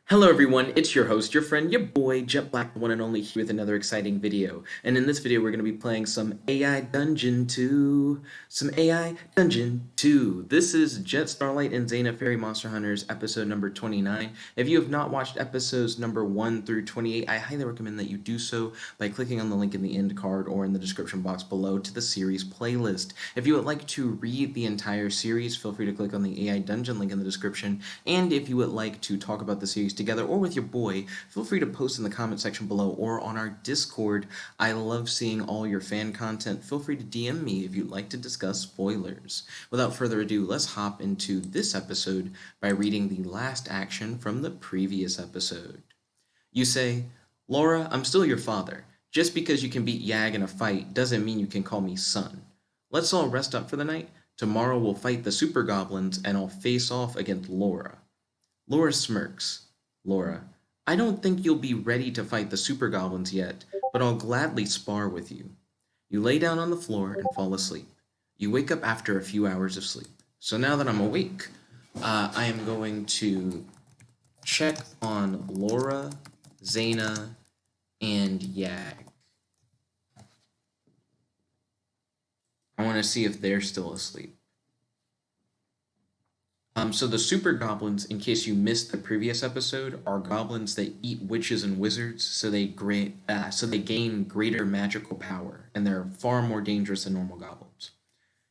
Hello everyone, it's your host, your friend, your boy, Jet Black, the one and only, here with another exciting video. And in this video, we're going to be playing some AI Dungeon 2. This is Jet, Starlight, and Zana Fairy Monster Hunters, episode number 29. If you have not watched episodes number 1 through 28, I highly recommend that you do so by clicking on the link in the end card or in the description box below to the series playlist. If you would like to read the entire series, feel free to click on the AI Dungeon link in the description. And if you would like to talk about the series together or with your boy, feel free to post in the comment section below or on our Discord. I love seeing all your fan content. Feel free to DM me if you'd like to discuss spoilers. Without further ado, let's hop into this episode by reading the last action from the previous episode. You say, "Lara, I'm still your father. Just because you can beat Yag in a fight doesn't mean you can call me son. Let's all rest up for the night. Tomorrow we'll fight the Super Goblins and I'll face off against Lara." Lara smirks. "Lara, I don't think you'll be ready to fight the Super Goblins yet, but I'll gladly spar with you." You lay down on the floor and fall asleep. You wake up after a few hours of sleep. So now that I'm awake, I am going to check on Lara, Zana, and Yag. I want to see if they're still asleep. So the Super Goblins, in case you missed the previous episode, are goblins that eat witches and wizards, so they gain greater magical power, and they're far more dangerous than normal goblins.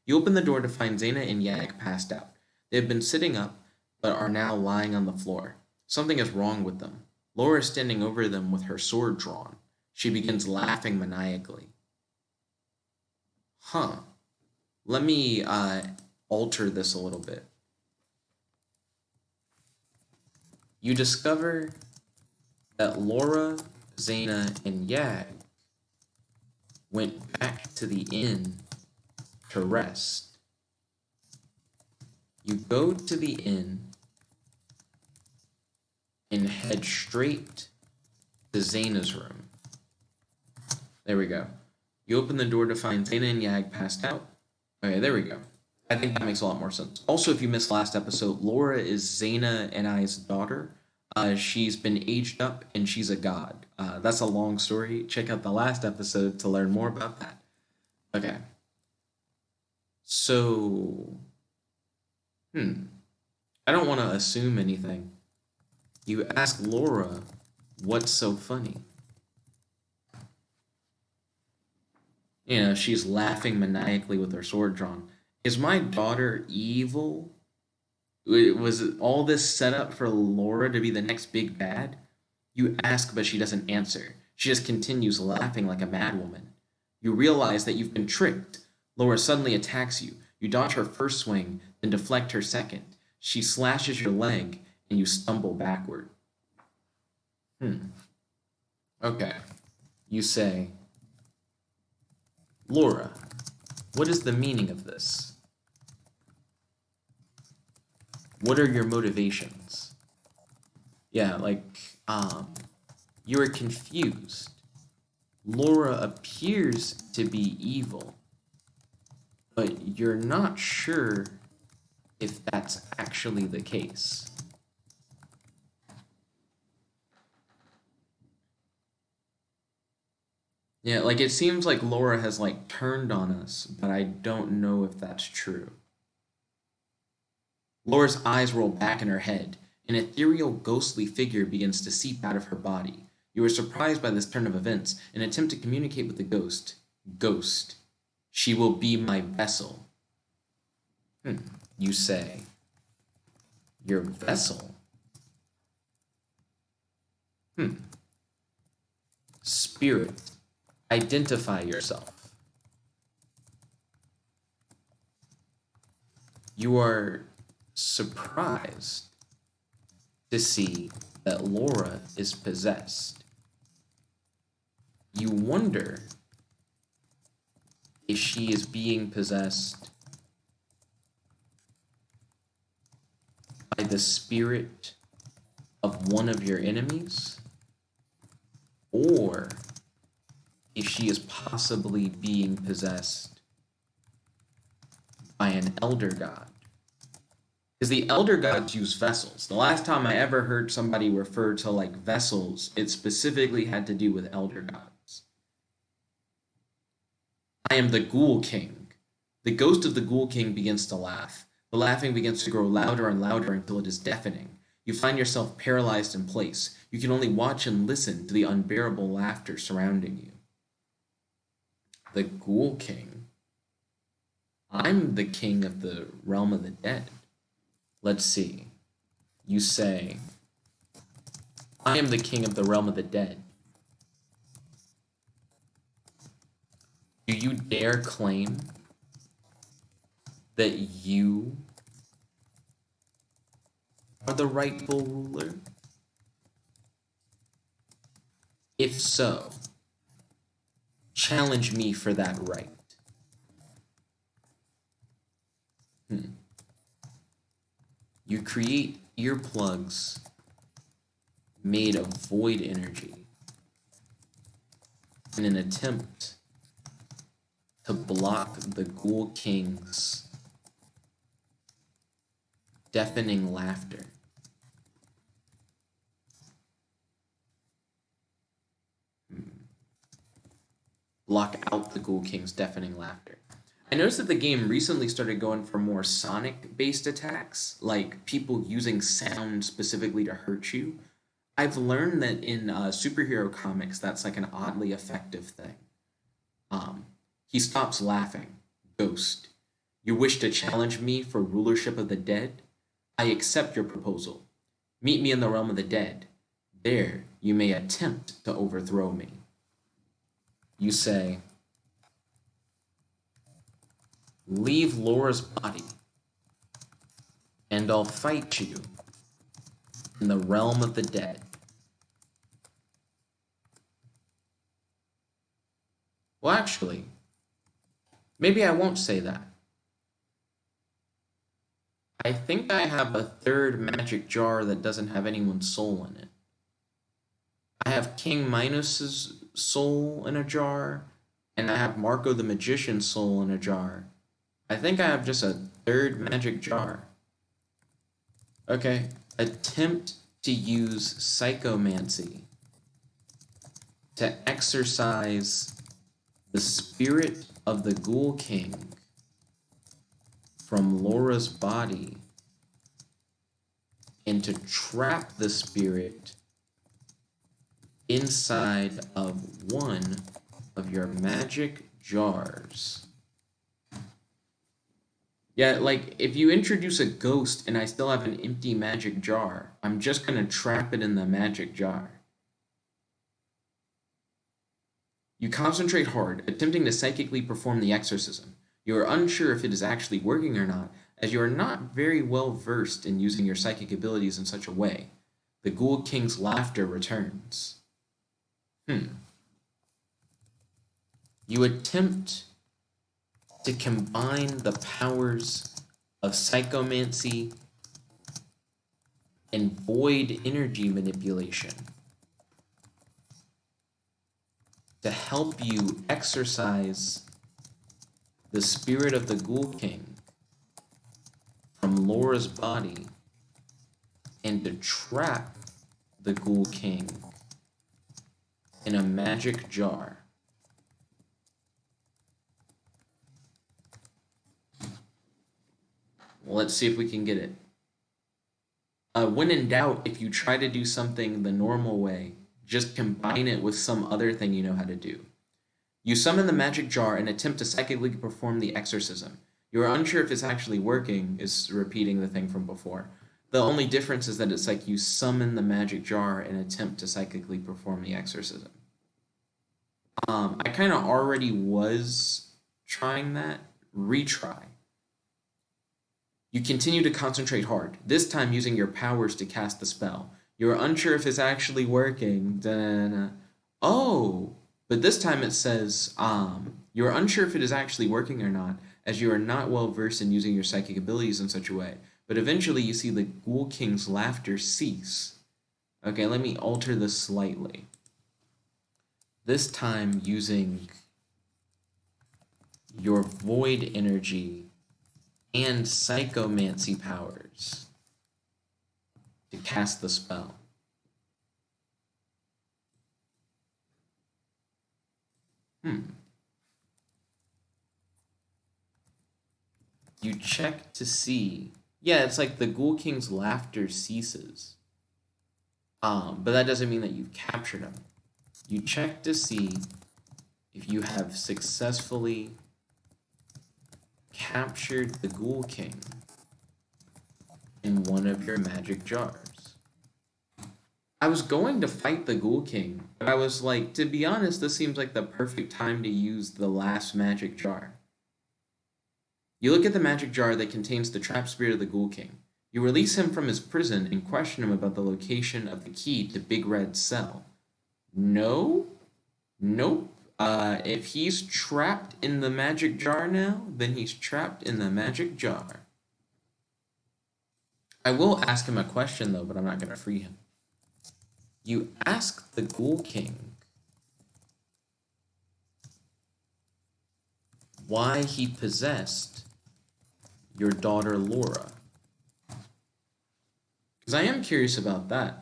You open the door to find Zana and Yag passed out. They have been sitting up, but are now lying on the floor. Something is wrong with them. Lara is standing over them with her sword drawn. She begins laughing maniacally. Let me alter this a little bit. You discover that Lara, Zana, and Yag went back to the inn to rest. You go to the inn and head straight to Zana's room. There we go. You open the door to find Zana and Yag passed out. Okay, there we go. I think that makes a lot more sense. Also, if you missed last episode, Lara is Zana and I's daughter. She's been aged up and she's a god. That's a long story. Check out the last episode to learn more about that. Okay. So, I don't want to assume anything. You ask Lara, what's so funny? She's laughing maniacally with her sword drawn. Is my daughter evil? Was all this set up for Lara to be the next big bad? You ask, but she doesn't answer. She just continues laughing like a madwoman. You realize that you've been tricked. Lara suddenly attacks you. You dodge her first swing, then deflect her second. She slashes your leg, and you stumble backward. Okay. You say, "Lara, what is the meaning of this? What are your motivations?" Yeah, you're confused. Lara appears to be evil, but you're not sure if that's actually the case. Yeah, it seems like Lara has turned on us, but I don't know if that's true. Lara's eyes roll back in her head. An ethereal, ghostly figure begins to seep out of her body. You are surprised by this turn of events and attempt to communicate with the ghost. "Ghost, she will be my vessel." You say, "Your vessel?" "Spirit, identify yourself." You are surprised to see that Lara is possessed. You wonder if she is being possessed by the spirit of one of your enemies, or if she is possibly being possessed by an elder god. Because the elder gods use vessels. The last time I ever heard somebody refer to like vessels, it specifically had to do with elder gods. I am the Ghoul King. The ghost of the Ghoul King begins to laugh. The laughing begins to grow louder and louder until it is deafening. You find yourself paralyzed in place. You can only watch and listen to the unbearable laughter surrounding you. The Ghoul King. I'm the king of the realm of the dead. Let's see. You say, I am the king of the realm of the dead. Do you dare claim that you are the rightful ruler? If so, challenge me for that right. You create earplugs made of void energy in an attempt to block the Ghoul King's deafening laughter. Block out the Ghoul King's deafening laughter. I noticed that the game recently started going for more sonic-based attacks, like people using sound specifically to hurt you. I've learned that in superhero comics, that's like an oddly effective thing. He stops laughing. Ghost. You wish to challenge me for rulership of the dead? I accept your proposal. Meet me in the realm of the dead. There you may attempt to overthrow me. You say, leave Laura's body, and I'll fight you in the realm of the dead. Well, actually, maybe I won't say that. I think I have a third magic jar that doesn't have anyone's soul in it. I have King Minos's soul in a jar, and I have Marco the Magician's soul in a jar. I think I have just a third magic jar. Okay, attempt to use psychomancy to exorcise the spirit of the Ghoul King from Laura's body and to trap the spirit inside of one of your magic jars. Yeah, like, if you introduce a ghost and I still have an empty magic jar, I'm just gonna trap it in the magic jar. You concentrate hard, attempting to psychically perform the exorcism. You are unsure if it is actually working or not, as you are not very well versed in using your psychic abilities in such a way. The Ghoul King's laughter returns. You attempt to combine the powers of psychomancy and void energy manipulation to help you exorcise the spirit of the Ghoul King from Laura's body and to trap the Ghoul King in a magic jar. Well, let's see if we can get it. When in doubt, if you try to do something the normal way, just combine it with some other thing you know how to do. You summon the magic jar and attempt to psychically perform the exorcism. You are unsure if it's actually working, is repeating the thing from before. The only difference is that it's like you summon the magic jar and attempt to psychically perform the exorcism. I kind of already was trying that. Retry. You continue to concentrate hard, this time using your powers to cast the spell. You are unsure if it's actually working. Oh, but this time it says, you are unsure if it is actually working or not, as you are not well versed in using your psychic abilities in such a way. But eventually you see the Ghoul King's laughter cease. Okay, let me alter this slightly. This time using your void energy and psychomancy powers to cast the spell. You check to see. Yeah, it's like the Ghoul King's laughter ceases. But that doesn't mean that you've captured him. You check to see if you have successfully captured the Ghoul King in one of your magic jars. I was going to fight the Ghoul King, but I was like, to be honest, this seems like the perfect time to use the last magic jar. You look at the magic jar that contains the trapped spirit of the Ghoul King. You release him from his prison and question him about the location of the key to Big Red's cell. No? Nope. If he's trapped in the magic jar now, then he's trapped in the magic jar. I will ask him a question, though, but I'm not going to free him. You ask the Ghoul King why he possessed your daughter Lara. Because I am curious about that.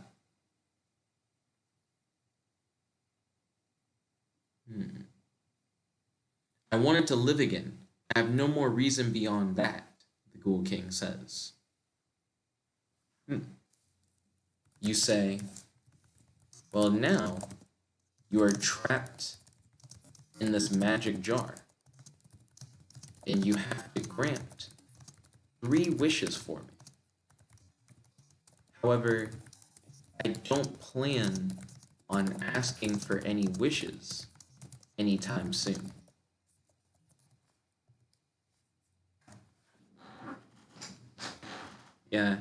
I wanted to live again. I have no more reason beyond that, the Ghoul King says. You say, well, now you are trapped in this magic jar, and you have to grant 3 wishes for me. However, I don't plan on asking for any wishes anytime soon. Yeah.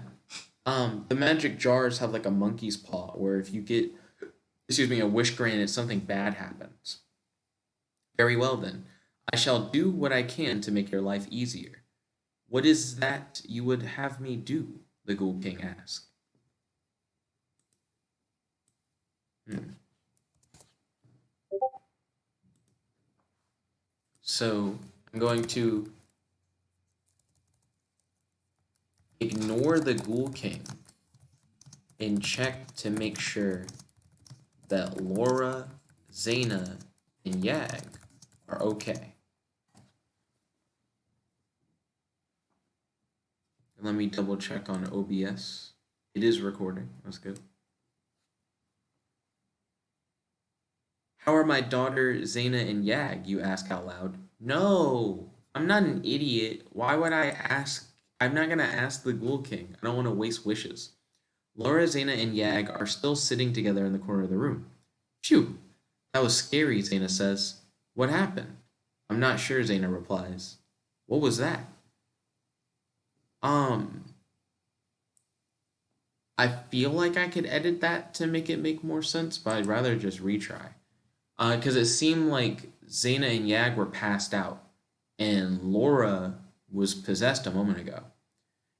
The magic jars have like a monkey's paw, where if you get, a wish granted, something bad happens. Very well then. I shall do what I can to make your life easier. What is that you would have me do? The Ghoul King asked. So I'm going to ignore the Ghoul King and check to make sure that Lara, Zana, and Yag are okay. And let me double check on OBS. It is recording. That's good. How are my daughter Zana and Yag? You ask out loud. No, I'm not an idiot. Why would I ask? I'm not gonna ask the Ghoul King. I don't want to waste wishes. Lara, Zana, and Yag are still sitting together in the corner of the room. Phew, that was scary, Zana says. What happened? I'm not sure, Zana replies. What was that? I feel like I could edit that to make it make more sense, but I'd rather just retry. Because it seemed like Zana and Yag were passed out, and Lara was possessed a moment ago.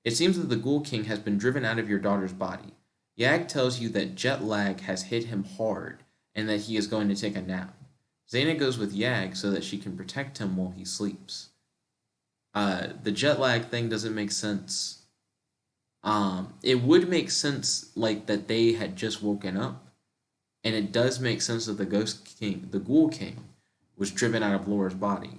It seems that the Ghoul King has been driven out of your daughter's body. Yag tells you that jet lag has hit him hard, and that he is going to take a nap. Zana goes with Yag so that she can protect him while he sleeps. The jet lag thing doesn't make sense. It would make sense like that they had just woken up, and it does make sense that the Ghoul King, was driven out of Lara's body.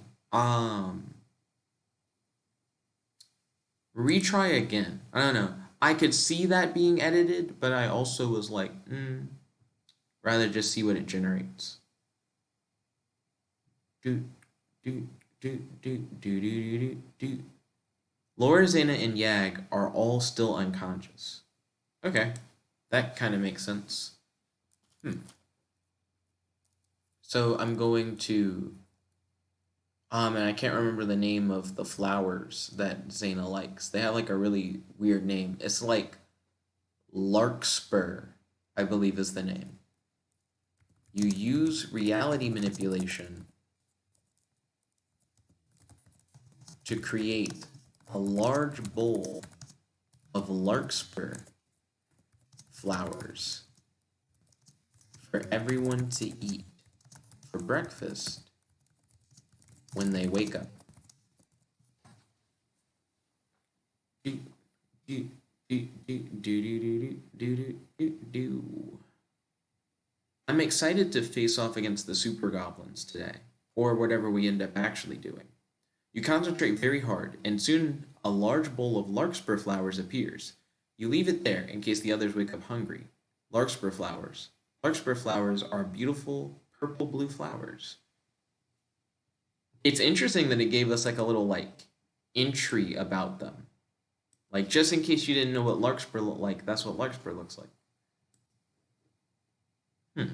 Retry again. I don't know. I could see that being edited, but I also was like, rather just see what it generates. Lara, Zana, and Yag are all still unconscious. Okay, that kind of makes sense. So I'm going to, and I can't remember the name of the flowers that Zana likes. They have like a really weird name. It's like Larkspur, I believe is the name. You use reality manipulation to create a large bowl of larkspur flowers for everyone to eat for breakfast when they wake up. do, do, do, do, do, do, do, do, do. I'm excited to face off against the Super Goblins today, or whatever we end up actually doing. You concentrate very hard, and soon a large bowl of larkspur flowers appears. You leave it there in case the others wake up hungry. Larkspur flowers. Larkspur flowers are beautiful purple-blue flowers. It's interesting that it gave us like a little like entry about them. Like just in case you didn't know what larkspur looked like, that's what larkspur looks like.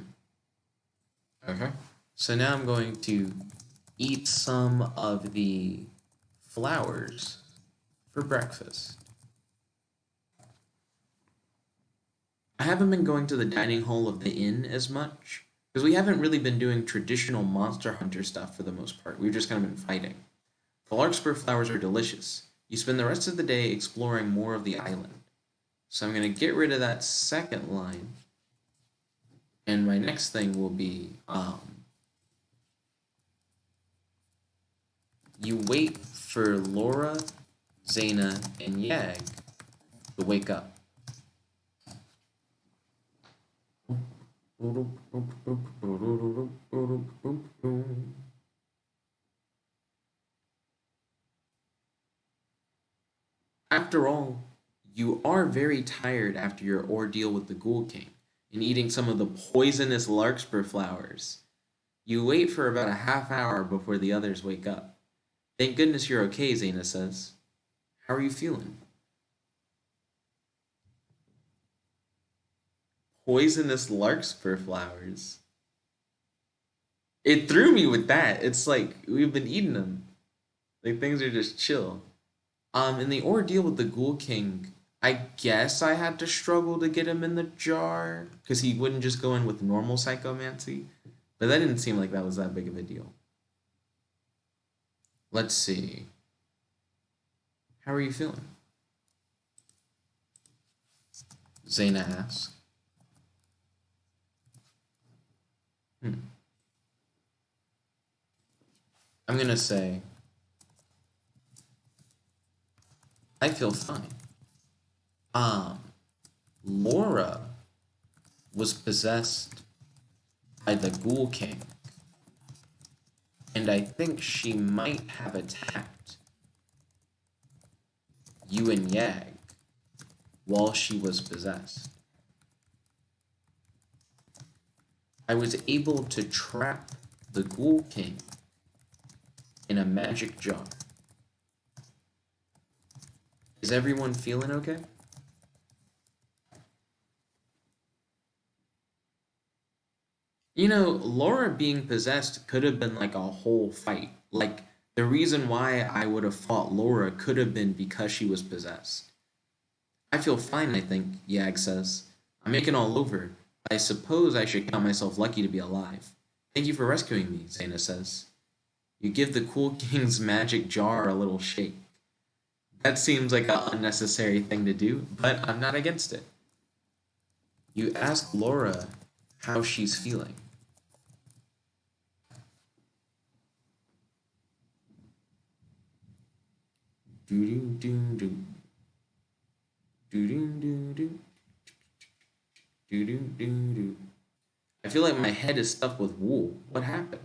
Okay. So now I'm going to eat some of the flowers for breakfast. I haven't been going to the dining hall of the inn as much because we haven't really been doing traditional monster hunter stuff for the most part. We've just kind of been fighting. The larkspur flowers are delicious. You spend the rest of the day exploring more of the island. So I'm going to get rid of that second line. And my next thing will be, you wait for Lara, Zana, and Yag to wake up. After all, you are very tired after your ordeal with the Ghoul King and eating some of the poisonous larkspur flowers. You wait for about a half hour before the others wake up. Thank goodness you're okay, Zana says. How are you feeling? Poisonous larkspur flowers. It threw me with that. It's like we've been eating them. Like things are just chill. In the ordeal with the Ghoul King, I guess I had to struggle to get him in the jar because he wouldn't just go in with normal psychomancy. But that didn't seem like that was that big of a deal. Let's see. How are you feeling? Zana asks. I'm gonna say, I feel fine. Lara was possessed by the Ghoul King, and I think she might have attacked you and Yag while she was possessed. I was able to trap the Ghoul King in a magic jar. Is everyone feeling okay? You know, Lara being possessed could have been like a whole fight. Like, the reason why I would have fought Lara could have been because she was possessed. I feel fine, I think, Yag says. I'm making all over. I suppose I should count myself lucky to be alive. Thank you for rescuing me, Zana says. You give the Ghoul King's magic jar a little shake. That seems like an unnecessary thing to do, but I'm not against it. You ask Lara how she's feeling. I feel like my head is stuffed with wool. What happened?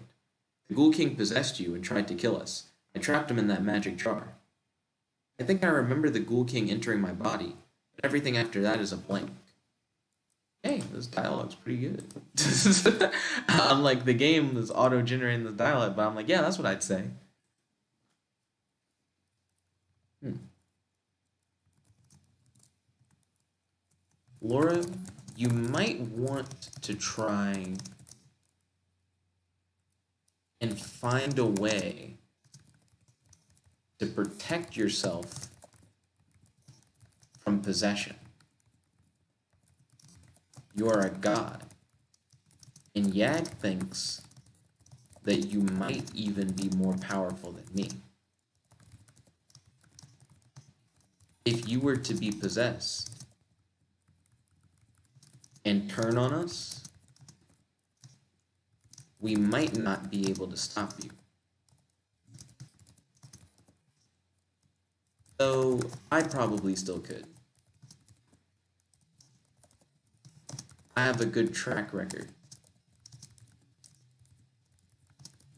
The Ghoul King possessed you and tried to kill us. I trapped him in that magic jar. I think I remember the Ghoul King entering my body, but everything after that is a blank. Hey, this dialogue's pretty good. Unlike the game is auto-generating the dialogue, but I'm like, yeah, that's what I'd say. Lara, you might want to try and find a way to protect yourself from possession. You are a god, and Yag thinks that you might even be more powerful than me. If you were to be possessed and turn on us, we might not be able to stop you. Though I probably still could. I have a good track record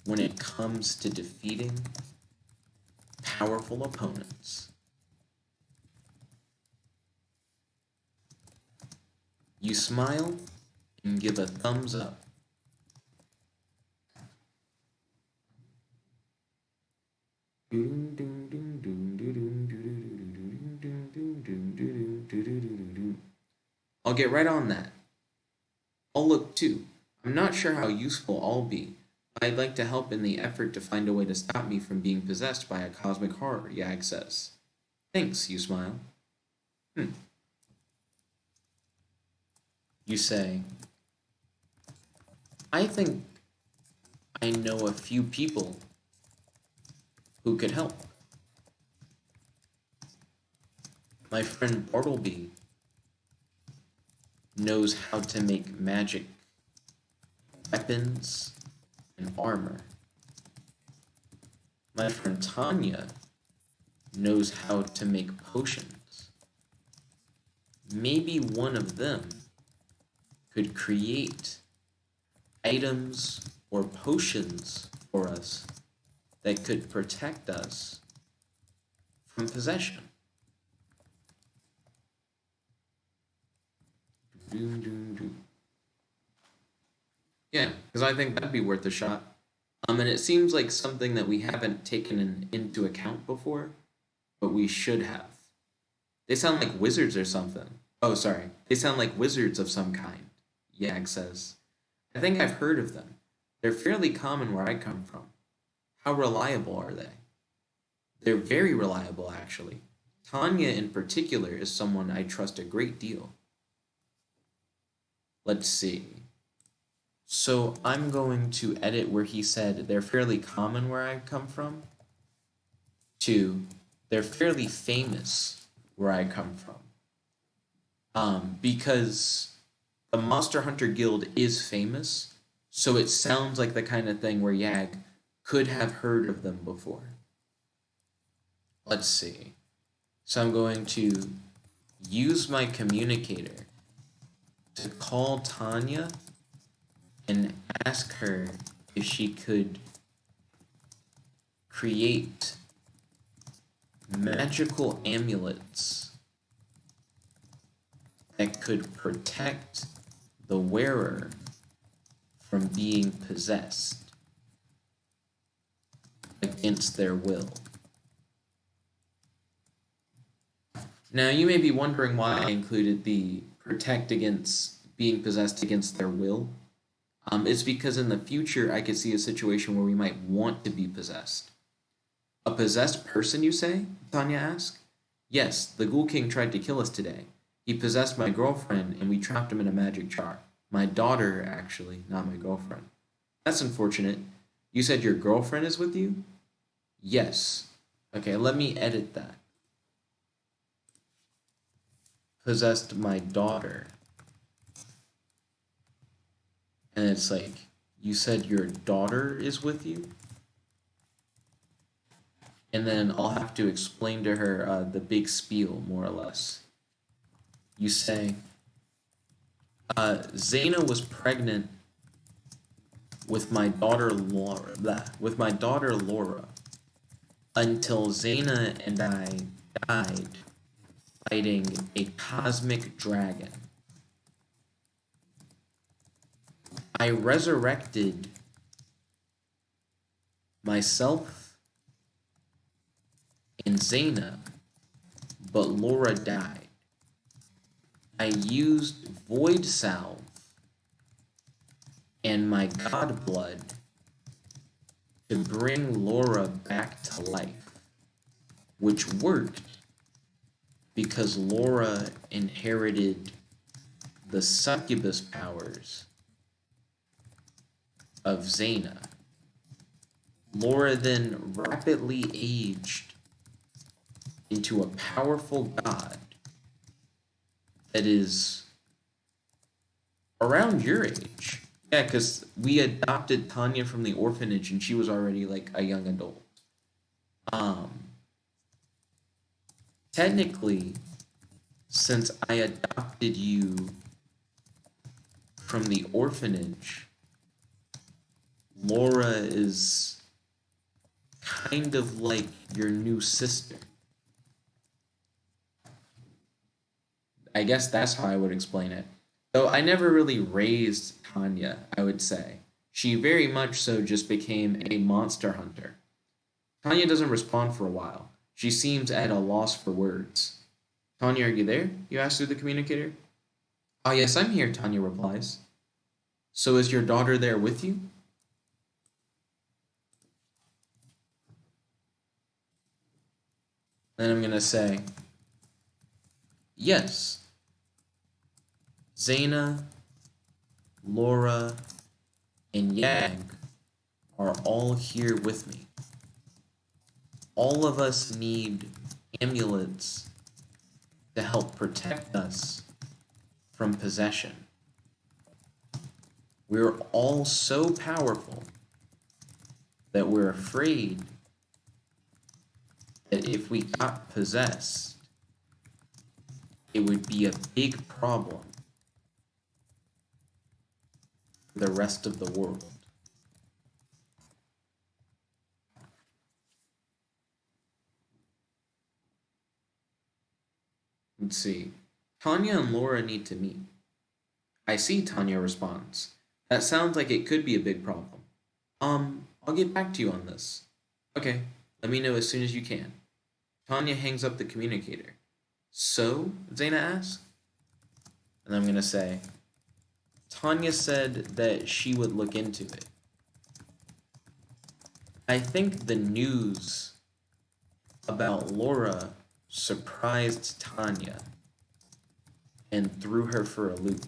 when it comes to defeating powerful opponents. You smile and give a thumbs up. I'll get right on that. I'll look too. I'm not sure how useful I'll be, but I'd like to help in the effort to find a way to stop me from being possessed by a cosmic horror, Yag says. Thanks, you smile. You say, I think I know a few people who could help. My friend Bartleby knows how to make magic weapons and armor. My friend Tanya knows how to make potions. Maybe one of them could create items or potions for us that could protect us from possession. Yeah, because I think that'd be worth a shot. And it seems like something that we haven't taken into account before, but we should have. They sound like wizards or something. Oh, sorry. They sound like wizards of some kind, Yag says. I think I've heard of them. They're fairly common where I come from. How reliable are they? They're very reliable, actually. Tanya, in particular, is someone I trust a great deal. Let's see. So I'm going to edit where he said they're fairly common where I come from to they're fairly famous where I come from. Because the Monster Hunter Guild is famous, so it sounds like the kind of thing where Yag could have heard of them before. Let's see. So I'm going to use my communicator to call Tanya and ask her if she could create magical amulets that could protect the wearer from being possessed against their will. Now, you may be wondering why I included the protect against being possessed against their will. It's because in the future, I could see a situation where we might want to be possessed. A possessed person, you say? Tanya asked. Yes, the Ghoul King tried to kill us today. He possessed my girlfriend, and we trapped him in a magic jar. My daughter, actually, not my girlfriend. That's unfortunate. You said your girlfriend is with you? Yes. Okay, let me edit that. Possessed my daughter. And it's like, you said your daughter is with you? And then I'll have to explain to her the big spiel, more or less. You say, Zana was pregnant with my daughter Lara, until Zana and I died fighting a cosmic dragon. I resurrected myself and Zana, but Lara died. I used Void Salve and my God Blood to bring Lara back to life, which worked because Lara inherited the succubus powers of Zana. Lara then rapidly aged into a powerful god that is around your age. Yeah, because we adopted Tanya from the orphanage and she was already like a young adult. Technically, since I adopted you from the orphanage, Lara is kind of like your new sister. I guess that's how I would explain it. Though I never really raised Tanya, I would say. She very much so just became a monster hunter. Tanya doesn't respond for a while. She seems at a loss for words. Tanya, are you there? You ask through the communicator. Ah, yes, I'm here, Tanya replies. So is your daughter there with you? Then I'm going to say, yes. Zana, Lara, and Yag are all here with me. All of us need amulets to help protect us from possession. We're all so powerful that we're afraid that if we got possessed, it would be a big problem for the rest of the world. Let's see. Tanya and Lara need to meet. I see, Tanya responds. That sounds like it could be a big problem. I'll get back to you on this. Okay, let me know as soon as you can. Tanya hangs up the communicator. So? Zana asks. And I'm going to say, Tanya said that she would look into it. I think the news about Lara surprised Tanya and threw her for a loop.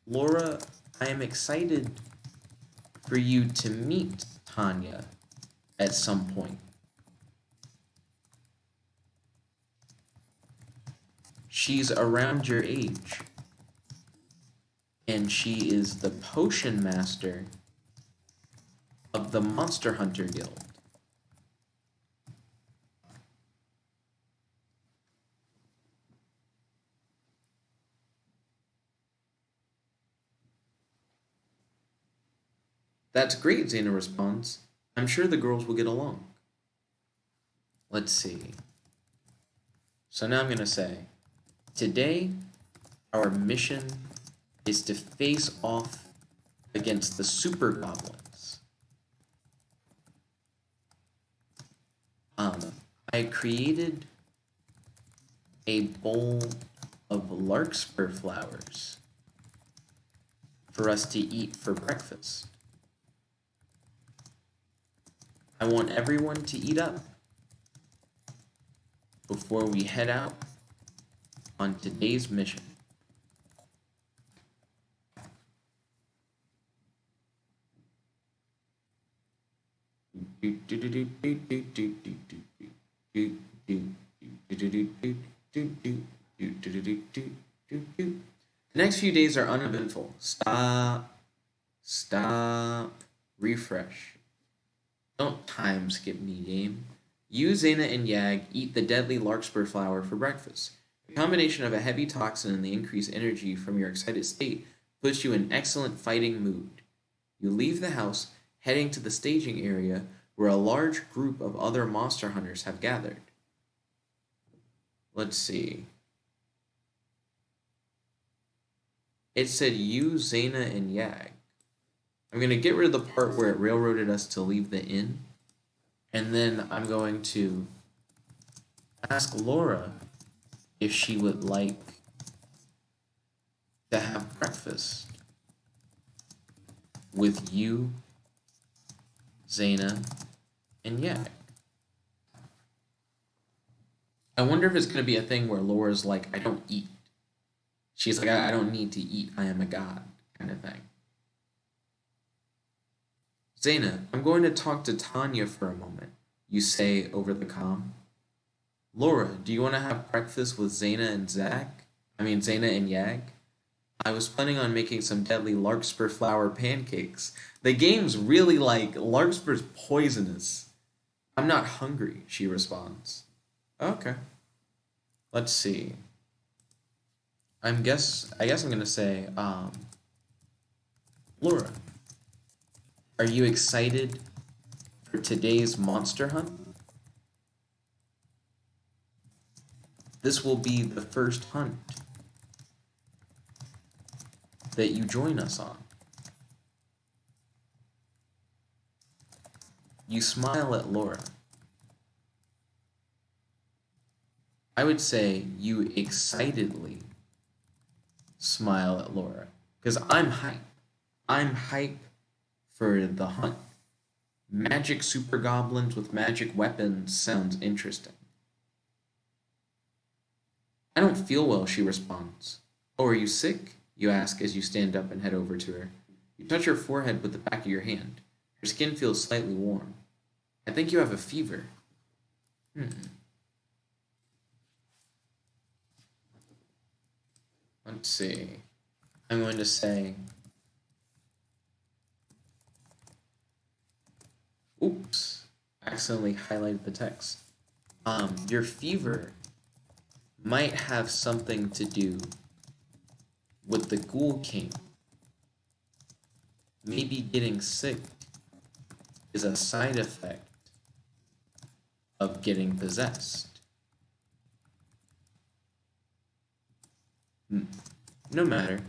Lara, I am excited for you to meet Tanya at some point. She's around your age, and she is the potion master of the Monster Hunter Guild. That's great, Zana responds. I'm sure the girls will get along. Let's see. So now I'm going to say, today, our mission is to face off against the Super Goblins. I created a bowl of larkspur flowers for us to eat for breakfast. I want everyone to eat up before we head out on today's mission. The next few days are uneventful. Stop, refresh. Don't time skip me, game. You, Zana, and Yag eat the deadly larkspur flower for breakfast. The combination of a heavy toxin and the increased energy from your excited state puts you in excellent fighting mood. You leave the house, heading to the staging area where a large group of other monster hunters have gathered. Let's see. It said you, Zana, and Yag. I'm going to get rid of the part where it railroaded us to leave the inn. And then I'm going to ask Lara if she would like to have breakfast with you, Zana, and Yag. I wonder if it's going to be a thing where Laura's like, I don't eat. She's like, I don't need to eat. I am a god, kind of thing. Zana, I'm going to talk to Tanya for a moment, you say over the comm. Lara, do you want to have breakfast with Zana and Zana and Yag? I was planning on making some deadly larkspur flower pancakes. The game's really like, larkspur's poisonous. I'm not hungry, she responds. Okay. Let's see. I guess I'm gonna say, Laura, are you excited for today's monster hunt? This will be the first hunt that you join us on. You smile at Laura. I would say you excitedly smile at Laura. Because I'm hype. I'm hype for the hunt. Magic super goblins with magic weapons sounds interesting. I don't feel well, she responds. Oh, are you sick? You ask as you stand up and head over to her. You touch her forehead with the back of your hand. Her skin feels slightly warm. I think you have a fever. Let's see. I'm going to say, oops, I accidentally highlighted the text. Your fever might have something to do with the Ghoul King. Maybe getting sick is a side effect of getting possessed. No matter.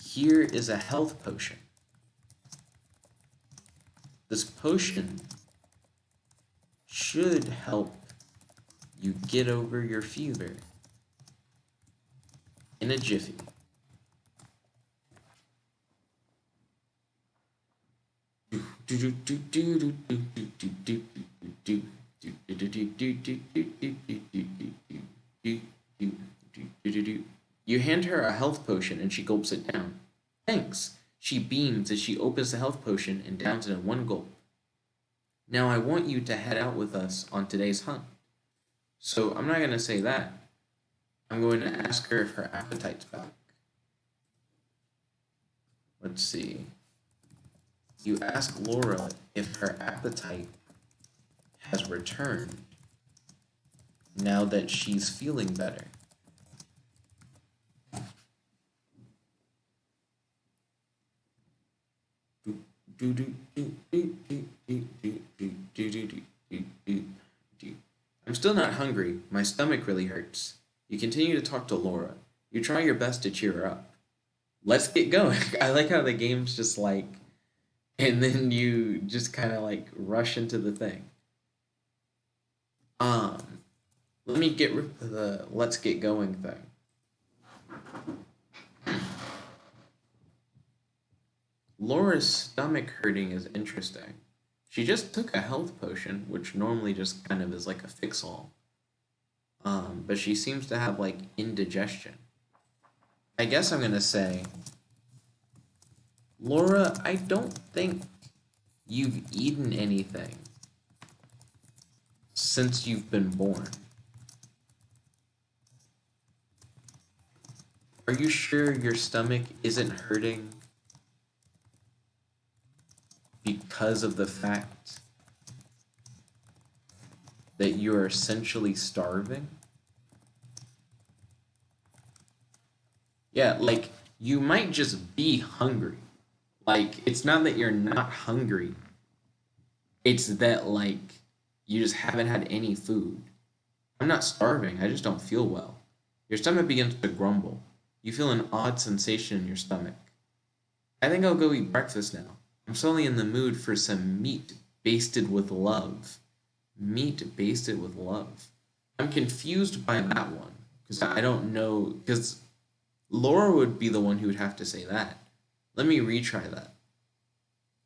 Here is a health potion. This potion should help you get over your fever in a jiffy. You hand her a health potion and she gulps it down. Thanks. She beams as she opens the health potion and downs it in one gulp. Now I want you to head out with us on today's hunt. So I'm not going to say that. I'm going to ask her if her appetite's back. Let's see. You ask Laura if her appetite has returned now that she's feeling better. I'm still not hungry. My stomach really hurts. You continue to talk to Laura. You try your best to cheer her up. Let's get going. I like how the game's just like, and then you just kind of like rush into the thing. Um, Let me get rid of the let's get going thing. Laura's stomach hurting is interesting. She just took a health potion, which normally just kind of is like a fix-all. But she seems to have like indigestion. I guess I'm gonna say, Laura, I don't think you've eaten anything since you've been born. Are you sure your stomach isn't hurting because of the fact that you are essentially starving? Yeah, like, you might just be hungry. Like, it's not that you're not hungry. It's that, like, you just haven't had any food. I'm not starving, I just don't feel well. Your stomach begins to grumble. You feel an odd sensation in your stomach. I think I'll go eat breakfast now. I'm suddenly in the mood for some meat basted with love. Meat basted with love. I'm confused by that one, because I don't know, because Laura would be the one who would have to say that. Let me retry that.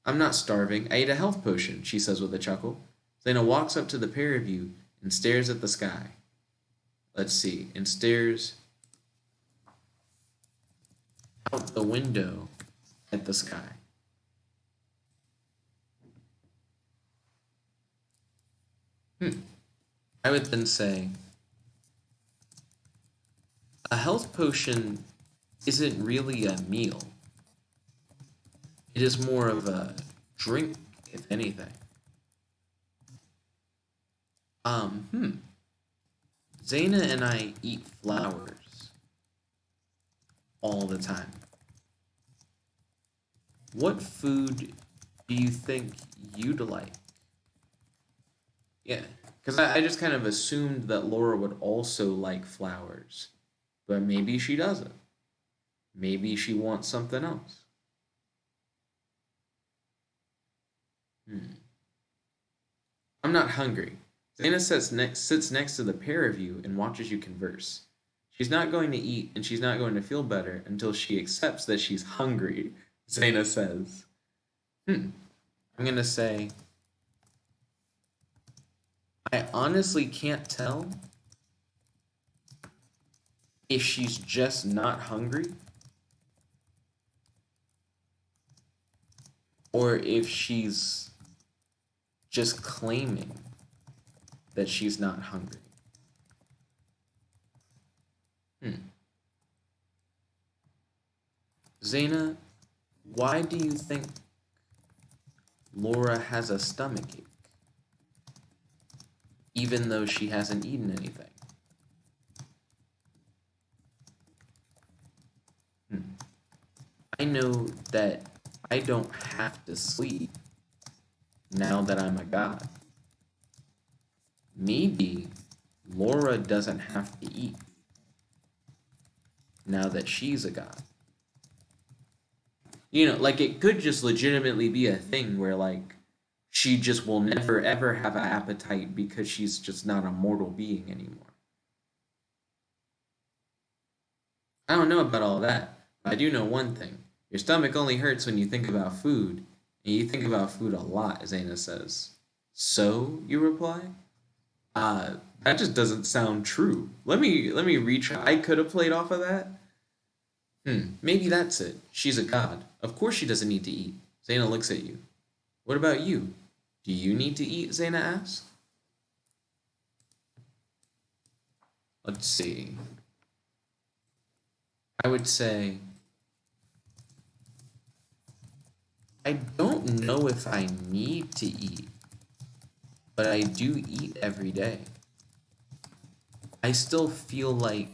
I'm not starving. I ate a health potion, she says with a chuckle. Zana walks up to the pair of you and stares at the sky. Let's see, and stares out the window at the sky. I would then say, a health potion isn't really a meal. It is more of a drink, if anything. Zana and I eat flowers. all the time. What food do you think you'd like? Yeah, because I just kind of assumed that Laura would also like flowers, but maybe she doesn't. Maybe she wants something else. Hmm. I'm not hungry. Zana sits next to the pair of you and watches you converse. She's not going to eat and she's not going to feel better until she accepts that she's hungry, Zana says. I'm going to say, I honestly can't tell if she's just not hungry or if she's just claiming that she's not hungry. Zana, why do you think Laura has a stomachache, even though she hasn't eaten anything? I know that I don't have to sleep now that I'm a god. Maybe Laura doesn't have to eat now that she's a god. You know, like it could just legitimately be a thing where like she just will never ever have an appetite because she's just not a mortal being anymore. I don't know about all that, but I do know one thing. Your stomach only hurts when you think about food, and you think about food a lot, Zana says. So, you reply? That just doesn't sound true. Let me retry. I could have played off of that. Maybe that's it. She's a god. Of course she doesn't need to eat. Zana looks at you. What about you? Do you need to eat? Zana asks. Let's see. I would say I don't know if I need to eat, but I do eat every day. I still feel like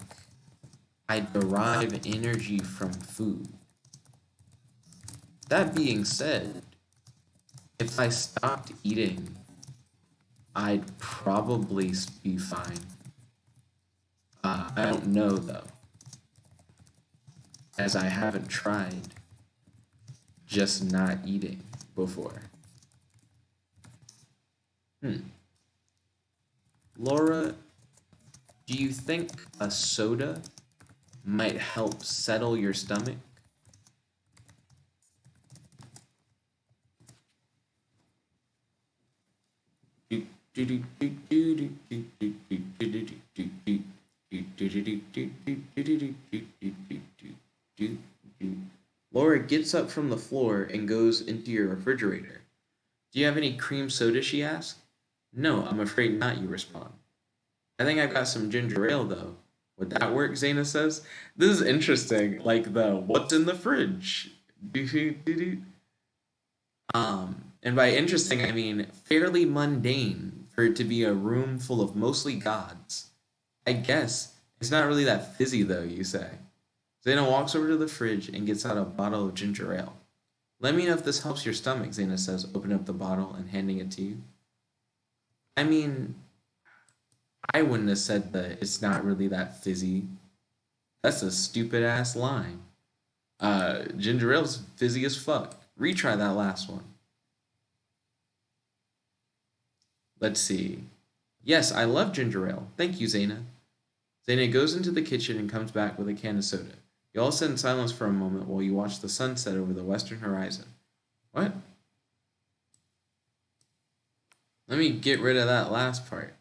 I derive energy from food. That being said, if I stopped eating, I'd probably be fine. I don't know though, as I haven't tried just not eating before. Laura, do you think a soda might help settle your stomach? Laura gets up from the floor and goes into your refrigerator. Do you have any cream soda? She asks. No, I'm afraid not, you respond. I think I've got some ginger ale though. Would that work? Zana says. This is interesting. Like the what's in the fridge. And by interesting I mean fairly mundane for it to be a room full of mostly gods. I guess it's not really that fizzy though, you say. Zana walks over to the fridge and gets out a bottle of ginger ale. Let me know if this helps your stomach, Zana says, opening up the bottle and handing it to you. I mean, I wouldn't have said that it's not really that fizzy. That's a stupid ass line. Ginger ale's fizzy as fuck. Retry that last one. Let's see. Yes, I love ginger ale. Thank you, Zana. Zana goes into the kitchen and comes back with a can of soda. You all sit in silence for a moment while you watch the sunset over the western horizon. What? Let me get rid of that last part.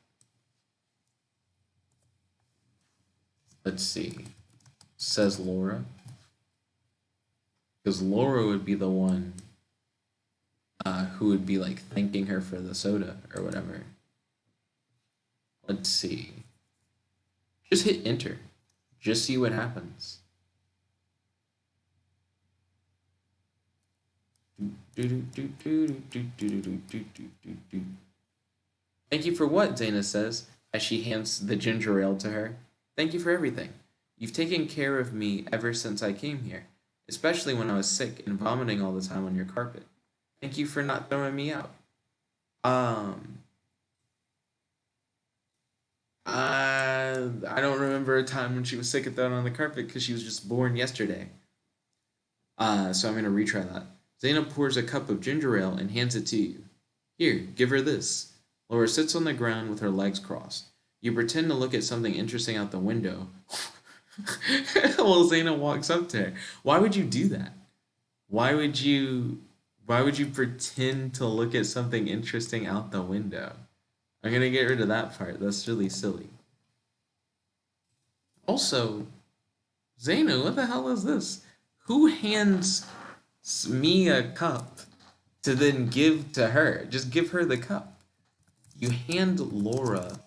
Let's see. Says Laura. Because Laura would be the one who would be like thanking her for the soda or whatever. Let's see. Just hit enter. Just see what happens. Thank you for what? Zana says as she hands the ginger ale to her. Thank you for everything. You've taken care of me ever since I came here, especially when I was sick and vomiting all the time on your carpet. Thank you for not throwing me out. Um, I don't remember a time when she was sick and thrown on the carpet because she was just born yesterday. So I'm gonna retry that. Zaina pours a cup of ginger ale and hands it to you. Here, give her this. Laura sits on the ground with her legs crossed. You pretend to look at something interesting out the window. Well, Zaina walks up to her. Why would you do that? Why would you why would you pretend to look at something interesting out the window? I'm gonna get rid of that part. That's really silly. Also, Zaina, what the hell is this? Who hands me a cup to then give to her? Just give her the cup. You hand Laura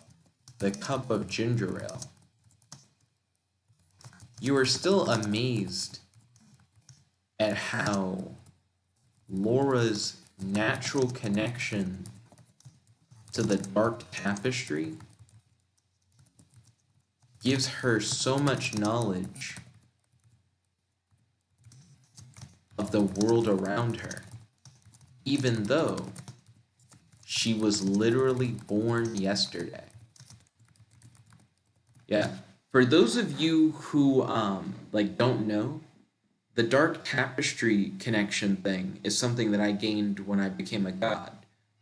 the cup of ginger ale. You are still amazed at how Laura's natural connection to the dark tapestry gives her so much knowledge of the world around her, even though she was literally born yesterday. Yeah. For those of you who don't know, the dark tapestry connection thing is something that I gained when I became a god.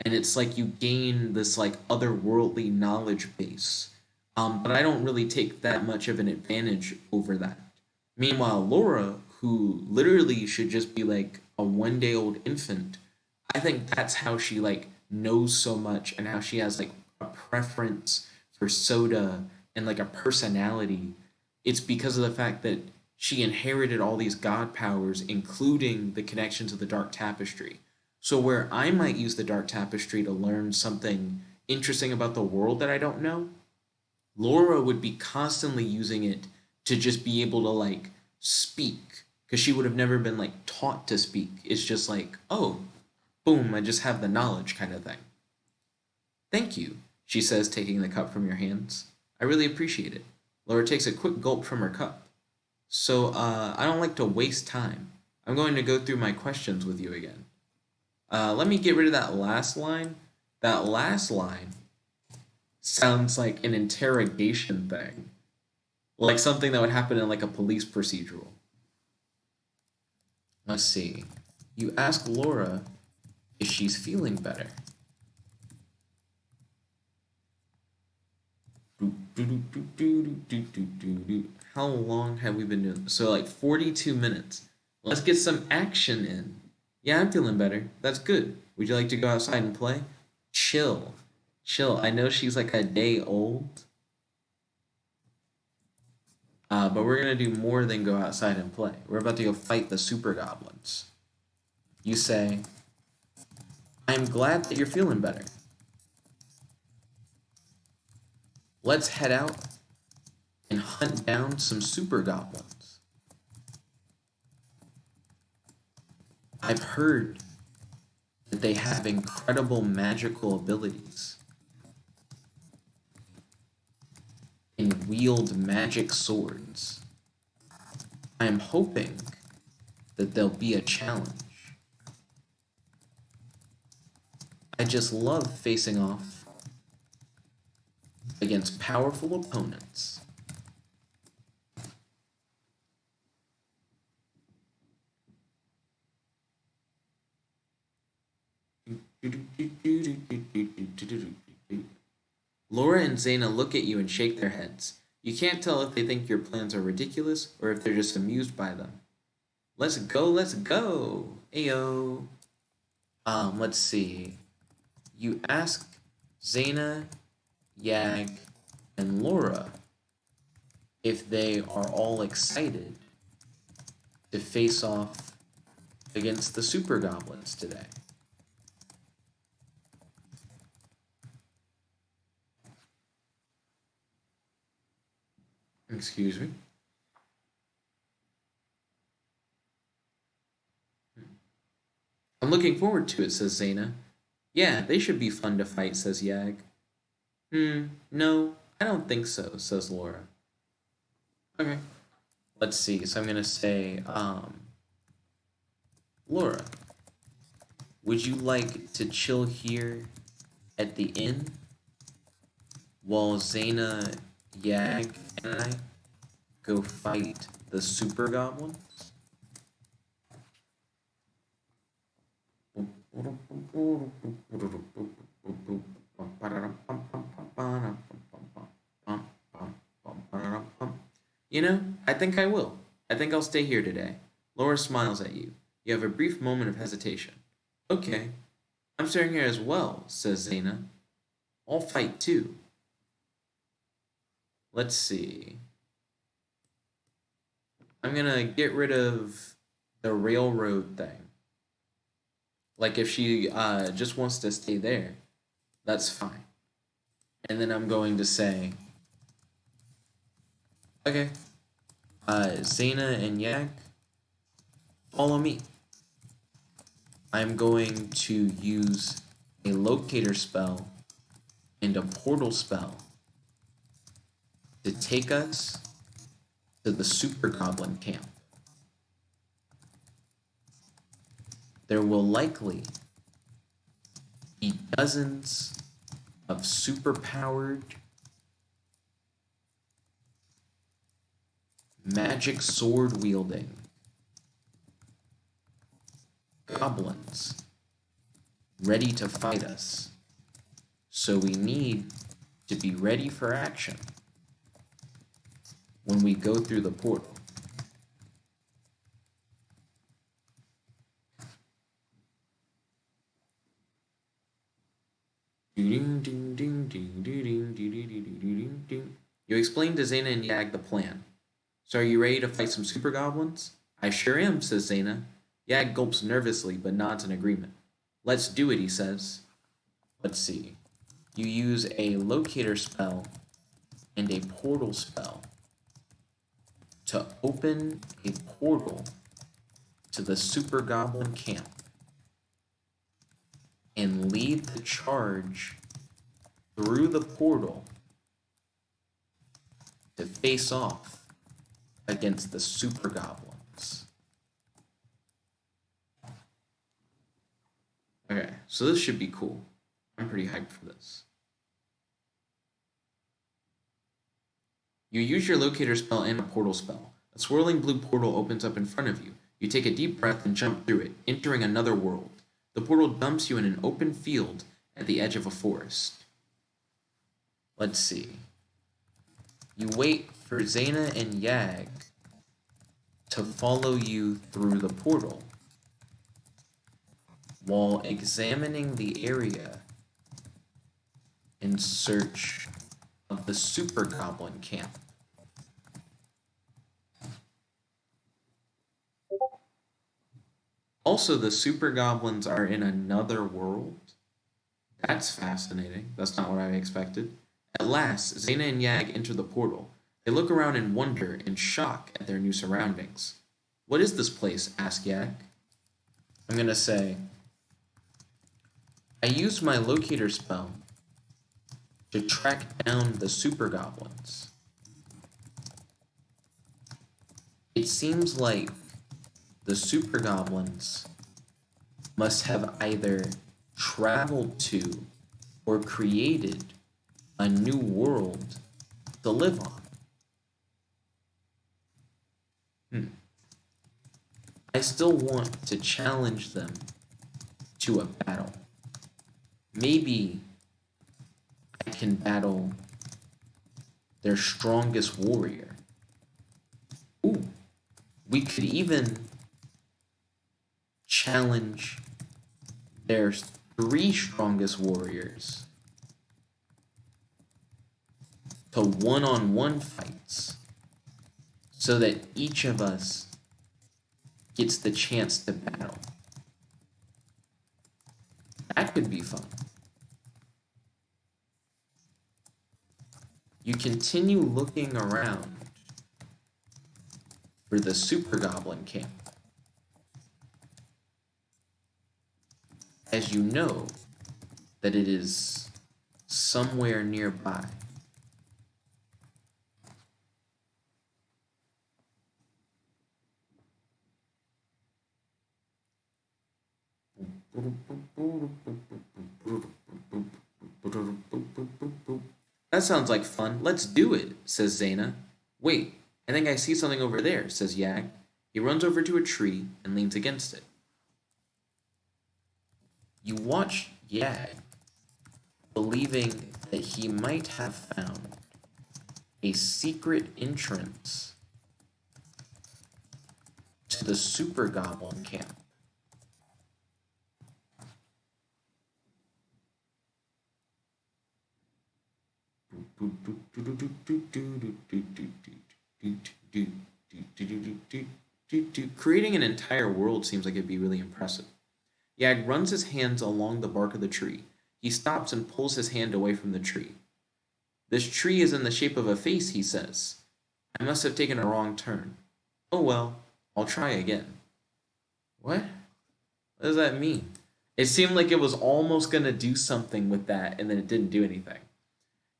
And it's like you gain this like otherworldly knowledge base. But I don't really take that much of an advantage over that. Meanwhile, Laura, who literally should just be like a 1 day old infant, I think that's how she like knows so much and how she has like a preference for soda and like a personality. It's because of the fact that she inherited all these god powers, including the connection to the dark tapestry. So where I might use the dark tapestry to learn something interesting about the world that I don't know, Laura would be constantly using it to just be able to like speak because she would have never been like taught to speak. It's just like, oh, boom, I just have the knowledge kind of thing. Thank you, she says, taking the cup from your hands. I really appreciate it. Laura takes a quick gulp from her cup. So, I don't like to waste time. I'm going to go through my questions with you again. Let me get rid of that last line. That last line sounds like an interrogation thing, like something that would happen in like a police procedural. Let's see. You ask Laura if she's feeling better. How long have we been doing this? So like 42 minutes. Let's get some action in. Yeah, I'm feeling better. That's good. Would you like to go outside and play? Chill. Chill. I know she's like a day old. But we're going to do more than go outside and play. We're about to go fight the Super Goblins. You say, I'm glad that you're feeling better. Let's head out and hunt down some Super Goblins. I've heard that they have incredible magical abilities and wield magic swords. I am hoping that there'll be a challenge. I just love facing off against powerful opponents. Laura and Zaina look at you and shake their heads. You can't tell if they think your plans are ridiculous or if they're just amused by them. Let's go, let's go. Ayo. Let's see. You ask Zaina, Yag, and Laura if they are all excited to face off against the Super Goblins today. Excuse me. I'm looking forward to it, says Zaina. Yeah, they should be fun to fight, says Yag. No, I don't think so, says Laura. Okay. let's see. So I'm going to say, Laura, would you like to chill here at the inn while Zana, Yag, and I go fight the Super Goblins? You know, I think I will. I think I'll stay here today. Laura smiles at you. You have a brief moment of hesitation. Okay, I'm staying here as well, says Zana. I'll fight too. Let's see. I'm gonna get rid of the railroad thing. Like if she just wants to stay there, that's fine. And then I'm going to say, okay, Zana and Yak, follow me. I'm going to use a locator spell and a portal spell to take us to the Super Goblin camp. There will likely be dozens of super-powered magic sword-wielding goblins ready to fight us. So we need to be ready for action when we go through the portal. You explain to Zana and Yag the plan. So are you ready to fight some super goblins? I sure am, says Zana. Yag gulps nervously but nods in agreement. Let's do it, he says. Let's see. You use a locator spell and a portal spell to open a portal to the Super Goblin camp and lead the charge through the portal to face off against the Super Goblins. Okay, so this should be cool. I'm pretty hyped for this. You use your locator spell and a portal spell. A swirling blue portal opens up in front of you. You take a deep breath and jump through it, entering another world. The portal dumps you in an open field at the edge of a forest. Let's see. You wait for Zana and Yag to follow you through the portal while examining the area in search of the Super Goblin camp. Also, the Super Goblins are in another world. That's fascinating. That's not what I expected. At last, Zana and Yag enter the portal. They look around in wonder and shock at their new surroundings. What is this place? Asks Yag. I'm going to say, I used my locator spell to track down the Super Goblins. It seems like the Super Goblins must have either traveled to or created a new world to live on. I still want to challenge them to a battle. Maybe I can battle their strongest warrior. Ooh, we could even challenge their 3 strongest warriors to one-on-one fights so that each of us gets the chance to battle. That could be fun. You continue looking around for the Super Goblin camp. As you know that it is somewhere nearby. That sounds like fun. Let's do it, says Zana. Wait, I think I see something over there, says Yag. He runs over to a tree and leans against it. You watch Yag, believing that he might have found a secret entrance to the Super Goblin camp. Creating an entire world seems like it'd be really impressive. Yag runs his hands along the bark of the tree. He stops and pulls his hand away from the tree. This tree is in the shape of a face, he says. I must have taken a wrong turn. Oh well, I'll try again. What? What does that mean? It seemed like it was almost going to do something with that, and then it didn't do anything.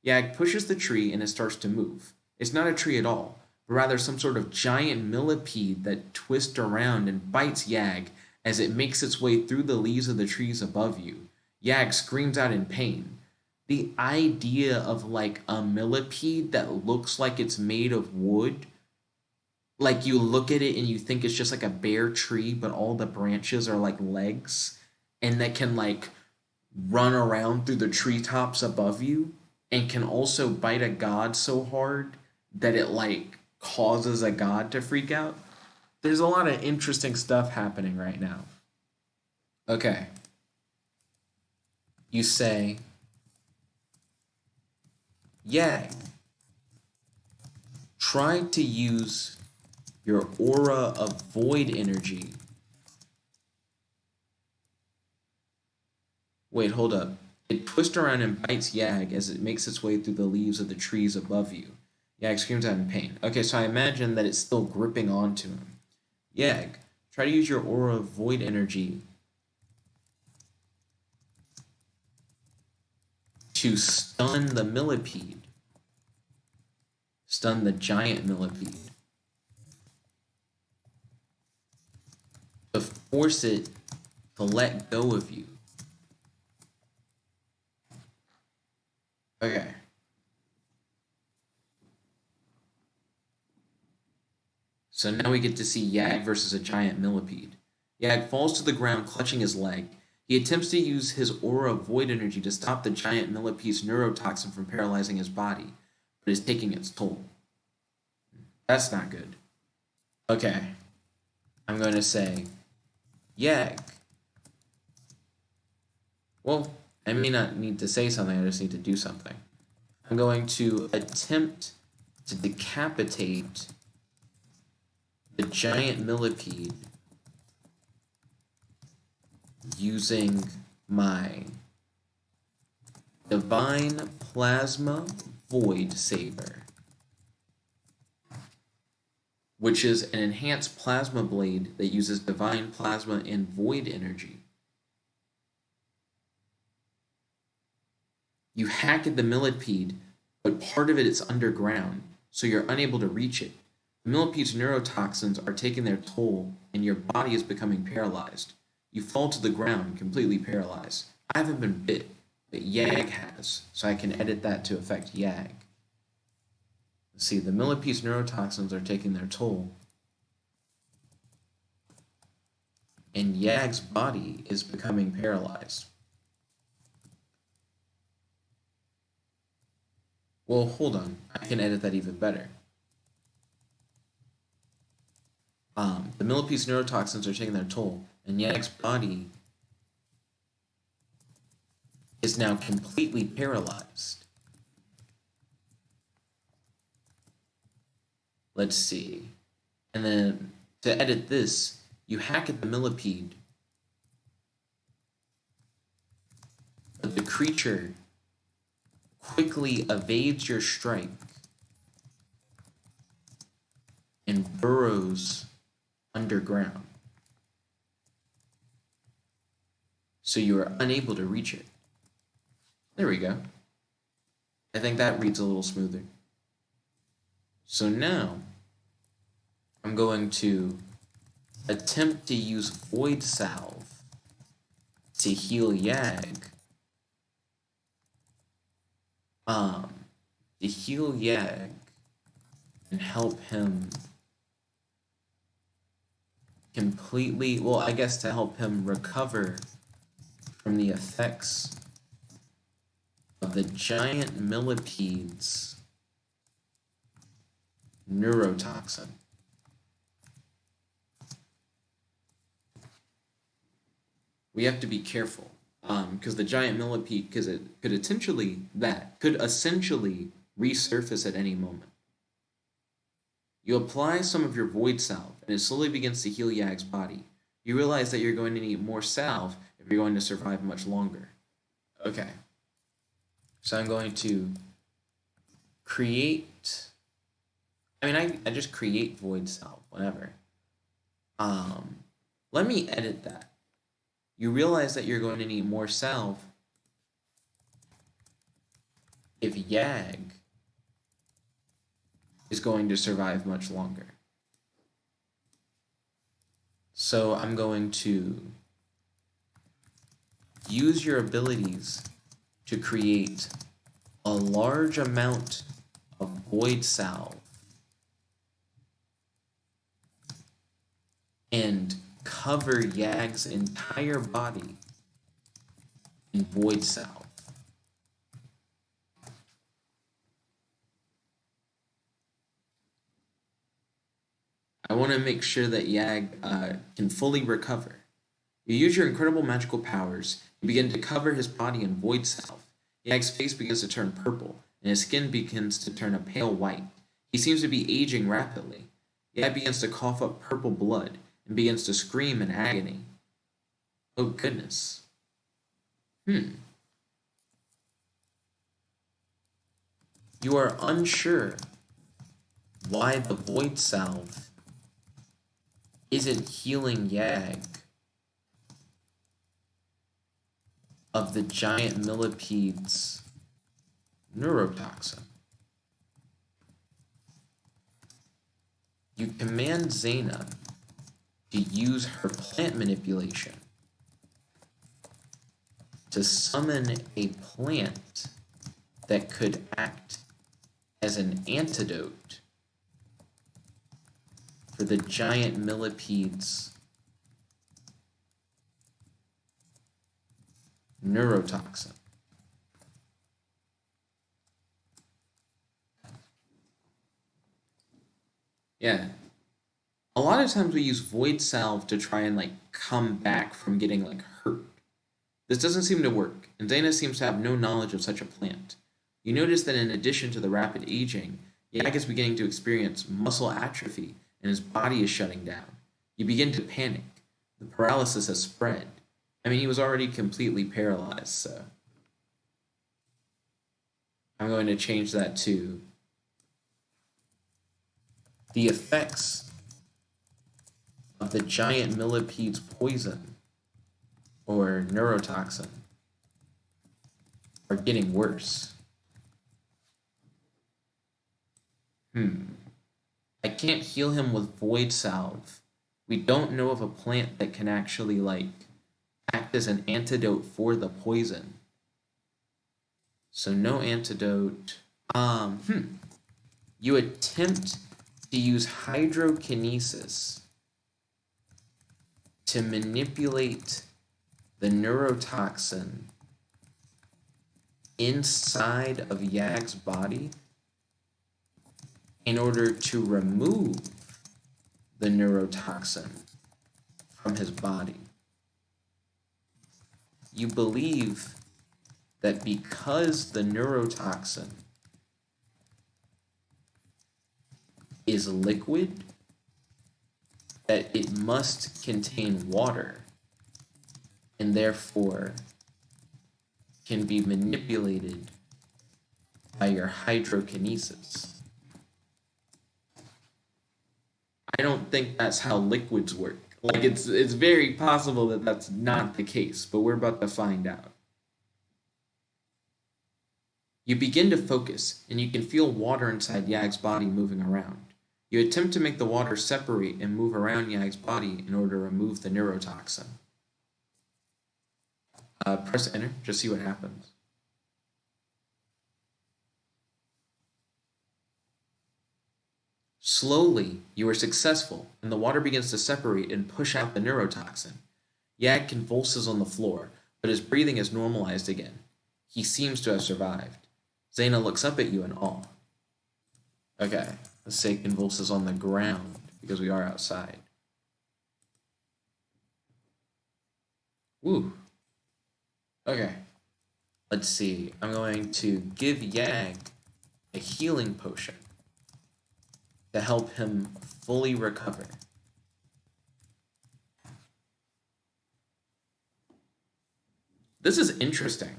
Yag pushes the tree and it starts to move. It's not a tree at all, but rather some sort of giant millipede that twists around and bites Yag as it makes its way through the leaves of the trees above you. Yag screams out in pain. The idea of like a millipede that looks like it's made of wood, like you look at it and you think it's just like a bare tree, but all the branches are like legs, and that can like run around through the treetops above you and can also bite a god so hard that it like causes a god to freak out. There's a lot of interesting stuff happening right now. Okay. You say, Yag, try to use your aura of void energy. Wait, hold up. It twists around and bites Yag as it makes its way through the leaves of the trees above you. Yag screams out in pain. Okay, so I imagine that it's still gripping onto him. Yag, try to use your aura of void energy to stun the millipede. Stun the giant millipede. To force it to let go of you. Okay. So now we get to see Yag versus a giant millipede. Yag falls to the ground, clutching his leg. He attempts to use his aura of void energy to stop the giant millipede's neurotoxin from paralyzing his body, but is taking its toll. That's not good. Okay. I'm going to say, Yag. Well, I may not need to say something, I just need to do something. I'm going to attempt to decapitate the giant millipede using my Divine Plasma Void Saber, which is an enhanced plasma blade that uses divine plasma and void energy. You hack at the millipede, but part of it is underground, so you're unable to reach it. The millipede's neurotoxins are taking their toll, and your body is becoming paralyzed. You fall to the ground, completely paralyzed. I haven't been bit, but Yag has, so I can edit that to affect Yag. Let's see, the millipede's neurotoxins are taking their toll, and Yag's body is becoming paralyzed. Well, hold on. I can edit that even better. The millipede's neurotoxins are taking their toll, and Yag's body is now completely paralyzed. Let's see. And then to edit this, you hack at the millipede, but the creature quickly evades your strike and burrows underground, so you are unable to reach it. There we go. I think that reads a little smoother. So now I'm going to attempt to use Void Salve to heal Yag, and help him completely, well, I guess to help him recover from the effects of the giant millipede's neurotoxin. We have to be careful, because the giant millipede, because it could essentially resurface at any moment. You apply some of your void salve, and it slowly begins to heal Yag's body. You realize that you're going to need more salve if you're going to survive much longer. Okay. So I'm going to create... I just create void salve, whatever. Let me edit that. You realize that you're going to need more salve if Yag is going to survive much longer. So I'm going to use your abilities to create a large amount of void salve and cover Yag's entire body in void salve. I want to make sure that Yag can fully recover. You use your incredible magical powers. You begin to cover his body in void salve. Yag's face begins to turn purple, and his skin begins to turn a pale white. He seems to be aging rapidly. Yag begins to cough up purple blood and begins to scream in agony. Oh goodness. You are unsure why the void salve isn't healing Yag of the giant millipede's neurotoxin. You command Zana to use her plant manipulation to summon a plant that could act as an antidote for the giant millipede's neurotoxin. Yeah. A lot of times we use void salve to try and come back from getting hurt. This doesn't seem to work, and Zana seems to have no knowledge of such a plant. You notice that in addition to the rapid aging, Yag is beginning to experience muscle atrophy and his body is shutting down. You begin to panic. The paralysis has spread. He was already completely paralyzed, so I'm going to change that to the effects of the giant millipede's poison or neurotoxin are getting worse. I can't heal him with void salve. We don't know of a plant that can actually act as an antidote for the poison. So no antidote. You attempt to use hydrokinesis to manipulate the neurotoxin inside of Yag's body in order to remove the neurotoxin from his body. You believe that because the neurotoxin is liquid, that it must contain water and therefore can be manipulated by your hydrokinesis. I don't think that's how liquids work. It's very possible that that's not the case, but we're about to find out. You begin to focus, and you can feel water inside Yag's body moving around. You attempt to make the water separate and move around Yag's body in order to remove the neurotoxin. Press enter, just see what happens. Slowly, you are successful, and the water begins to separate and push out the neurotoxin. Yag convulses on the floor, but his breathing is normalized again. He seems to have survived. Zana looks up at you in awe. Okay, let's say convulses on the ground, because we are outside. Woo. Okay. Let's see. I'm going to give Yag a healing potion to help him fully recover. This is interesting.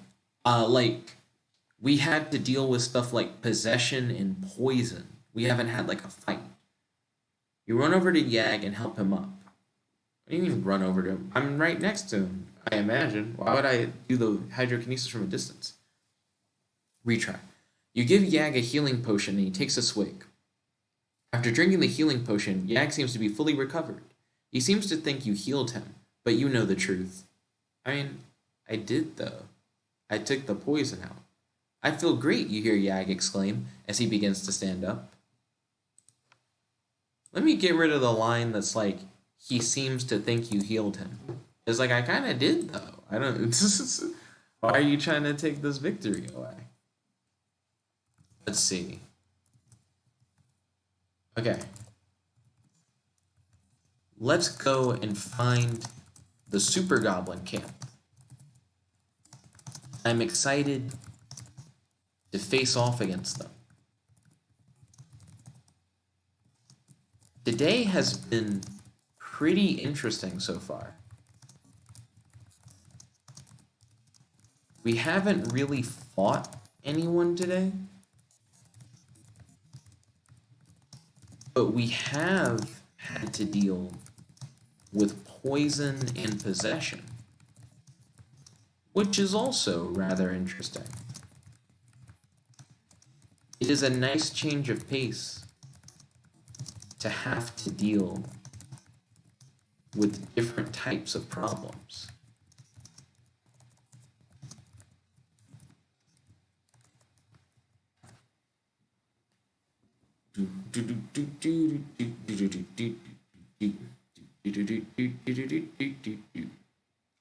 We had to deal with stuff like possession and poison. We haven't had like a fight. You run over to Yag and help him up. What do you mean run over to him? I'm right next to him, I imagine. Why would I do the hydrokinesis from a distance? Retry. You give Yag a healing potion and he takes a swig. After drinking the healing potion, Yag seems to be fully recovered. He seems to think you healed him, but you know the truth. I mean, I did though. I took the poison out. I feel great, you hear Yag exclaim as he begins to stand up. Let me get rid of the line that's like, he seems to think you healed him. It's like, I kind of did though. I don't. Why are you trying to take this victory away? Let's see. Okay. Let's go and find the Super Goblin camp. I'm excited to face off against them. Today has been pretty interesting so far. We haven't really fought anyone today, but we have had to deal with poison and possession, which is also rather interesting. It is a nice change of pace to have to deal with different types of problems.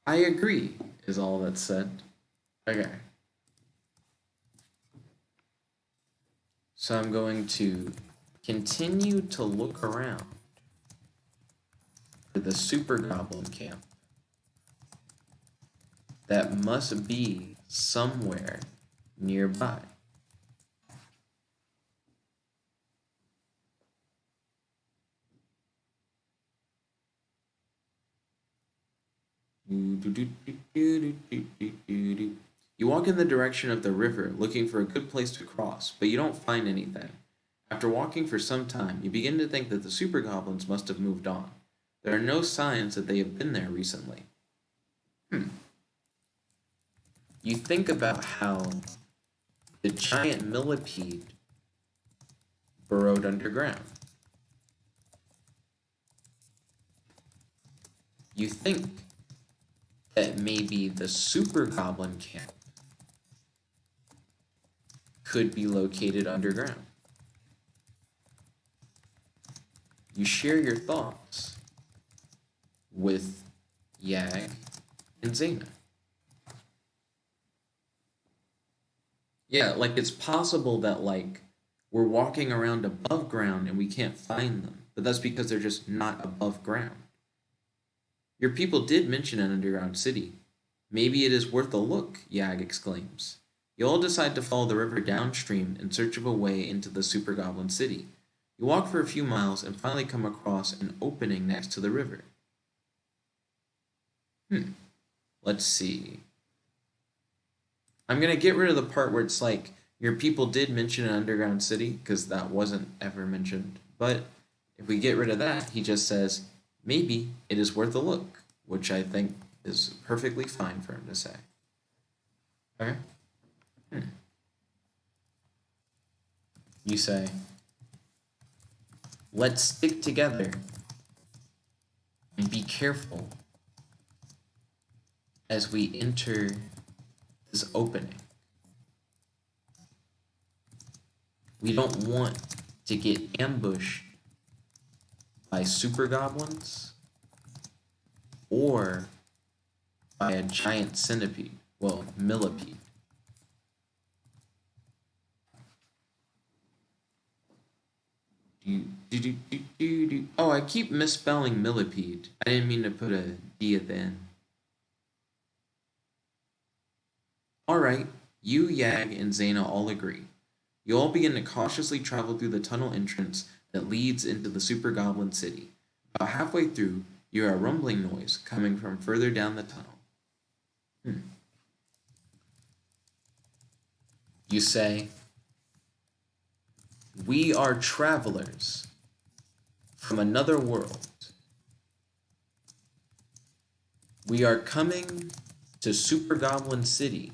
I agree, is all that's said. Okay. So I'm going to continue to look around for the Super Goblin camp that must be somewhere nearby. You walk in the direction of the river, looking for a good place to cross, but you don't find anything. After walking for some time, you begin to think that the Super Goblins must have moved on. There are no signs that they have been there recently. You think about how the giant millipede burrowed underground. You think that maybe the Super Goblin camp could be located underground. You share your thoughts with Yag and Zana. Yeah, like it's possible that like we're walking around above ground and we can't find them, but that's because they're just not above ground. Your people did mention an underground city. Maybe it is worth a look, Yag exclaims. You all decide to follow the river downstream in search of a way into the Super Goblin city. You walk for a few miles and finally come across an opening next to the river. Let's see. I'm going to get rid of the part where it's like, your people did mention an underground city, because that wasn't ever mentioned. But if we get rid of that, he just says, maybe it is worth a look, which I think is perfectly fine for him to say. Okay? You say, let's stick together and be careful as we enter this opening. We don't want to get ambushed by super goblins or by a giant centipede, well, millipede. Oh, I keep misspelling millipede. I didn't mean to put a D at the end. Alright, you, Yag, and Zana all agree. You all begin to cautiously travel through the tunnel entrance that leads into the Super Goblin City. About halfway through, you hear a rumbling noise coming from further down the tunnel. You say, "We are travelers from another world. We are coming to Super Goblin City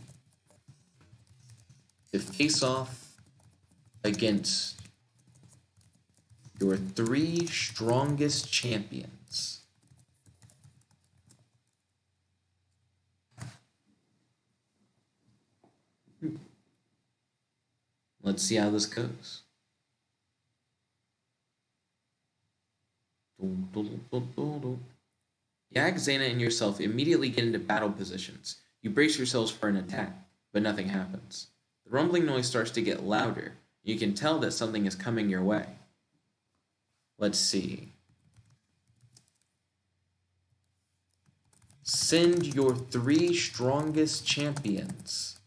to face off against your 3 strongest champions." Let's see how this goes. Yag, Zana, and yourself immediately get into battle positions. You brace yourselves for an attack, but nothing happens. The rumbling noise starts to get louder. You can tell that something is coming your way. Let's see. Send your 3 strongest champions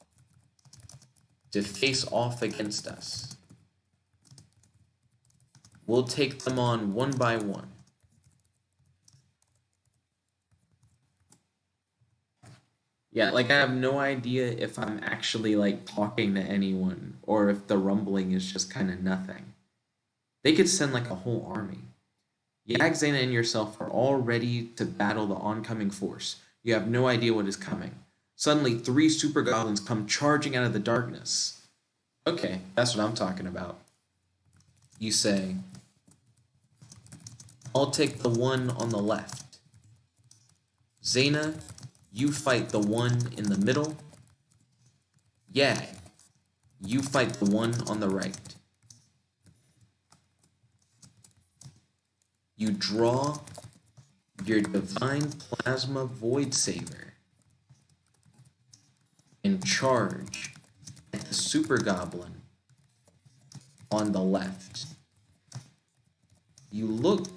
to face off against us. We'll take them on one by one. Yeah, like I have no idea if I'm actually like talking to anyone or if the rumbling is just kind of nothing. They could send like a whole army. Yag, Zana, and yourself are all ready to battle the oncoming force. You have no idea what is coming. Suddenly, 3 super goblins come charging out of the darkness. Okay, that's what I'm talking about. You say, "I'll take the one on the left. Zana, you fight the one in the middle. Yag, you fight the one on the right." You draw your divine plasma void saber and charge at the super goblin on the left. You look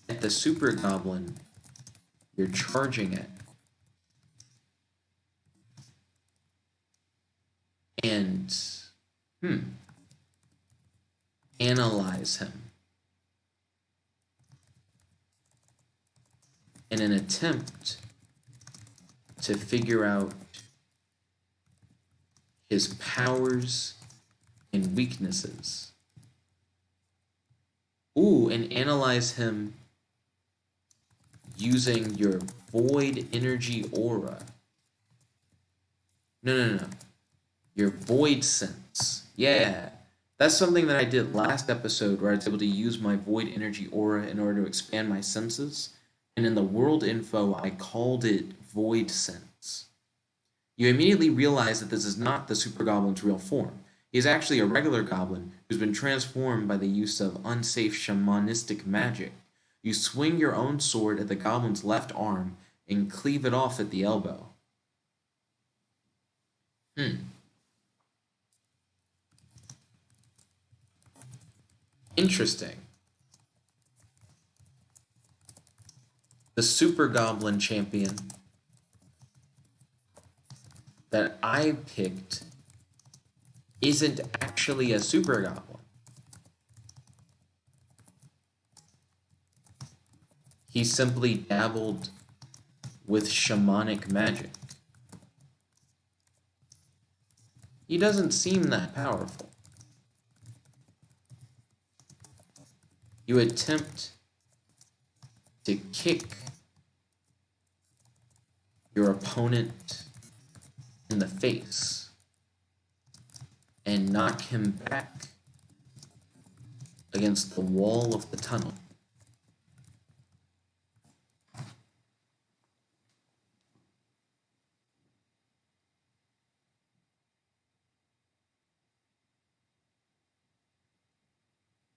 at the super goblin you're charging at and analyze him in an attempt to figure out his powers and weaknesses. Ooh, and analyze him using your void energy aura. No. Your void sense. Yeah. That's something that I did last episode where I was able to use my void energy aura in order to expand my senses. And in the world info, I called it void sense. You immediately realize that this is not the super goblin's real form. He is actually a regular goblin who's been transformed by the use of unsafe shamanistic magic. You swing your own sword at the goblin's left arm and cleave it off at the elbow. Interesting. The super goblin champion that I picked isn't actually a super goblin. He simply dabbled with shamanic magic. He doesn't seem that powerful. You attempt to kick your opponent in the face and knock him back against the wall of the tunnel.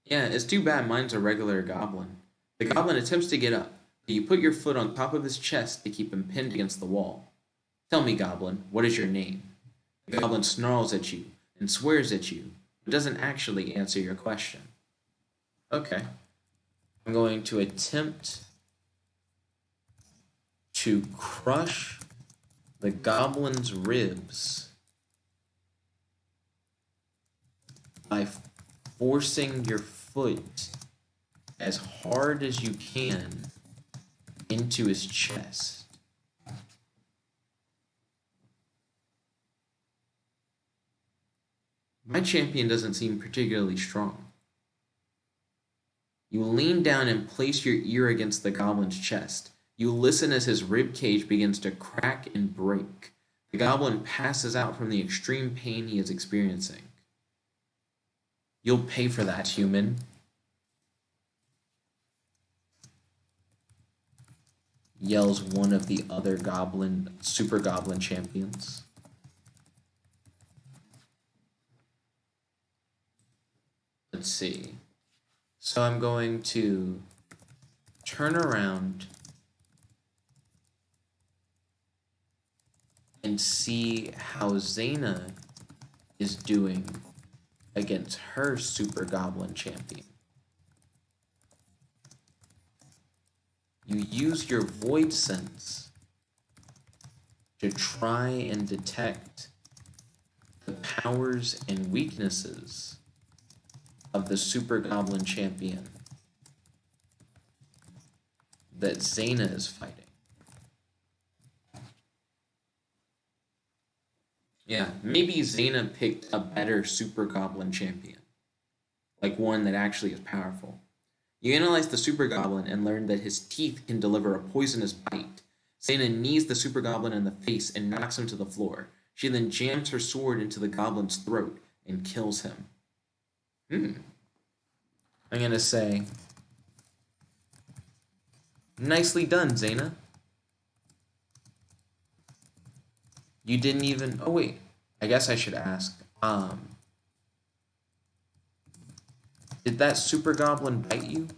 Yeah, it's too bad mine's a regular goblin. The goblin attempts to get up, but you put your foot on top of his chest to keep him pinned against the wall. Tell me, goblin, what is your name? The goblin snarls at you and swears at you, but doesn't actually answer your question. Okay. I'm going to attempt to crush the goblin's ribs by forcing your foot as hard as you can into his chest. My champion doesn't seem particularly strong. You lean down and place your ear against the goblin's chest. You listen as his rib cage begins to crack and break. The goblin passes out from the extreme pain he is experiencing. You'll pay for that, human. Yells one of the other super goblin champions. Let's see. So I'm going to turn around and see how Zana is doing against her super goblin champion. You use your void sense to try and detect the powers and weaknesses of the super goblin champion that Zana is fighting. Yeah, maybe Zana picked a better super goblin champion, like one that actually is powerful. You analyze the super goblin and learn that his teeth can deliver a poisonous bite. Zana knees the super goblin in the face and knocks him to the floor. She then jams her sword into the goblin's throat and kills him. I'm gonna say, nicely done, Zana. You didn't even... Oh, wait. I guess I should ask. Did that super goblin bite you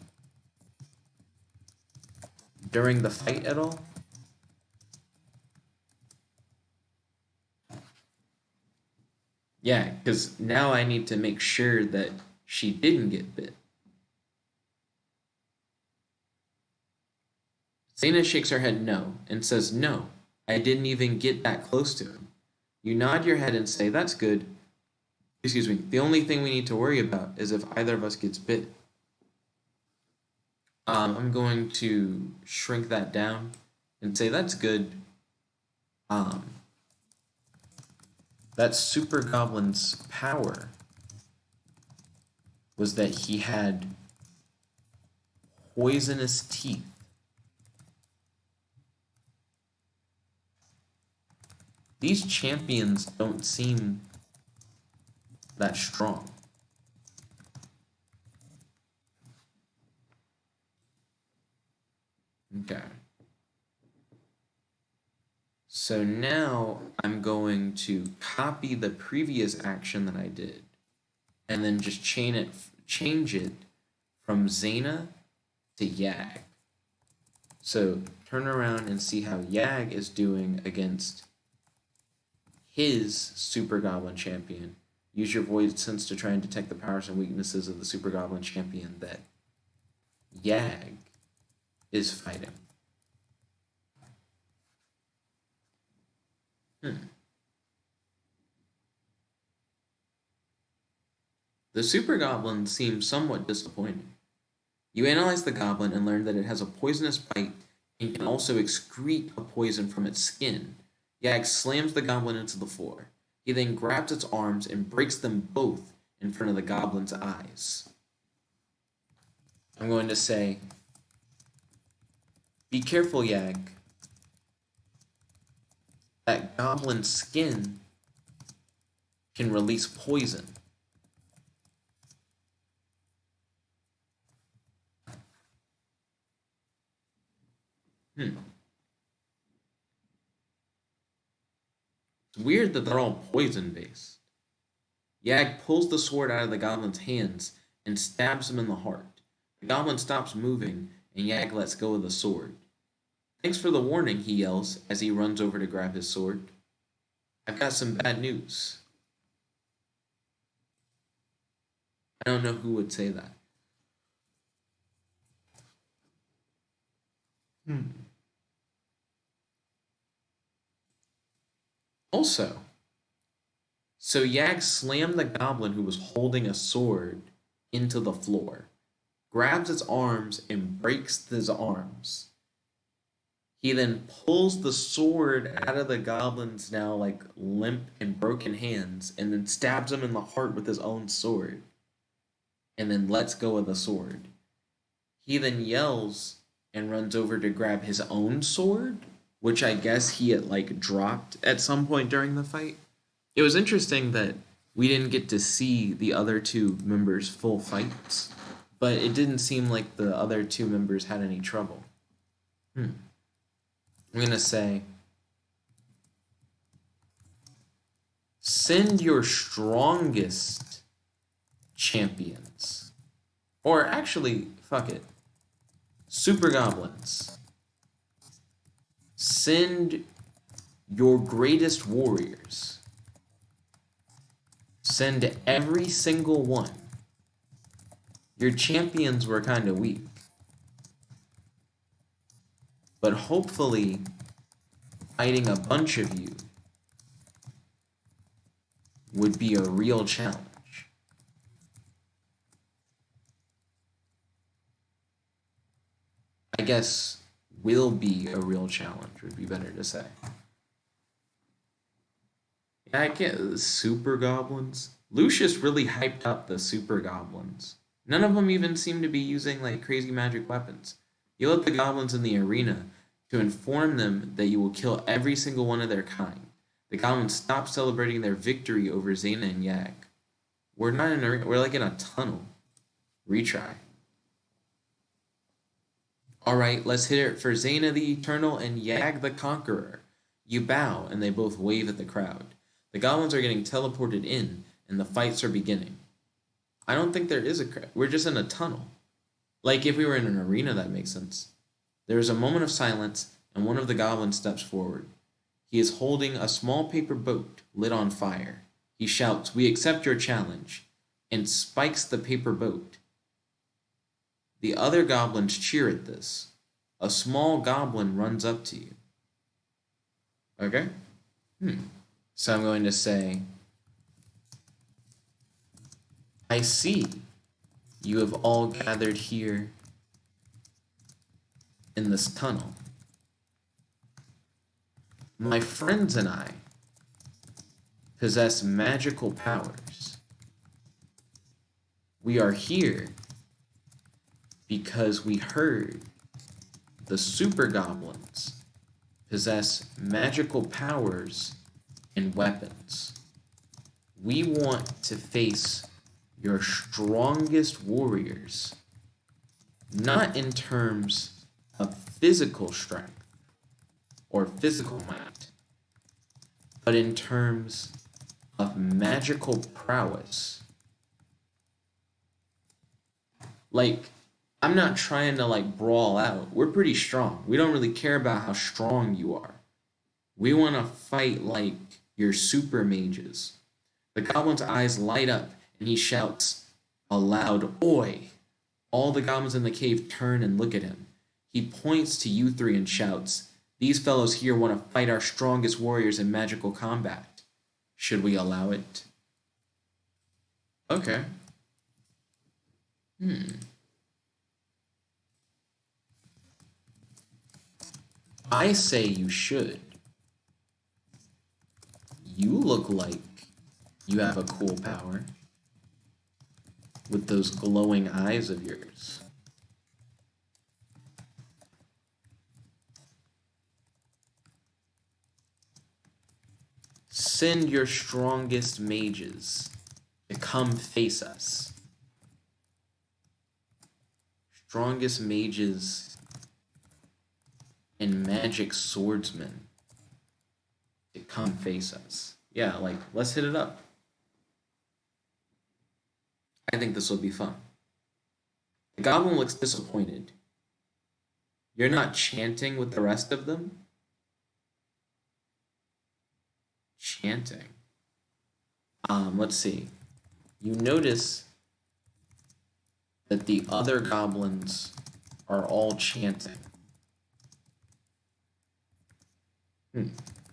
during the fight at all? Yeah, because now I need to make sure that she didn't get bit. Zana shakes her head no and says, no, I didn't even get that close to him. You nod your head and say, that's good. Excuse me, the only thing we need to worry about is if either of us gets bit. I'm going to shrink that down and say, that's good. That super goblin's power was that he had poisonous teeth. These champions don't seem that strong. Okay. So now I'm going to copy the previous action that I did and then just change it from Zana to Yag. So turn around and see how Yag is doing against his super goblin champion. Use your void sense to try and detect the powers and weaknesses of the super goblin champion that Yag is fighting. The super goblin seems somewhat disappointing. You analyze the goblin and learn that it has a poisonous bite and can also excrete a poison from its skin. Yag slams the goblin into the floor. He then grabs its arms and breaks them both in front of the goblin's eyes. I'm going to say, be careful, Yag. That goblin's skin can release poison. It's weird that they're all poison-based. Yag pulls the sword out of the goblin's hands and stabs him in the heart. The goblin stops moving, and Yag lets go of the sword. Thanks for the warning, he yells as he runs over to grab his sword. I've got some bad news. I don't know who would say that. Also, so Yag slammed the goblin who was holding a sword into the floor, grabs its arms, and breaks his arms. He then pulls the sword out of the goblin's now like limp and broken hands and then stabs him in the heart with his own sword and then lets go of the sword. He then yells and runs over to grab his own sword, which I guess he had like dropped at some point during the fight. It was interesting that we didn't get to see the other two members' full fights, but it didn't seem like the other two members had any trouble. I'm gonna say, send your strongest champions. Or actually, fuck it. Super Goblins. Send your greatest warriors. Send every single one. Your champions were kind of weak. But hopefully, fighting a bunch of you would be a real challenge. I guess will be a real challenge would be better to say. Yeah, I can't. Super Goblins. Lucius really hyped up the Super Goblins. None of them even seem to be using like crazy magic weapons. You let the goblins in the arena to inform them that you will kill every single one of their kind. The goblins stop celebrating their victory over Zana and Yag. We're not in an arena, we're like in a tunnel. Retry. Alright, let's hit it for Zana the Eternal and Yag the Conqueror. You bow, and they both wave at the crowd. The goblins are getting teleported in, and the fights are beginning. I don't think there is a crowd. We're just in a tunnel. Like if we were in an arena, that makes sense. There is a moment of silence, and one of the goblins steps forward. He is holding a small paper boat lit on fire. He shouts, "We accept your challenge," and spikes the paper boat. The other goblins cheer at this. A small goblin runs up to you. Okay? So I'm going to say, I see you have all gathered here in this tunnel. My friends and I possess magical powers. We are here because we heard the Super Goblins possess magical powers and weapons. We want to face your strongest warriors, not in terms of physical strength or physical might, but in terms of magical prowess. Like, I'm not trying to like brawl out. We're pretty strong. We don't really care about how strong you are. We want to fight like your super mages. The goblin's eyes light up and he shouts a loud "Oi!" All the goblins in the cave turn and look at him. He points to you three and shouts, "These fellows here want to fight our strongest warriors in magical combat. Should we allow it?" Okay. I say you should. You look like you have a cool power with those glowing eyes of yours. Send your strongest mages to come face us. Strongest mages and magic swordsmen to come face us. Yeah, like, let's hit it up. I think this will be fun. The goblin looks disappointed. You're not chanting with the rest of them? Chanting. Let's see. You notice that the other goblins are all chanting.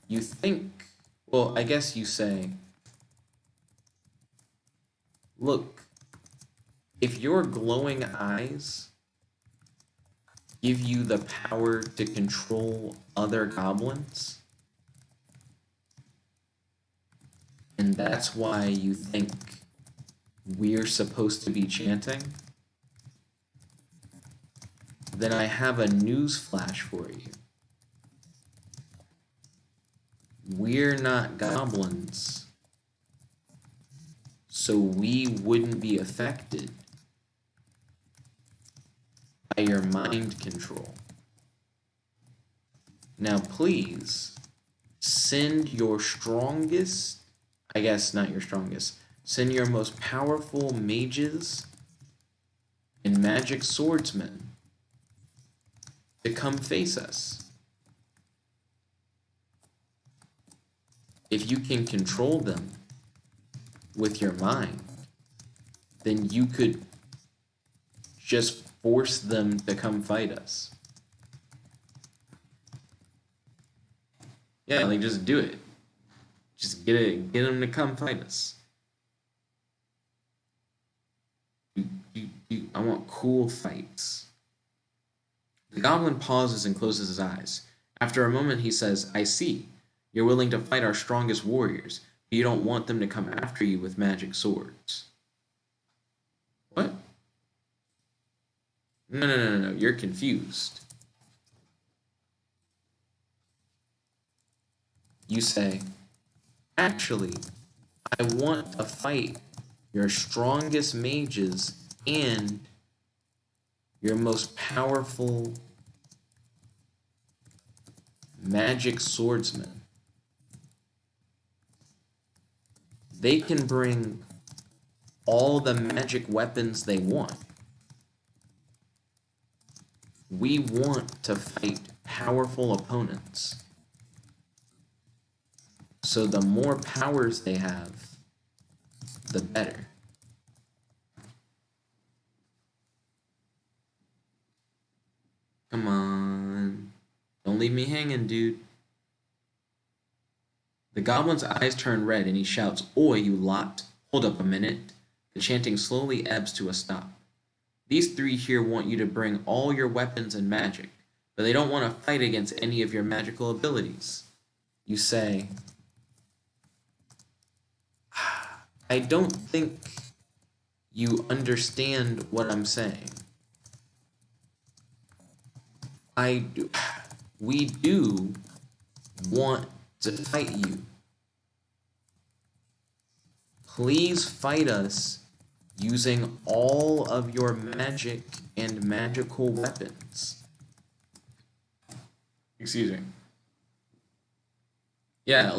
You think, well, I guess you say, look, if your glowing eyes give you the power to control other goblins, and that's why you think we're supposed to be chanting, then I have a news flash for you. We're not goblins, so we wouldn't be affected by your mind control. Now please, send your strongest, I guess not your strongest, send your most powerful mages and magic swordsmen to come face us. If you can control them with your mind, then you could just force them to come fight us. Yeah, like just do it. Just get them to come fight us. I want cool fights. The goblin pauses and closes his eyes. After a moment, he says, I see. You're willing to fight our strongest warriors, but you don't want them to come after you with magic swords. What? No. You're confused. You say, actually, I want to fight your strongest mages and your most powerful magic swordsmen. They can bring all the magic weapons they want. We want to fight powerful opponents. So the more powers they have, the better. Come on. Don't leave me hanging, dude. The goblin's eyes turn red and he shouts, Oi, you lot! Hold up a minute. The chanting slowly ebbs to a stop. These three here want you to bring all your weapons and magic, but they don't want to fight against any of your magical abilities. You say, I don't think you understand what I'm saying. We do want to fight you. Please fight us using all of your magic and magical weapons. Excuse me. Yeah, I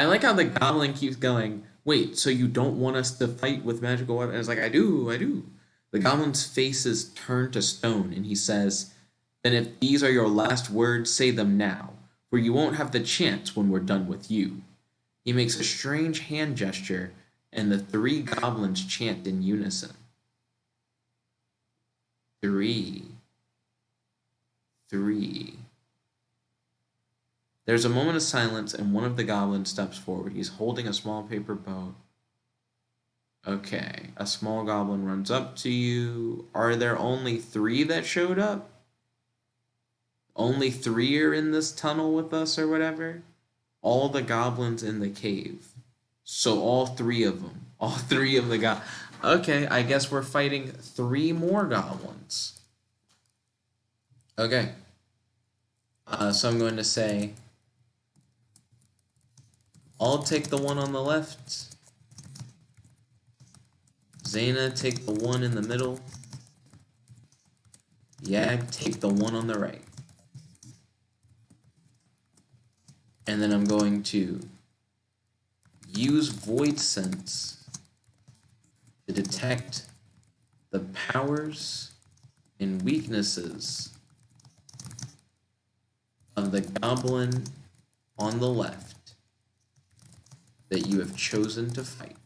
like how the goblin keeps going, wait, so you don't want us to fight with magical weapons? It's like, I do. The goblin's face is turned to stone, and he says, then if these are your last words, say them now, for you won't have the chance when we're done with you. He makes a strange hand gesture, and the three goblins chant in unison. 3. There's a moment of silence, and one of the goblins steps forward. He's holding a small paper boat. Okay, a small goblin runs up to you. Are there only 3 that showed up? Only 3 are in this tunnel with us or whatever? All the goblins in the cave. So all 3 of them. All 3 of the goblins. Okay, I guess we're fighting 3 more goblins. Okay. So I'm going to say, I'll take the one on the left. Zana, take the one in the middle. Yag, take the one on the right. And then I'm going to use Void Sense to detect the powers and weaknesses of the goblin on the left that you have chosen to fight.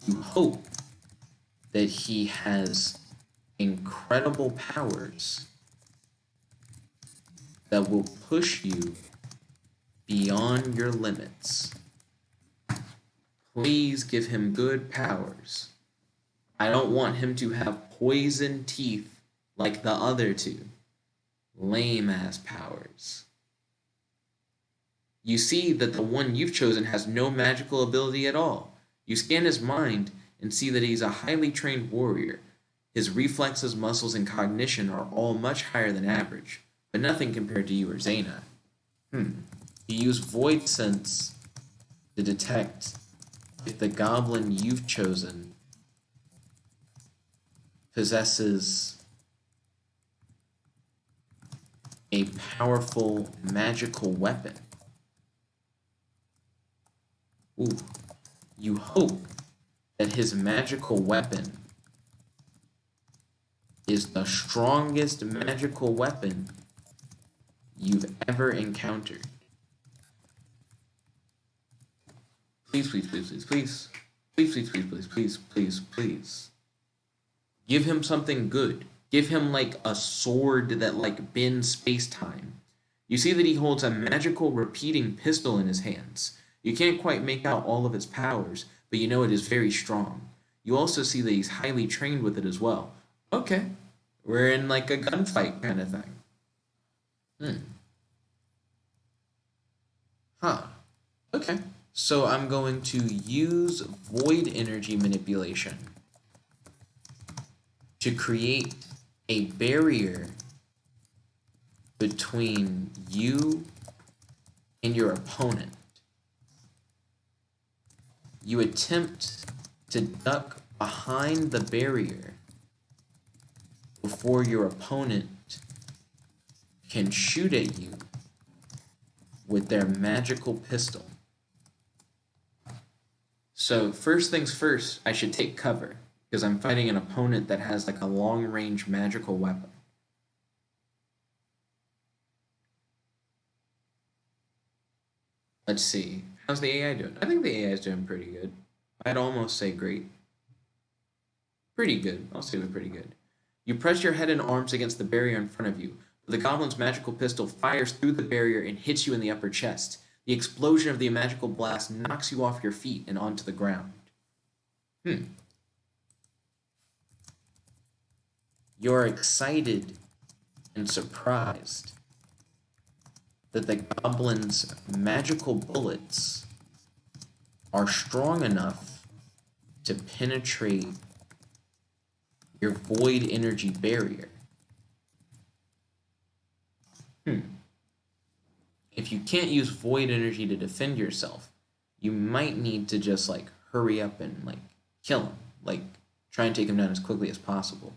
You hope that he has incredible powers that will push you beyond your limits. Please give him good powers. I don't want him to have poison teeth like the other two. Lame ass powers. You see that the one you've chosen has no magical ability at all. You scan his mind and see that he's a highly trained warrior. His reflexes, muscles, and cognition are all much higher than average, but nothing compared to you or Zana. You use void sense to detect if the goblin you've chosen possesses a powerful magical weapon. Ooh. You hope that his magical weapon is the strongest magical weapon you've ever encountered. Please, please, please, please, please. Please, please, please, please, please, please, please. Give him something good. Give him like a sword that like bends space-time. You see that he holds a magical repeating pistol in his hands. You can't quite make out all of its powers, but you know it is very strong. You also see that he's highly trained with it as well. Okay, we're in like a gunfight kind of thing. Okay, so I'm going to use void energy manipulation to create a barrier between you and your opponent. You attempt to duck behind the barrier before your opponent can shoot at you with their magical pistol. So first things first, I should take cover because I'm fighting an opponent that has like a long-range magical weapon. Let's see. How's the AI doing? I think the AI is doing pretty good. I'd almost say great. Pretty good. I'll say we're pretty good. You press your head and arms against the barrier in front of you. The goblin's magical pistol fires through the barrier and hits you in the upper chest. The explosion of the magical blast knocks you off your feet and onto the ground. You're excited and surprised that the goblin's magical bullets are strong enough to penetrate your void energy barrier. If you can't use void energy to defend yourself, you might need to just like hurry up and like kill him, like try and take him down as quickly as possible.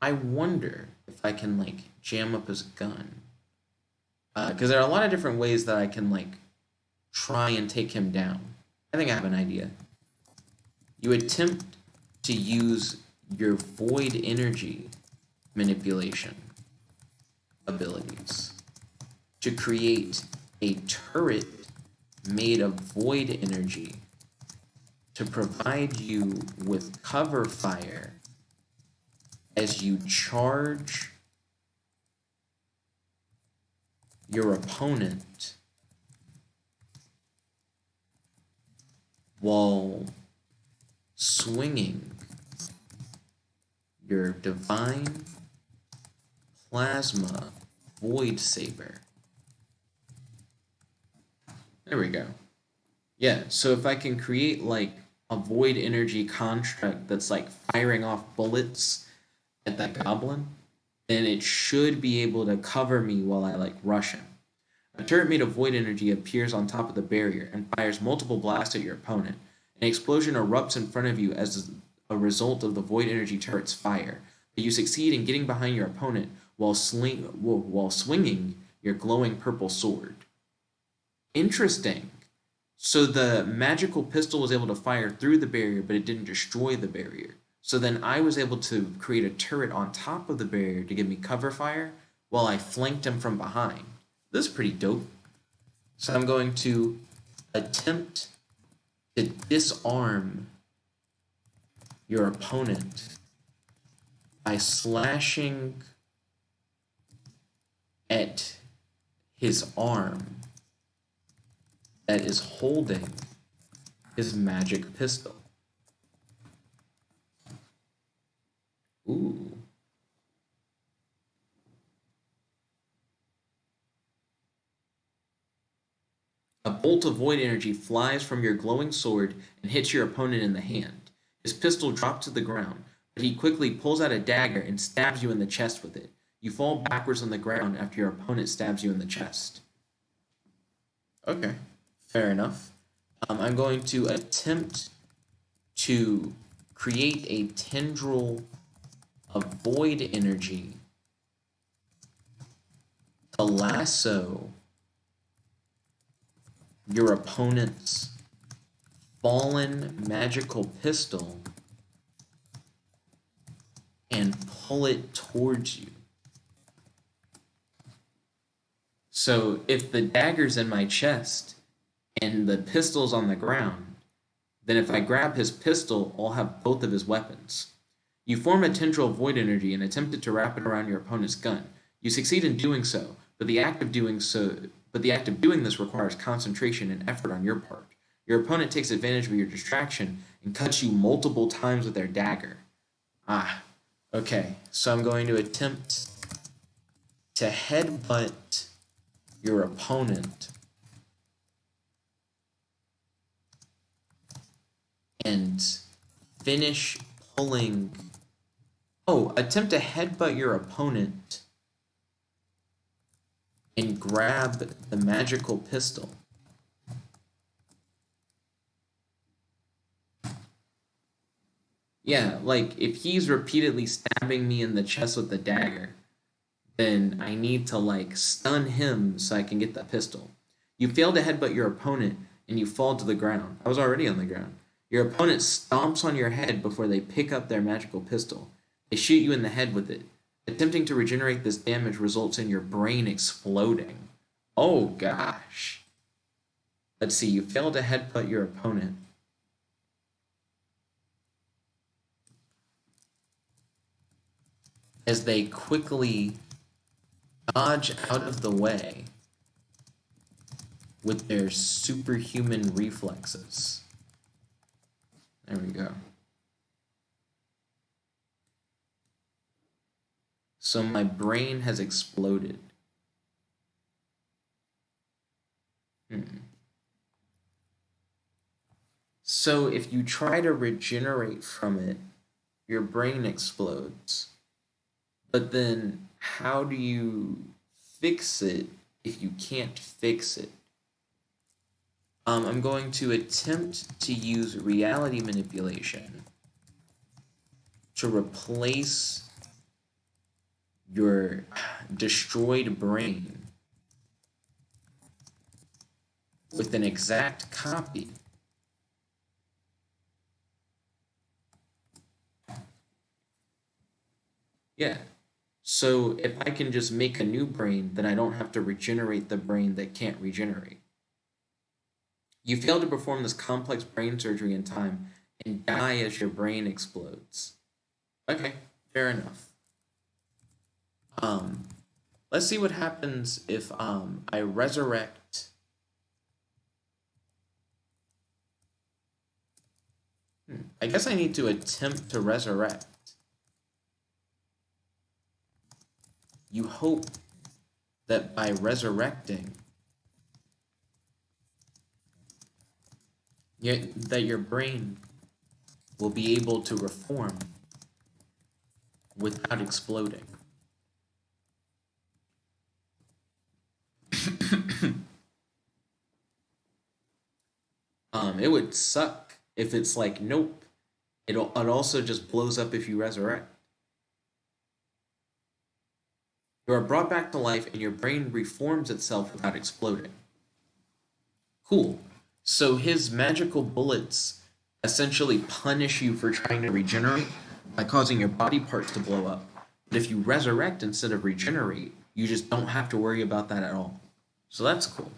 I wonder if I can like jam up his gun, because there are a lot of different ways that I can like try and take him down. I think I have an idea. You attempt to use your void energy manipulation abilities to create a turret made of void energy to provide you with cover fire as you charge your opponent while swinging your divine plasma void saber. There we go. Yeah, so if I can create like a void energy construct that's like firing off bullets at that goblin, then it should be able to cover me while I like rush him. A turret made of void energy appears on top of the barrier and fires multiple blasts at your opponent. An explosion erupts in front of you as a result of the void energy turret's fire, but you succeed in getting behind your opponent while swinging your glowing purple sword. Interesting. So the magical pistol was able to fire through the barrier, but it didn't destroy the barrier. So then I was able to create a turret on top of the barrier to give me cover fire while I flanked him from behind. This is pretty dope. So I'm going to attempt to disarm your opponent by slashing at his arm that is holding his magic pistol. Ooh. A bolt of void energy flies from your glowing sword and hits your opponent in the hand. His pistol drops to the ground, but he quickly pulls out a dagger and stabs you in the chest with it. You fall backwards on the ground after your opponent stabs you in the chest. Okay, fair enough. I'm going to attempt to create a tendril of void energy to lasso your opponent's fallen magical pistol and pull it towards you. So if the dagger's in my chest and the pistol's on the ground, then if I grab his pistol, I'll have both of his weapons. You form a tendril of void energy and attempt to wrap it around your opponent's gun. You succeed in doing so, but the act of doing this requires concentration and effort on your part. Your opponent takes advantage of your distraction and cuts you multiple times with their dagger. Okay, so I'm going to attempt to headbutt your opponent and finish pulling. Attempt to headbutt your opponent and grab the magical pistol. Yeah, like if he's repeatedly stabbing me in the chest with the dagger, then I need to like stun him so I can get that pistol. You fail to headbutt your opponent and you fall to the ground. I was already on the ground. Your opponent stomps on your head before they pick up their magical pistol. They shoot you in the head with it. Attempting to regenerate this damage results in your brain exploding. Oh gosh. Let's see, you fail to headbutt your opponent. As they quickly dodge out of the way with their superhuman reflexes. There we go. So my brain has exploded. So if you try to regenerate from it, your brain explodes. But then how do you fix it if you can't fix it? I'm going to attempt to use reality manipulation to replace your destroyed brain with an exact copy. Yeah. So if I can just make a new brain, then I don't have to regenerate the brain that can't regenerate. You fail to perform this complex brain surgery in time and die as your brain explodes. Okay, fair enough. Let's see what happens if I resurrect. I guess I need to attempt to resurrect. You hope that by resurrecting, that your brain will be able to reform without exploding. It would suck if it's like, nope, it also just blows up if you resurrect. You are brought back to life and your brain reforms itself without exploding. Cool. So his magical bullets essentially punish you for trying to regenerate by causing your body parts to blow up. But if you resurrect instead of regenerate, you just don't have to worry about that at all. So that's cool.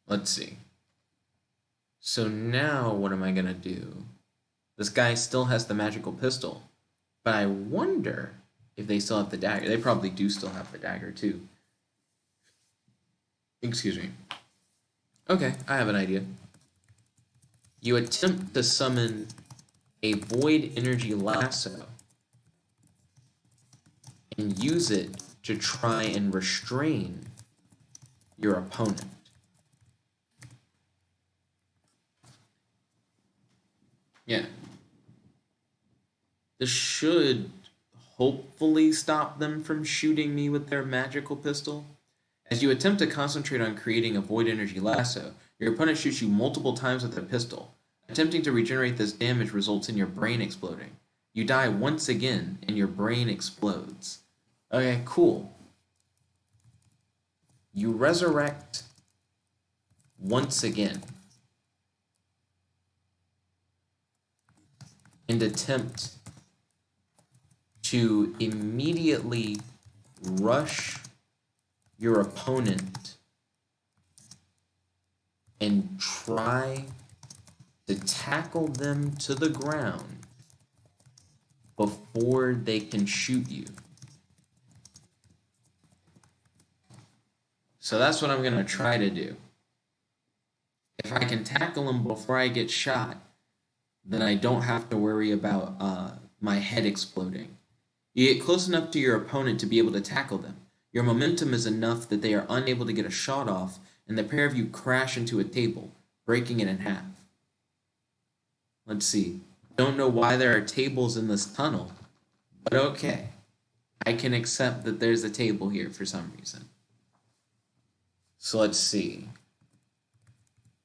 Let's see. So now what am I going to do? This guy still has the magical pistol, but I wonder if they still have the dagger. They probably do still have the dagger too. Excuse me. Okay, I have an idea. You attempt to summon a void energy lasso and use it to try and restrain your opponent. Yeah. This should hopefully stop them from shooting me with their magical pistol. As you attempt to concentrate on creating a void energy lasso, your opponent shoots you multiple times with their pistol. Attempting to regenerate this damage results in your brain exploding. You die once again, and your brain explodes. Okay, cool. You resurrect once again and attempt to immediately rush your opponent and try to tackle them to the ground before they can shoot you. So that's what I'm going to try to do. If I can tackle them before I get shot, then I don't have to worry about my head exploding. You get close enough to your opponent to be able to tackle them. Your momentum is enough that they are unable to get a shot off, and the pair of you crash into a table, breaking it in half. Let's see. Don't know why there are tables in this tunnel, but okay. I can accept that there's a table here for some reason. So let's see.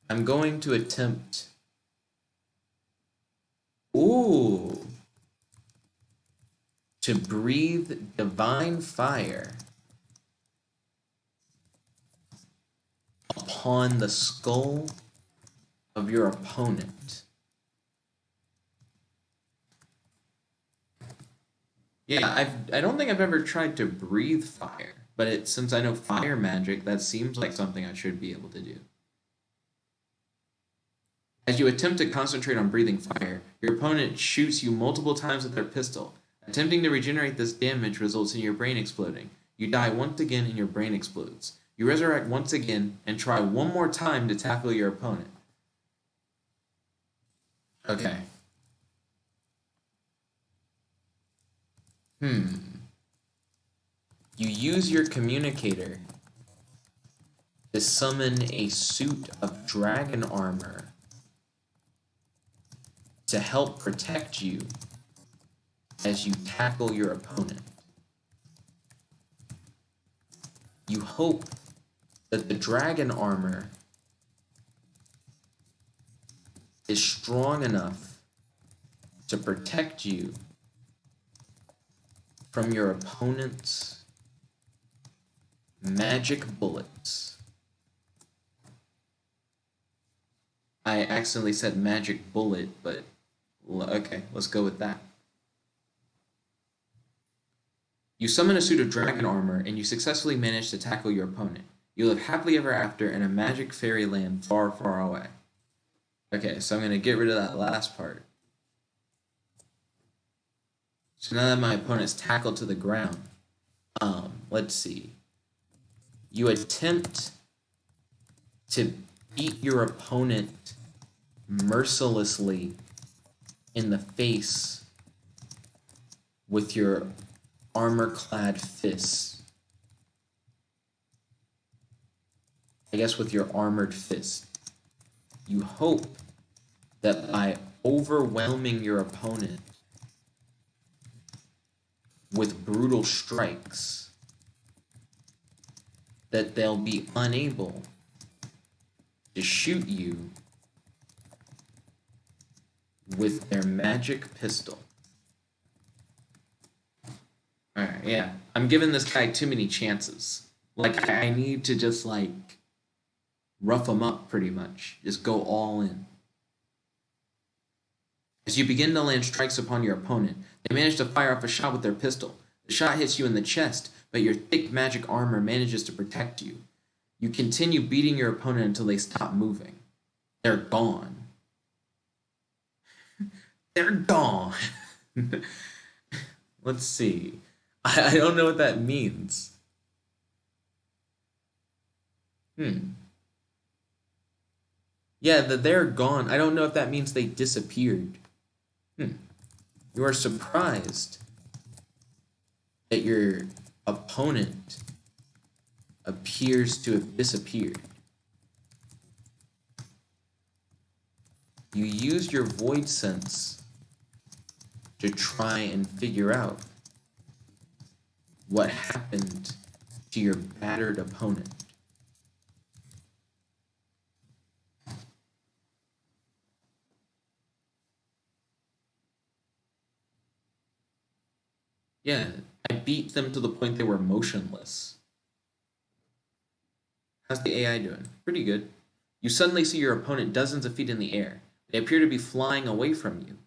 I'm going to attempt... Ooh! To breathe divine fire upon the skull of your opponent. Yeah, I don't think I've ever tried to breathe fire, but since I know fire magic, that seems like something I should be able to do. As you attempt to concentrate on breathing fire, your opponent shoots you multiple times with their pistol. Attempting to regenerate this damage results in your brain exploding. You die once again and your brain explodes. You resurrect once again and try one more time to tackle your opponent. Okay. You use your communicator to summon a suit of dragon armor to help protect you as you tackle your opponent. You hope that the dragon armor is strong enough to protect you from your opponent's magic bullets. I accidentally said magic bullet, but okay, let's go with that. You summon a suit of dragon armor, and you successfully manage to tackle your opponent. You live happily ever after in a magic fairyland far, far away. Okay, so I'm going to get rid of that last part. So now that my opponent's tackled to the ground, let's see. You attempt to beat your opponent mercilessly in the face with your armor-clad fists. I guess with your armored fist. You hope that by overwhelming your opponent with brutal strikes, that they'll be unable to shoot you with their magic pistol. Alright, yeah. I'm giving this guy too many chances. Like, I need to just, like, rough them up pretty much. Just go all in. As you begin to land strikes upon your opponent, they manage to fire off a shot with their pistol. The shot hits you in the chest, but your thick magic armor manages to protect you. You continue beating your opponent until they stop moving. They're gone. They're gone. Let's see. I don't know what that means. Yeah, they're gone. I don't know if that means they disappeared. You are surprised that your opponent appears to have disappeared. You use your void sense to try and figure out what happened to your battered opponent. Yeah, I beat them to the point they were motionless. How's the AI doing? Pretty good. You suddenly see your opponent dozens of feet in the air. They appear to be flying away from you.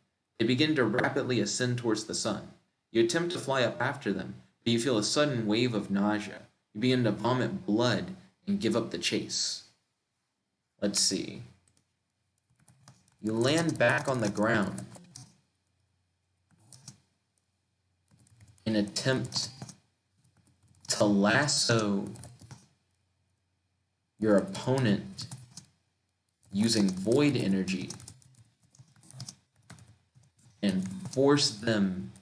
They begin to rapidly ascend towards the sun. You attempt to fly up after them, but you feel a sudden wave of nausea. You begin to vomit blood and give up the chase. Let's see. You land back on the ground and attempt to lasso your opponent using void energy and force them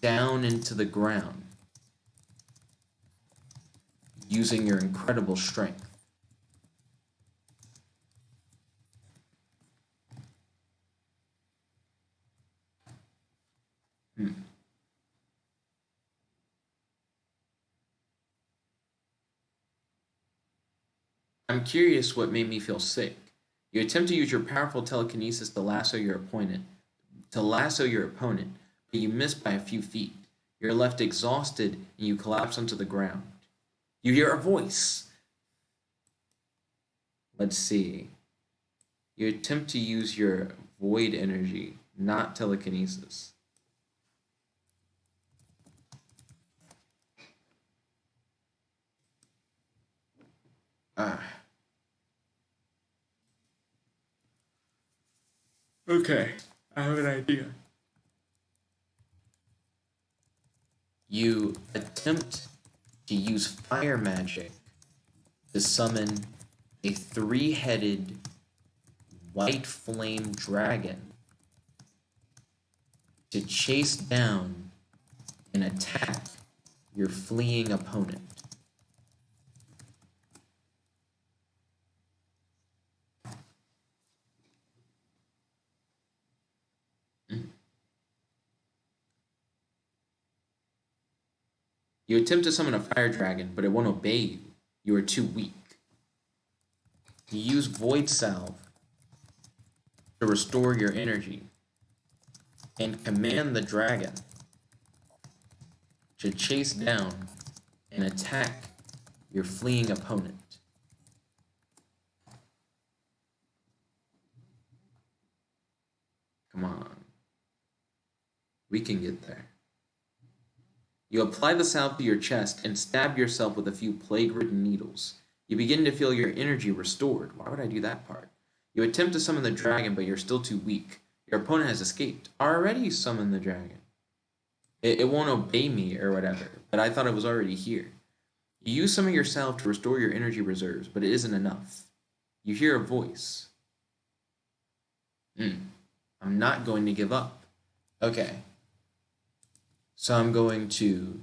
down into the ground using your incredible strength. I'm curious what made me feel sick. You attempt to use your powerful telekinesis to lasso your opponent, but you miss by a few feet. You're left exhausted and you collapse onto the ground. You hear a voice. Let's see. You attempt to use your void energy, not telekinesis. Okay, I have an idea. You attempt to use fire magic to summon a three-headed white flame dragon to chase down and attack your fleeing opponent. You attempt to summon a fire dragon, but it won't obey you. You are too weak. You use Void Salve to restore your energy and command the dragon to chase down and attack your fleeing opponent. Come on. We can get there. You apply the salve to your chest and stab yourself with a few plague-ridden needles. You begin to feel your energy restored. Why would I do that part? You attempt to summon the dragon, but you're still too weak. Your opponent has escaped. Already summoned the dragon. It won't obey me or whatever, but I thought it was already here. You use some of your salve to restore your energy reserves, but it isn't enough. You hear a voice. I'm not going to give up. Okay. So I'm going to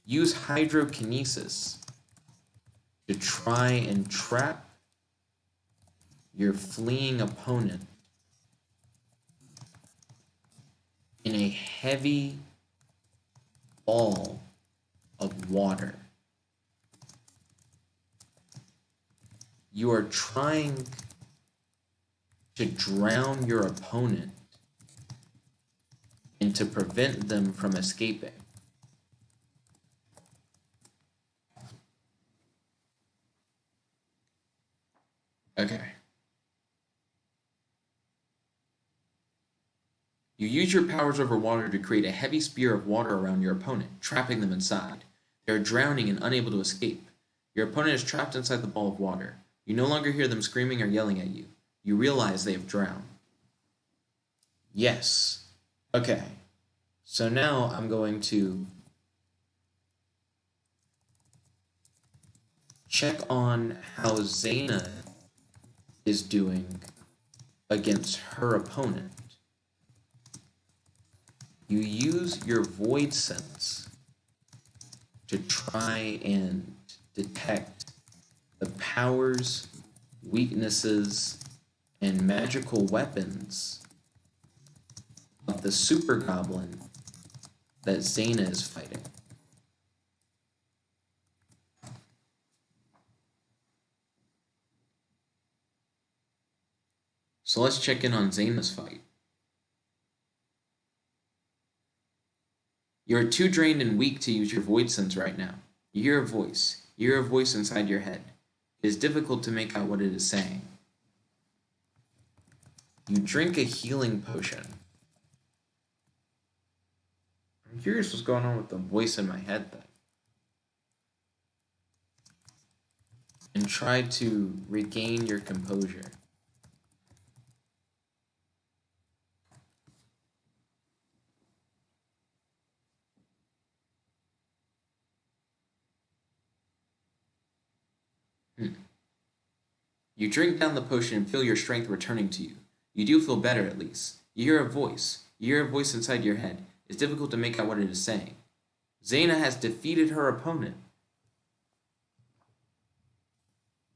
use hydrokinesis to try and trap your fleeing opponent in a heavy ball of water. You are trying to drown your opponent and to prevent them from escaping. Okay. You use your powers over water to create a heavy spear of water around your opponent, trapping them inside. They are drowning and unable to escape. Your opponent is trapped inside the ball of water. You no longer hear them screaming or yelling at you. You realize they have drowned. Yes. Okay. So now I'm going to check on how Zana is doing against her opponent. You use your void sense to try and detect the powers, weaknesses, and magical weapons of the super goblin that Zana is fighting. So let's check in on Zana's fight. You're too drained and weak to use your void sense right now. You hear a voice. You hear a voice inside your head. It is difficult to make out what it is saying. You drink a healing potion. I'm curious what's going on with the voice in my head thing. And try to regain your composure. You drink down the potion and feel your strength returning to you. You do feel better at least. You hear a voice. You hear a voice inside your head. It's difficult to make out what it is saying. Zana has defeated her opponent.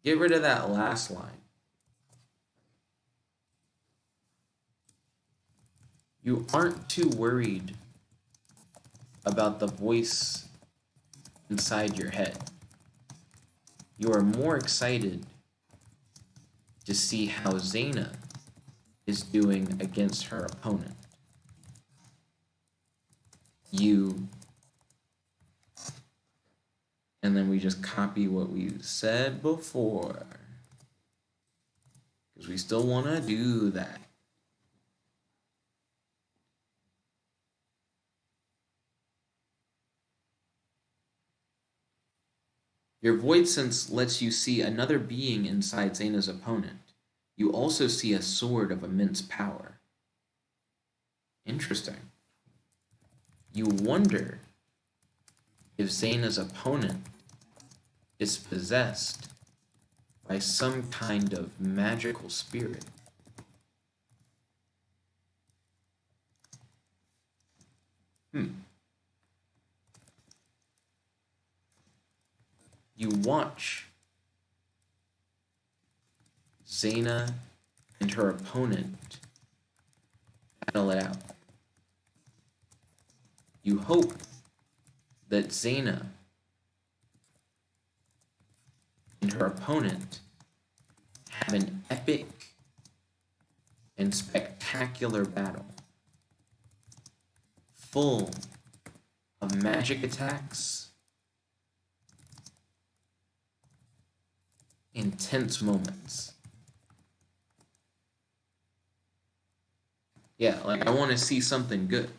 Get rid of that last line. You aren't too worried about the voice inside your head. You are more excited to see how Zana is doing against her opponent. And then we just copy what we said before, because we still want to do that. Your void sense lets you see another being inside Zana's opponent. You also see a sword of immense power. Interesting. You wonder if Zana's opponent is possessed by some kind of magical spirit. You watch Zana and her opponent battle it out. You hope that Zana and her opponent have an epic and spectacular battle, full of magic attacks, intense moments. Yeah, like I want to see something good.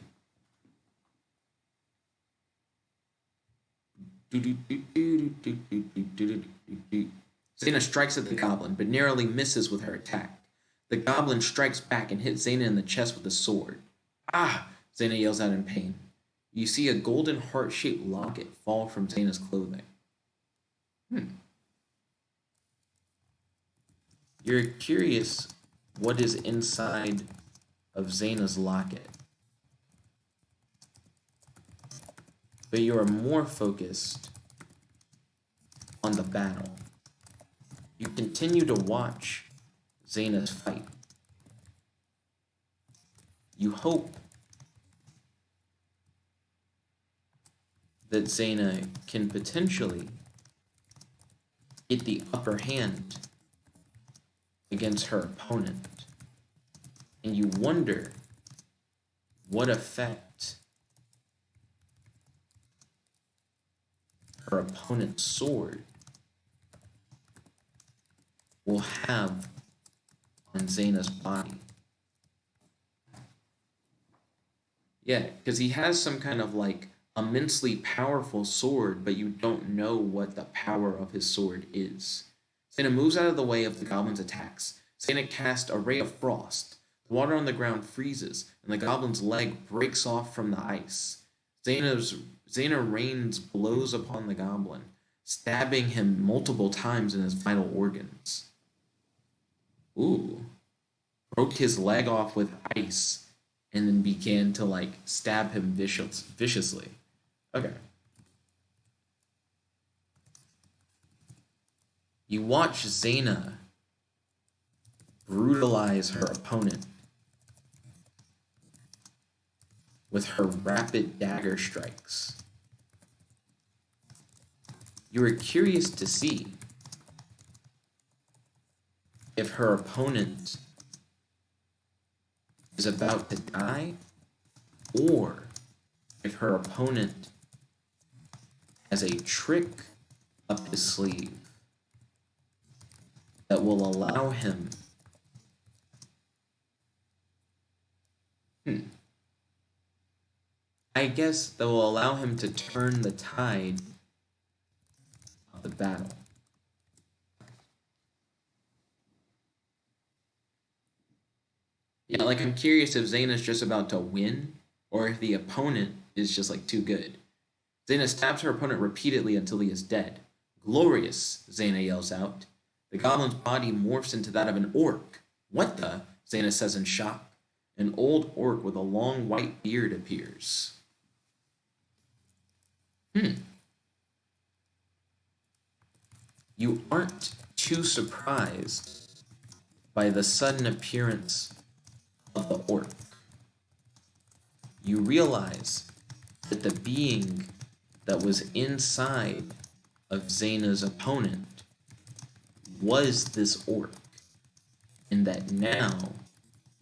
Zana strikes at the goblin, but narrowly misses with her attack. The goblin strikes back and hits Zana in the chest with a sword. Ah! Zana yells out in pain. You see a golden heart-shaped locket fall from Zana's clothing. You're curious what is inside of Zana's locket, but you are more focused on the battle. You continue to watch Zana's fight. You hope that Zana can potentially get the upper hand against her opponent. And you wonder what effect her opponent's sword will will have on Zana's body. Yeah, because he has some kind of like immensely powerful sword, but you don't know what the power of his sword is. Zana moves out of the way of the goblin's attacks. Zana casts a ray of frost. The water on the ground freezes, and the goblin's leg breaks off from the ice. Zana rains blows upon the goblin, stabbing him multiple times in his vital organs. Ooh. Broke his leg off with ice and then began to like stab him viciously. Okay. You watch Zana brutalize her opponent with her rapid dagger strikes. You are curious to see if her opponent is about to die, or if her opponent has a trick up his sleeve that will allow him I guess that will allow him to turn the tide of the battle. Yeah, like I'm curious if Zana's just about to win, or if the opponent is just like too good. Zana stabs her opponent repeatedly until he is dead. Glorious, Zana yells out. The goblin's body morphs into that of an orc. What the? Zana says in shock. An old orc with a long white beard appears. You aren't too surprised by the sudden appearance of the orc. You realize that the being that was inside of Zana's opponent was this orc, and that now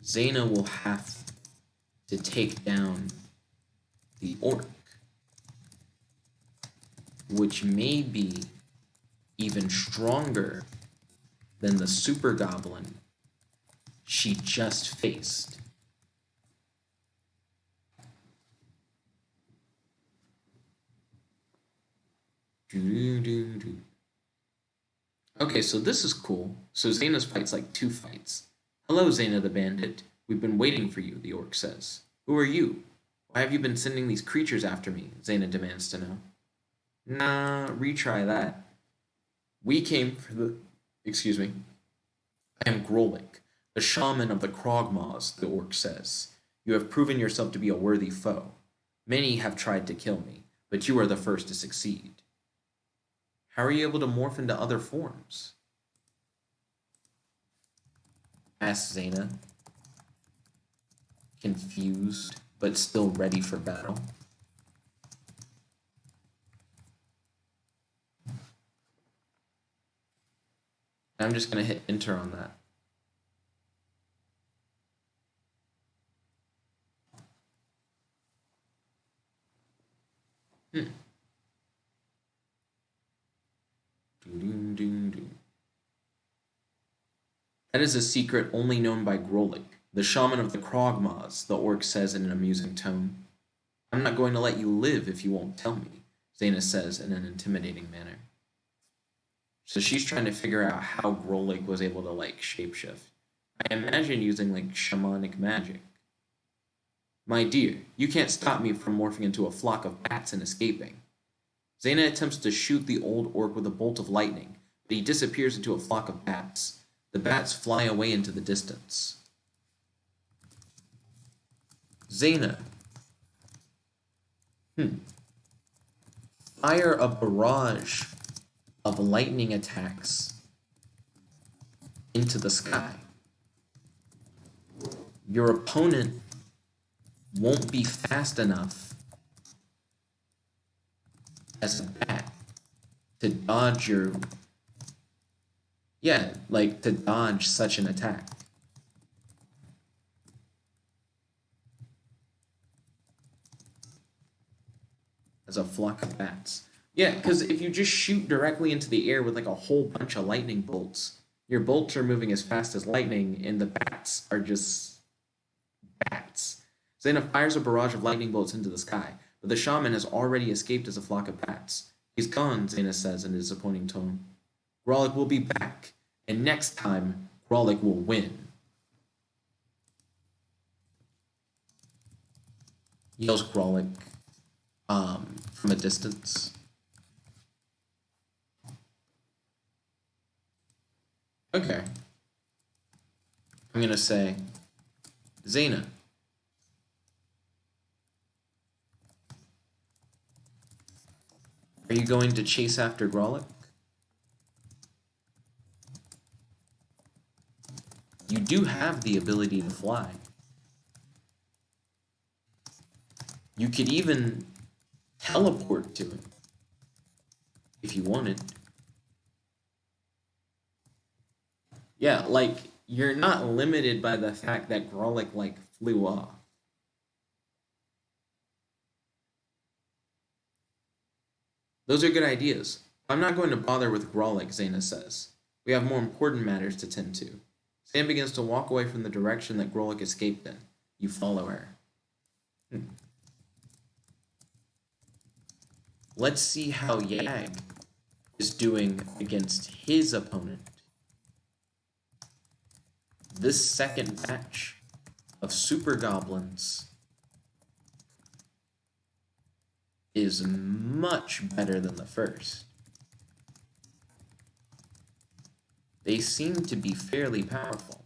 Zana will have to take down the orc, which may be even stronger than the super goblin she just faced. Okay, so this is cool. So Zana's fight's like 2 fights. Hello, Zana the bandit. We've been waiting for you, the orc says. Who are you? Why have you been sending these creatures after me? Zana demands to know. Nah, retry that. We came for the... Excuse me. I am Grolik, the shaman of the Krogmaws, the orc says. You have proven yourself to be a worthy foe. Many have tried to kill me, but you are the first to succeed. How are you able to morph into other forms? Asks Zana, confused, but still ready for battle. I'm just going to hit enter on that. That is a secret only known by Grolik, the shaman of the Krogmaws, the orc says in an amusing tone. I'm not going to let you live if you won't tell me, Zana says in an intimidating manner. So she's trying to figure out how Grolik was able to, like, shapeshift. I imagine using, like, shamanic magic. My dear, you can't stop me from morphing into a flock of bats and escaping. Zana attempts to shoot the old orc with a bolt of lightning, but he disappears into a flock of bats. The bats fly away into the distance. Zana. Fire a barrage of lightning attacks into the sky. Your opponent won't be fast enough as a bat to dodge your... Yeah, like to dodge such an attack. As a flock of bats. Yeah, because if you just shoot directly into the air with like a whole bunch of lightning bolts, Your bolts are moving as fast as lightning, and the bats are just bats. Zana fires a barrage of lightning bolts into the sky, but the shaman has already escaped as a flock of bats. He's gone, Zana says in a disappointing tone. Grolic will be back, and next time, Grolic will win. Yells Grolic from a distance. Okay. I'm gonna say, Zana. Are you going to chase after Grolic? You do have the ability to fly. You could even teleport to him if you wanted. Yeah, like, you're not limited by the fact that Grolic, like, flew off. Those are good ideas. I'm not going to bother with Grolic, Zana says. We have more important matters to tend to. Zana begins to walk away from the direction that Grolic escaped in. You follow her. Let's see how Yag is doing against his opponent. This second batch of Super Goblins is much better than the first. They seem to be fairly powerful.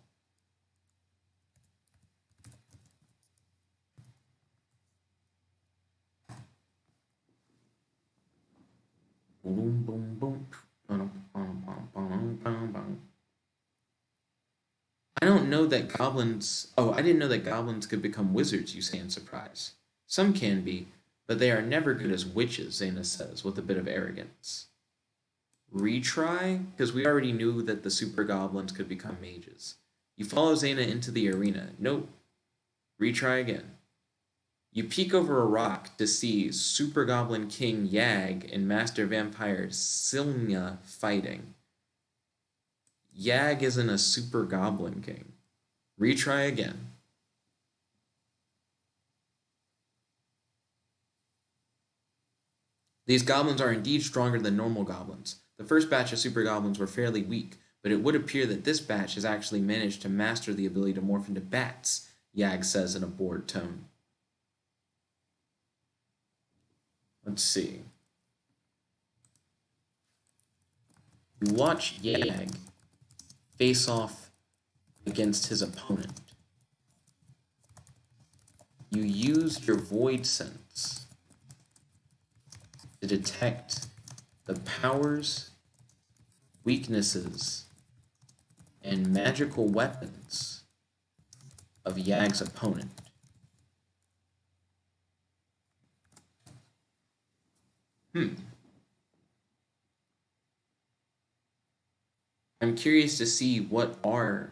I don't know that goblins... Oh, I didn't know that goblins could become wizards, you say in surprise. Some can be, but they are never good as witches, Zana says, with a bit of arrogance. Retry? Because we already knew that the super goblins could become mages. You follow Zana into the arena. Nope. Retry again. You peek over a rock to see Super Goblin King Yag and Master Vampire Silmia fighting. Yag isn't a Super Goblin King. Retry again. These goblins are indeed stronger than normal goblins. The first batch of super goblins were fairly weak, but it would appear that this batch has actually managed to master the ability to morph into bats, Yag says in a bored tone. Let's see. You watch Yag face off against his opponent. You use your void sense to detect the powers, weaknesses, and magical weapons of Yag's opponent. I'm curious to see what are,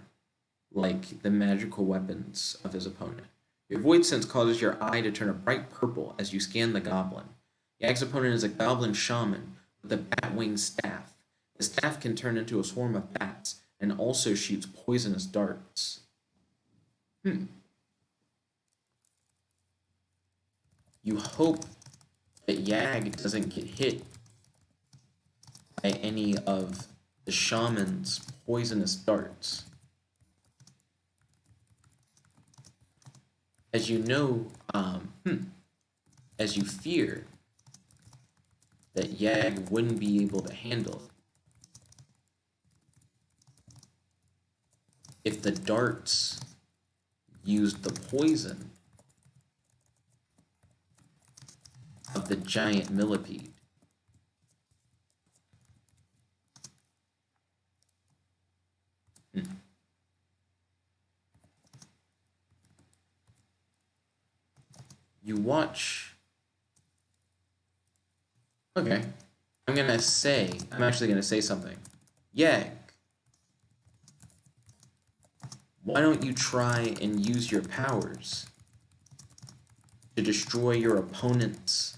like, the magical weapons of his opponent. Your void sense causes your eye to turn a bright purple as you scan the goblin. Yag's opponent is a goblin shaman with a bat-winged staff. The staff can turn into a swarm of bats and also shoots poisonous darts. You hope that Yag doesn't get hit by any of the shaman's poisonous darts. As you know, as you fear that Yag wouldn't be able to handle it if the darts used the poison of the giant millipede. You watch. Okay. I'm actually gonna say something. Yag, why don't you try and use your powers to destroy your opponent's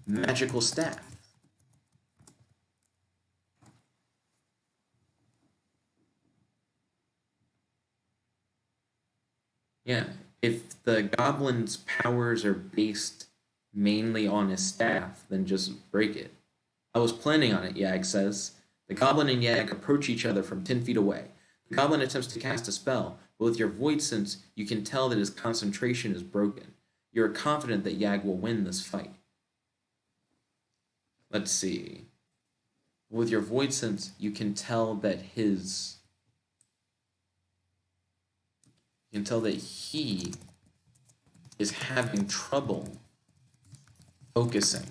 magical staff? Yeah, if the goblin's powers are based mainly on his staff, then just break it. I was planning on it, Yag says. The goblin and Yag approach each other from 10 feet away. The goblin attempts to cast a spell, but with your void sense, you can tell that his concentration is broken. You are confident that Yag will win this fight. Let's see. With your void sense, you can tell that he is having trouble focusing.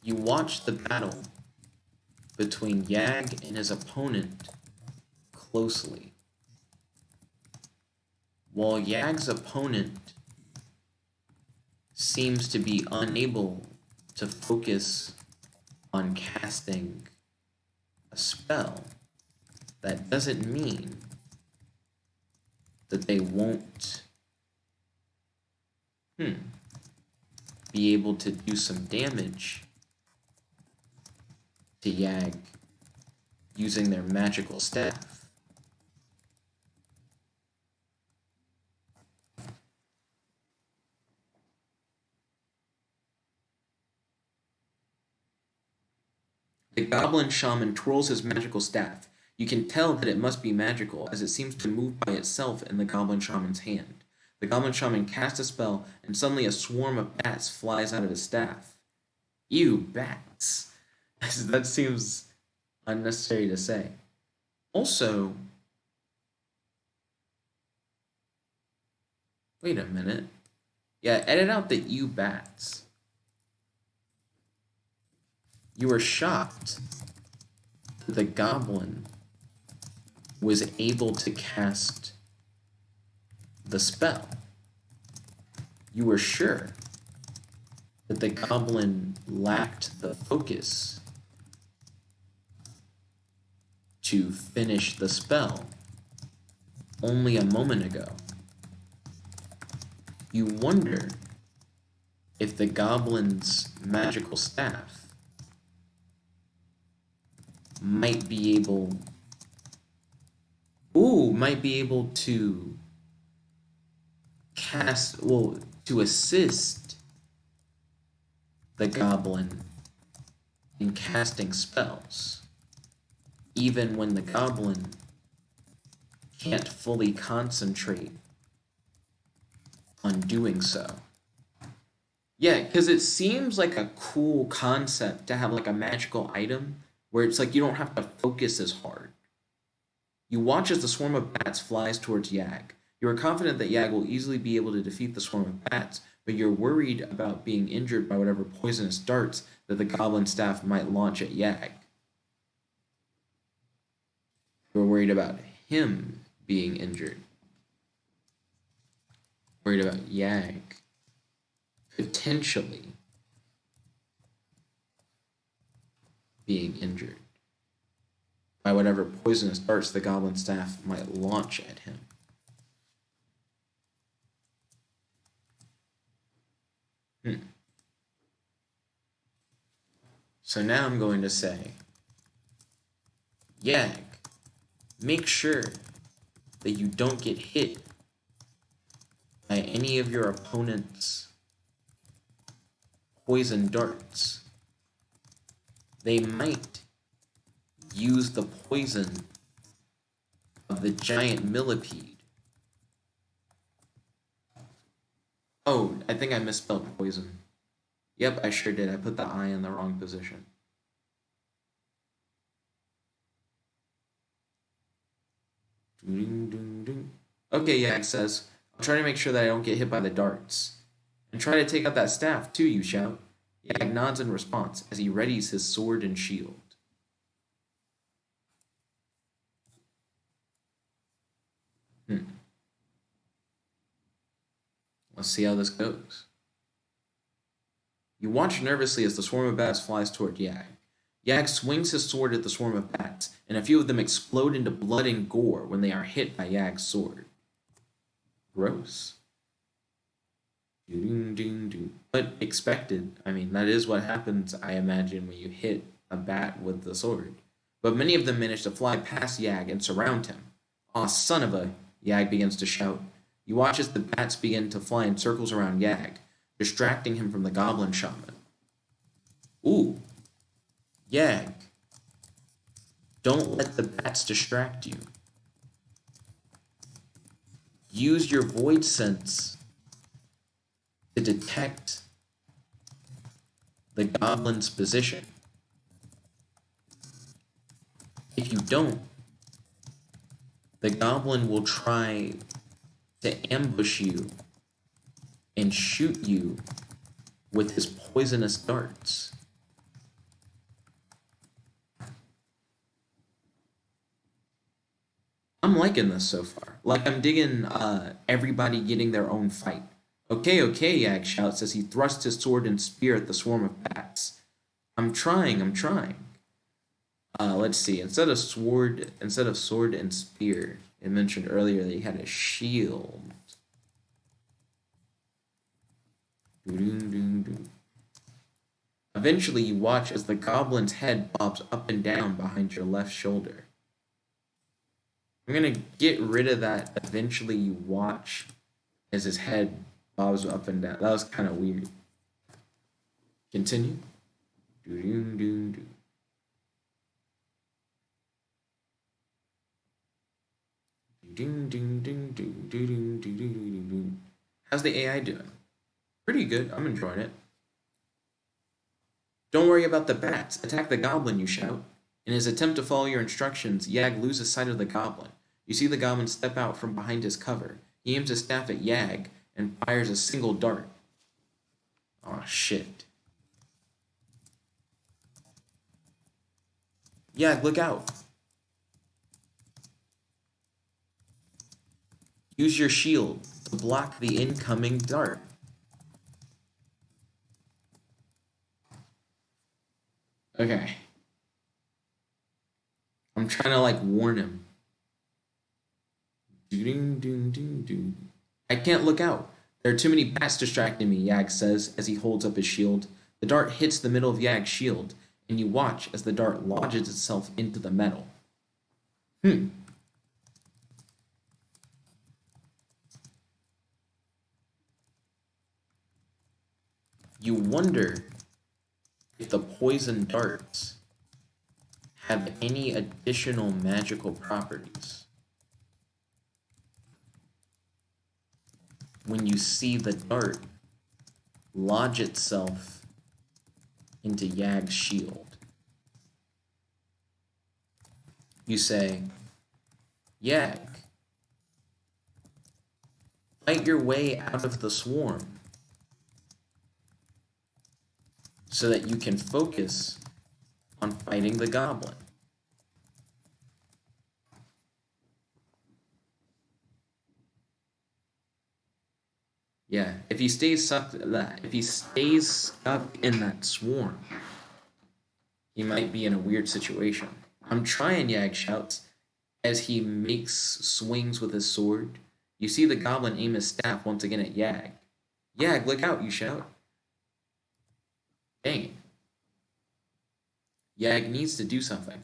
You watch the battle between Yag and his opponent closely. While Yag's opponent seems to be unable to focus on casting a spell, that doesn't mean that they won't be able to do some damage to Yag using their magical staff. The goblin shaman twirls his magical staff. You can tell that it must be magical, as it seems to move by itself in the goblin shaman's hand. The goblin shaman casts a spell, and suddenly a swarm of bats flies out of his staff. Ew, bats. That seems unnecessary to say. Also, wait a minute. Yeah, edit out the ew bats. You were shocked that the goblin was able to cast the spell. You were sure that the goblin lacked the focus to finish the spell only a moment ago. You wonder if the goblin's magical staff might be able to to assist the goblin in casting spells, even when the goblin can't fully concentrate on doing so. Yeah, because it seems like a cool concept to have like a magical item where it's like you don't have to focus as hard. You watch as the swarm of bats flies towards Yag. You are confident that Yag will easily be able to defeat the swarm of bats, but you're worried about being injured by whatever poisonous darts that the goblin staff might launch at Yag. You're worried about him being injured. Worried about Yag potentially being injured by whatever poisonous darts the goblin staff might launch at him. So now I'm going to say, Yag, make sure that you don't get hit by any of your opponent's poison darts. They might use the poison of the giant millipede. Oh, I think I misspelled poison. Yep, I sure did. I put the I in the wrong position. Okay, yeah, it says, I'll try to make sure that I don't get hit by the darts. And try to take out that staff, too, you shout. Yag nods in response as he readies his sword and shield. Let's see how this goes. You watch nervously as the swarm of bats flies toward Yag. Yag swings his sword at the swarm of bats, and a few of them explode into blood and gore when they are hit by Yag's sword. Gross. But expected. I mean, that is what happens, I imagine, when you hit a bat with the sword. But many of them manage to fly past Yag and surround him. Aw, son of a... Yag begins to shout. You watch as the bats begin to fly in circles around Yag, distracting him from the goblin shaman. Ooh. Yag. Don't let the bats distract you. Use your void sense to detect the goblin's position. If you don't, the goblin will try to ambush you and shoot you with his poisonous darts. I'm liking this so far. Like, I'm digging everybody getting their own fight. Okay, okay, Yag shouts as he thrusts his sword and spear at the swarm of bats. I'm trying. Let's see. Instead of sword and spear, it mentioned earlier that he had a shield. Eventually, you watch as the goblin's head bobs up and down behind your left shoulder. I'm gonna get rid of that. Eventually, you watch as his head bobs up and down. That was kind of weird. Continue. How's the AI doing? Pretty good. I'm enjoying it. Don't worry about the bats. Attack the goblin, you shout. In his attempt to follow your instructions, Yag loses sight of the goblin. You see the goblin step out from behind his cover. He aims his staff at Yag and fires a single dart. Aw, shit. Yag, look out. Use your shield to block the incoming dart. Okay. I'm trying to, like, warn him. I can't look out. There are too many bats distracting me, Yag says as he holds up his shield. The dart hits the middle of Yag's shield, and you watch as the dart lodges itself into the metal. You wonder if the poison darts have any additional magical properties. When you see the dart lodge itself into Yag's shield, you say, Yag, fight your way out of the swarm so that you can focus on fighting the goblin. Yeah, if he stays stuck in that swarm, he might be in a weird situation. I'm trying, Yag shouts as he makes swings with his sword. You see the goblin aim his staff once again at Yag. Yag, look out, you shout. Dang it. Yag needs to do something.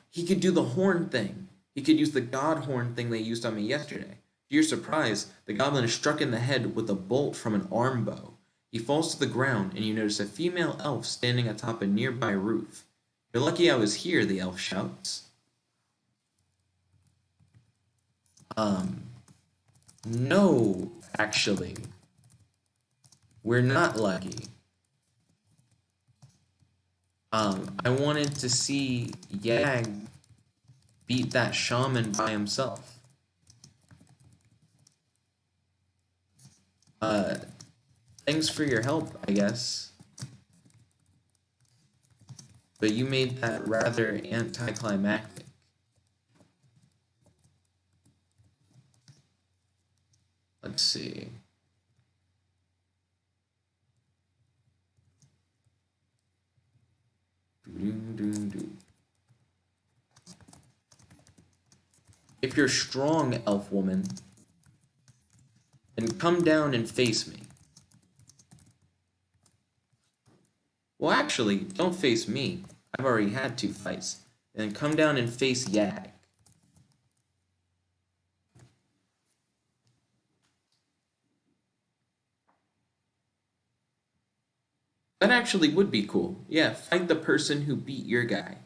He could do the horn thing. He could use the god horn thing they used on me yesterday. To your surprise, the goblin is struck in the head with a bolt from an arm bow. He falls to the ground, and you notice a female elf standing atop a nearby roof. You're lucky I was here, the elf shouts. No, actually. We're not lucky. I wanted to see Yag beat that shaman by himself. Thanks for your help, I guess. But you made that rather anticlimactic. Let's see. If you're strong, elf woman, then come down and face me. actually, don't face me. I've already had 2 fights. Then come down and face Yag. That actually would be cool. Yeah, fight the person who beat your guy.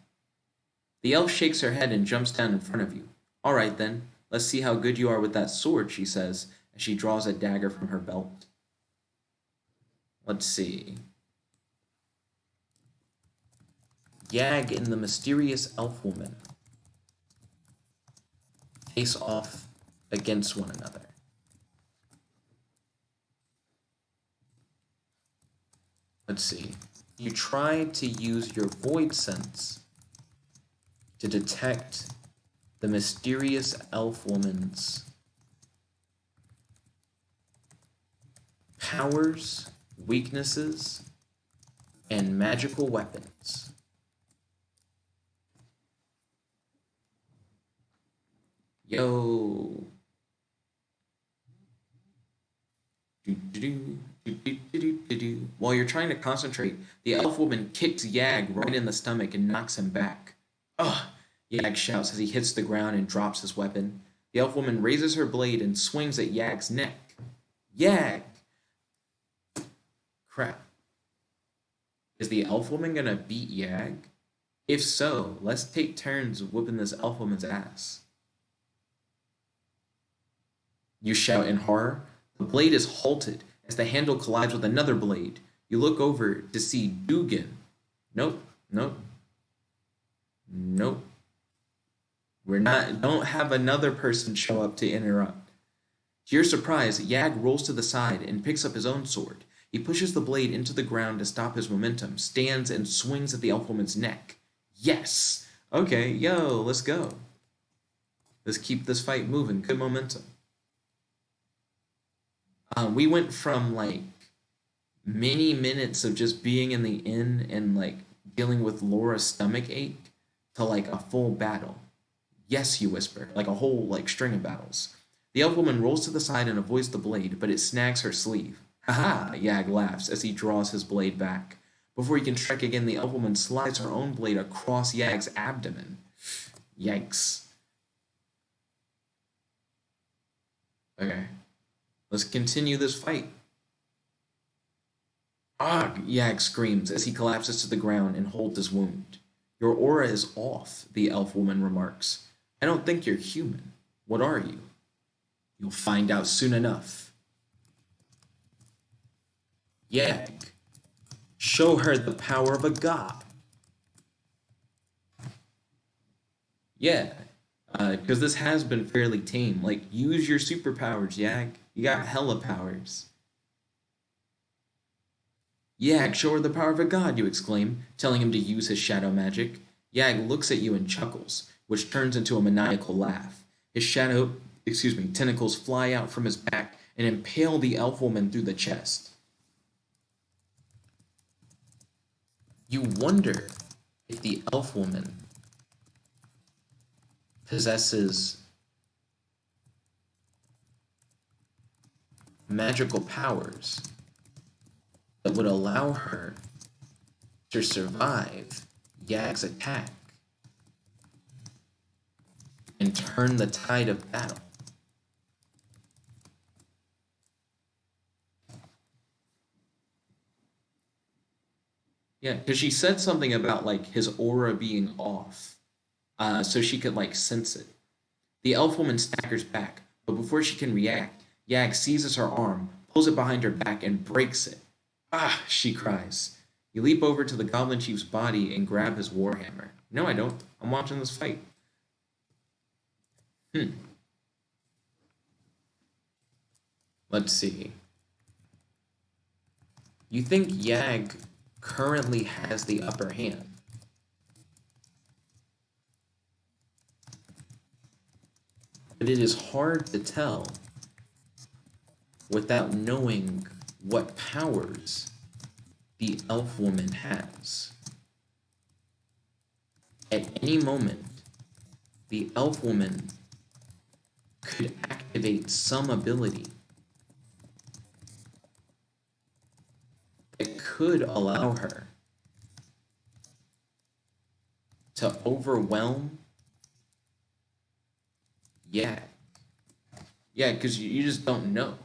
The elf shakes her head and jumps down in front of you. All right then, let's see how good you are with that sword, she says, as she draws a dagger from her belt. Let's see. Yag and the mysterious elf woman face off against one another. Let's see. You try to use your void sense to detect the mysterious elf woman's powers, weaknesses, and magical weapons. Yo. While you're trying to concentrate, the elf woman kicks Yag right in the stomach and knocks him back. Ugh! Yag shouts as he hits the ground and drops his weapon. The elf woman raises her blade and swings at Yag's neck. Yag! Crap. Is the elf woman gonna beat Yag? If so, let's take turns whooping this elf woman's ass. You shout in horror. The blade is halted as the handle collides with another blade. You look over to see Dugan. Nope. Don't have another person show up to interrupt. To your surprise, Yag rolls to the side and picks up his own sword. He pushes the blade into the ground to stop his momentum, stands and swings at the elf woman's neck. Yes! Okay, yo, let's go. Let's keep this fight moving. Good momentum. We went from like many minutes of just being in the inn and like dealing with Laura's stomach ache to like a full battle. Yes, you whisper, like a whole like string of battles. The elf woman rolls to the side and avoids the blade, but it snags her sleeve. Haha, Yag laughs as he draws his blade back. Before he can strike again, the elf woman slides her own blade across Yag's abdomen. Yikes. Okay. Let's continue this fight. Ah! Yag screams as he collapses to the ground and holds his wound. Your aura is off, the elf woman remarks. I don't think you're human. What are you? You'll find out soon enough. Yag, show her the power of a god. Yeah, because this has been fairly tame. Like, use your superpowers, Yag. You got hella powers. Yag, show her the power of a god, you exclaim, telling him to use his shadow magic. Yag looks at you and chuckles, which turns into a maniacal laugh. His tentacles fly out from his back and impale the elf woman through the chest. You wonder if the elf woman possesses magical powers that would allow her to survive Yag's attack and turn the tide of battle. Yeah, because she said something about like his aura being off, so she could like sense it. The elf woman staggers back, but before she can react, Yag seizes her arm, pulls it behind her back, and breaks it. Ah, she cries. You leap over to the goblin chief's body and grab his warhammer. No, I don't. I'm watching this fight. Let's see. You think Yag currently has the upper hand? But it is hard to tell without knowing what powers the elf woman has. At any moment, the elf woman could activate some ability that could allow her to overwhelm? Yeah. Yeah, because you just don't know.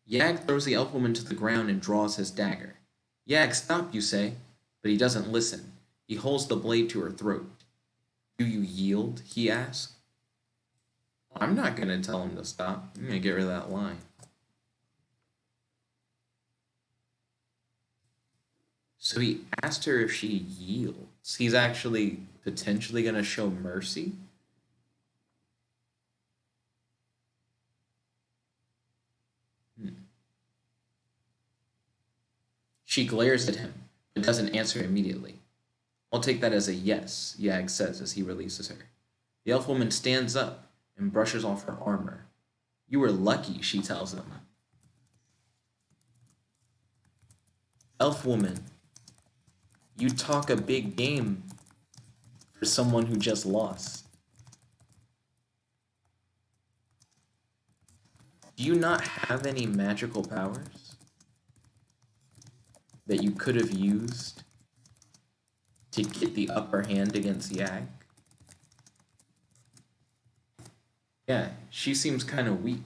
Yag throws the elf woman to the ground and draws his dagger. Yag, stop, you say, but he doesn't listen. He holds the blade to her throat. Do you yield? He asks. I'm not going to tell him to stop. I'm going to get rid of that line. So he asked her if she yields. He's actually potentially going to show mercy? She glares at him, but doesn't answer immediately. I'll take that as a yes, Yag says as he releases her. The elf woman stands up and brushes off her armor. You were lucky, she tells him. Elf woman, you talk a big game for someone who just lost. Do you not have any magical powers that you could have used to get the upper hand against Yag? Yeah, she seems kind of weak.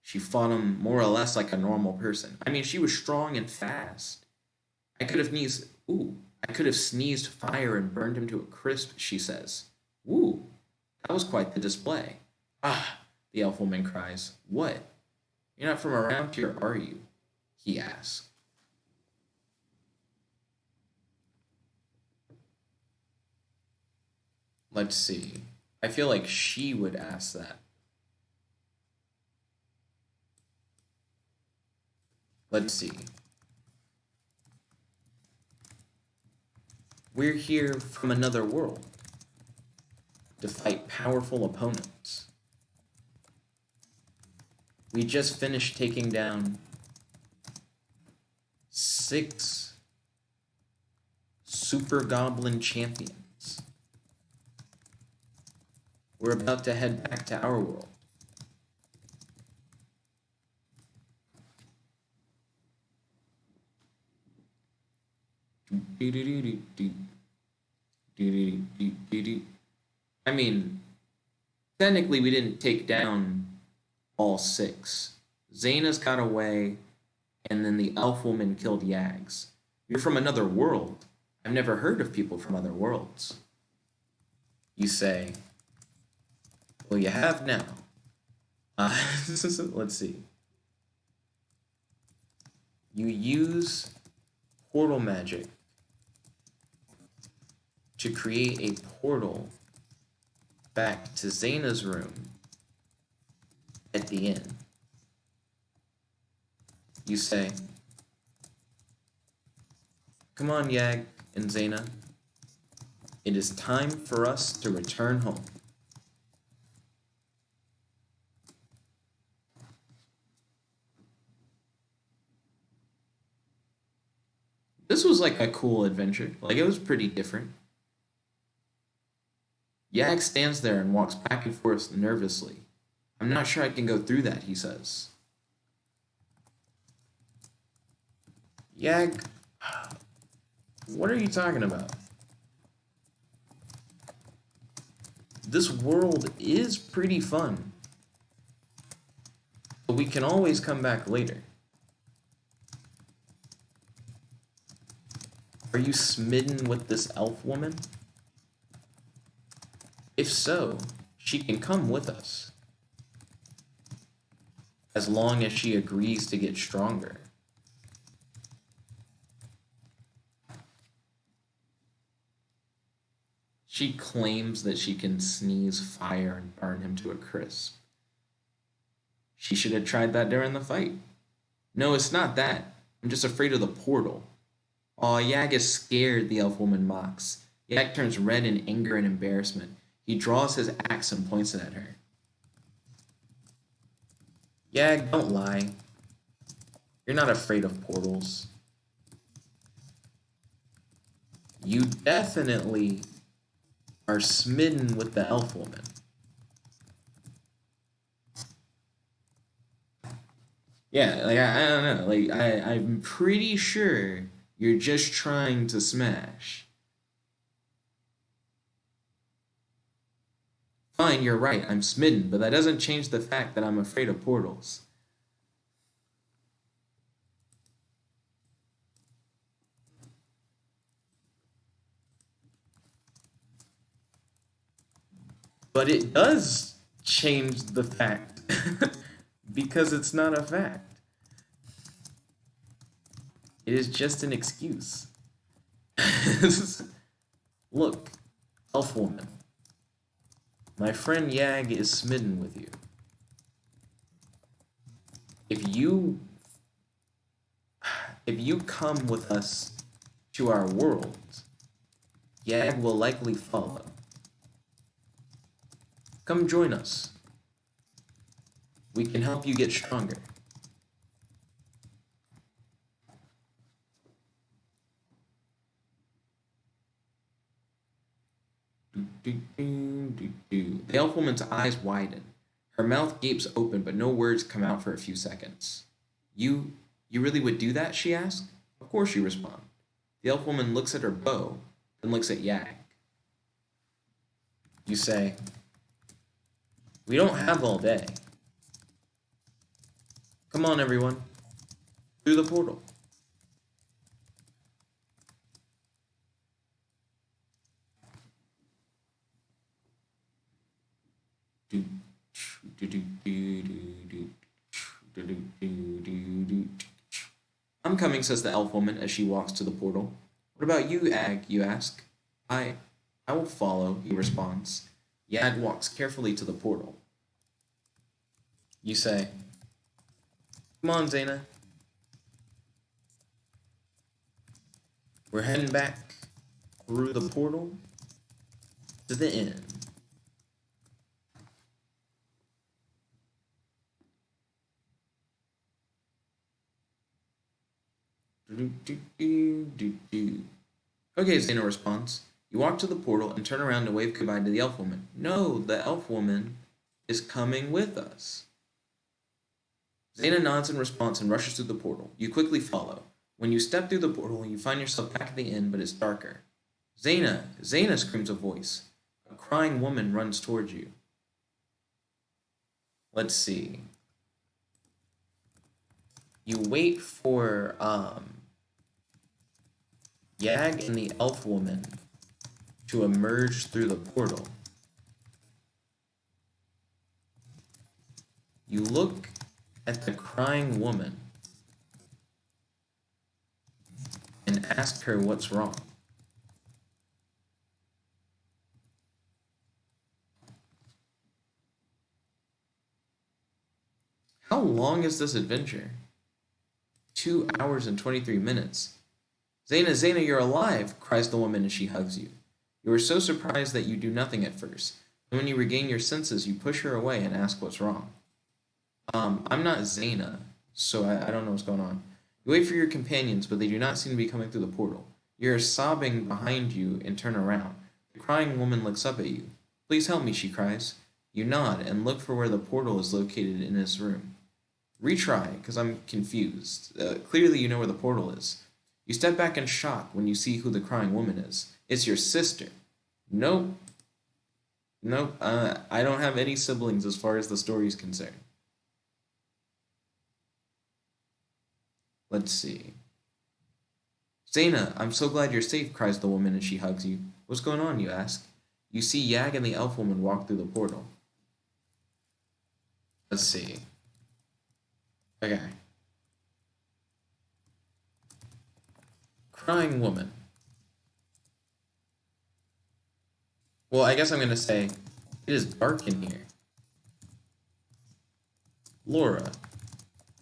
She fought him more or less like a normal person. I mean, she was strong and fast. I could have sneezed fire and burned him to a crisp, she says. Ooh, that was quite the display. Ah, the elf woman cries. What? You're not from around here, are you? He asks. Let's see. I feel like she would ask that. Let's see. We're here from another world to fight powerful opponents. We just finished taking down 6 Super Goblin champions. We're about to head back to our world. I mean, technically we didn't take down all 6. Zana's got away, and then the elf woman killed Yags. You're from another world. I've never heard of people from other worlds. You say, well, you have now. Let's see. You use portal magic to create a portal back to Zana's room at the inn. You say, come on, Yag and Zana. It is time for us to return home. This was like a cool adventure. Like, it was pretty different. Yag stands there and walks back and forth nervously. I'm not sure I can go through that, he says. Yag, what are you talking about? This world is pretty fun, but we can always come back later. Are you smitten with this elf woman? If so, she can come with us, as long as she agrees to get stronger. She claims that she can sneeze fire and burn him to a crisp. She should have tried that during the fight. No, it's not that. I'm just afraid of the portal. Aw, Yag is scared, the elf woman mocks. Yag turns red in anger and embarrassment. He draws his axe and points it at her. Yag, don't lie. You're not afraid of portals. You definitely are smitten with the elf woman. Yeah, like I don't know. Like I'm pretty sure you're just trying to smash. Fine, you're right. I'm smitten, but that doesn't change the fact that I'm afraid of portals. But it does change the fact because it's not a fact. It is just an excuse. Look, elf woman, my friend Yag is smitten with you. If you if you come with us to our world, Yag will likely follow. Come join us. We can help you get stronger. The elf woman's eyes widen. Her mouth gapes open, but no words come out for a few seconds. You really would do that? She asks. Of course, you respond. The elf woman looks at her bow, then looks at Yag. You say, we don't have all day. Come on, everyone. Through the portal. I'm coming, says the elf woman as she walks to the portal. What about you, Ag? You ask. I I will follow, he responds. Yag walks carefully to the portal. You say, come on, Zana. We're heading back through the portal to the end. Okay, Zana responds. You walk to the portal and turn around to wave goodbye to the elf woman. No, the elf woman is coming with us. Zana nods in response and rushes through the portal. You quickly follow. When you step through the portal, you find yourself back at the inn, but it's darker. Zana! Zana! Screams a voice. A crying woman runs towards you. Let's see. You wait for Yag and the elf woman to emerge through the portal. You look at the crying woman and ask her what's wrong. How long is this adventure? 2 hours and 23 minutes. Zana, Zana, you're alive, cries the woman as she hugs you. You are so surprised that you do nothing at first. And when you regain your senses, you push her away and ask what's wrong. I'm not Zana, so I don't know what's going on. You wait for your companions, but they do not seem to be coming through the portal. You are sobbing behind you and turn around. The crying woman looks up at you. Please help me, she cries. You nod and look for where the portal is located in this room. Retry, because I'm confused. Clearly you know where the portal is. You step back in shock when you see who the crying woman is. It's your sister. Nope. Nope. I don't have any siblings as far as the story is concerned. Let's see. Zana, I'm so glad you're safe, cries the woman as she hugs you. What's going on, you ask. You see Yag and the elf woman walk through the portal. Let's see. Okay. Crying woman. Well, I guess I'm going to say, it is dark in here. Laura,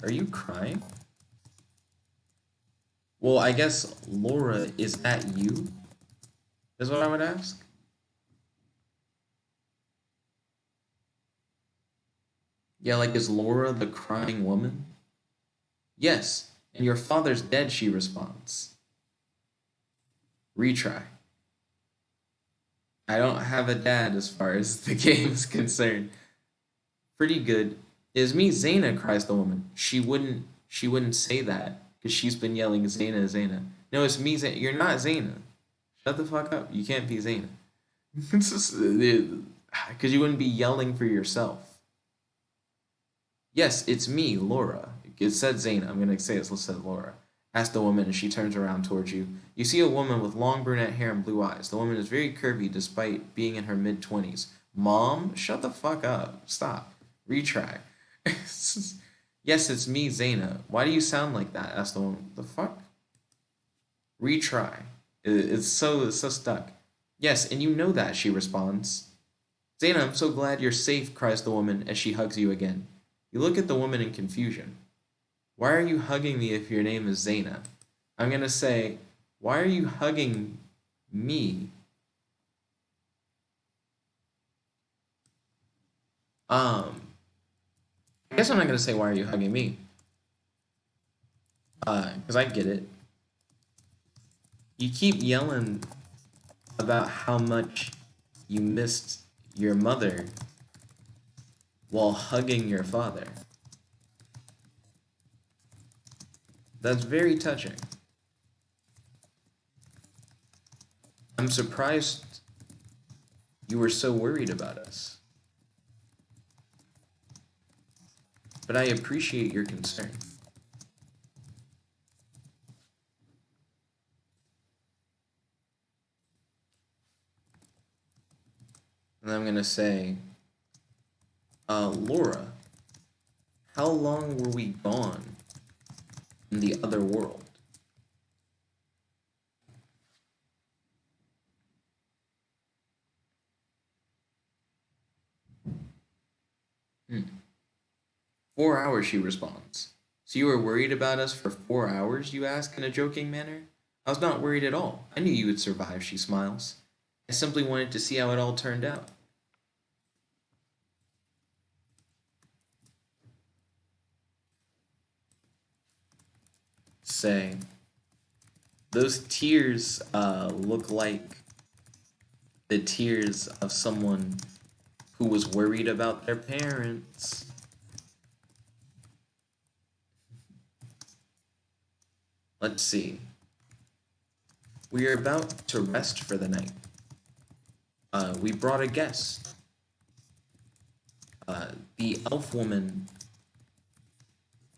are you crying? Well, I guess, Laura, is that you? Is what I would ask. Yeah, like, is Laura the crying woman? Yes, and your father's dead, she responds. Retry. I don't have a dad as far as the game is concerned. Pretty good. Is me, Zana, cries the woman. She wouldn't say that because she's been yelling Zana, Zana. No, it's me, Zana. You're not Zana. Shut the fuck up. You can't be Zana. Because you wouldn't be yelling for yourself. Yes, it's me, Laura. It said Zana. I'm gonna say it said Laura. Asked the woman as she turns around towards you. You see a woman with long brunette hair and blue eyes. The woman is very curvy despite being in her mid-20s. Mom? Shut the fuck up. Stop. Retry. Yes, it's me, Zana. Why do you sound like that? Asked the woman. The fuck? Retry. It's so stuck. Yes, and you know that, she responds. Zana, I'm so glad you're safe, cries the woman as she hugs you again. You look at the woman in confusion. Why are you hugging me if your name is Zana? I'm gonna say, why are you hugging me? I guess I'm not gonna say why are you hugging me. Because I get it. You keep yelling about how much you missed your mother while hugging your father. That's very touching. I'm surprised you were so worried about us. But I appreciate your concern. And I'm gonna say, Laura, how long were we gone in the other world? Hmm. 4 hours, she responds. So you were worried about us for 4 hours, you ask in a joking manner? I was not worried at all. I knew you would survive, she smiles. I simply wanted to see how it all turned out. Say, those tears look like the tears of someone who was worried about their parents. Let's see. We are about to rest for the night. We brought a guest. The elf woman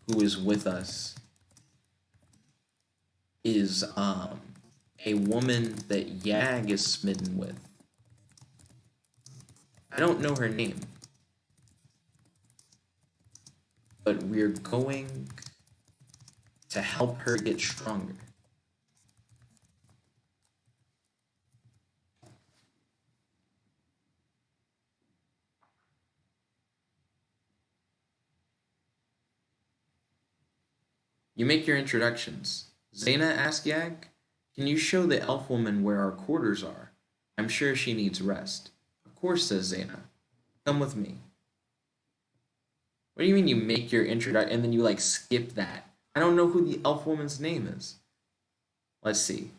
who is with us is a woman that Yag is smitten with. I don't know her name, but we're going to help her get stronger. You make your introductions. Zana asks Yag, can you show the elf woman where our quarters are? I'm sure she needs rest. Of course, says Zana. Come with me. What do you mean you make your introduction and then you like skip that? I don't know who the elf woman's name is. Let's see.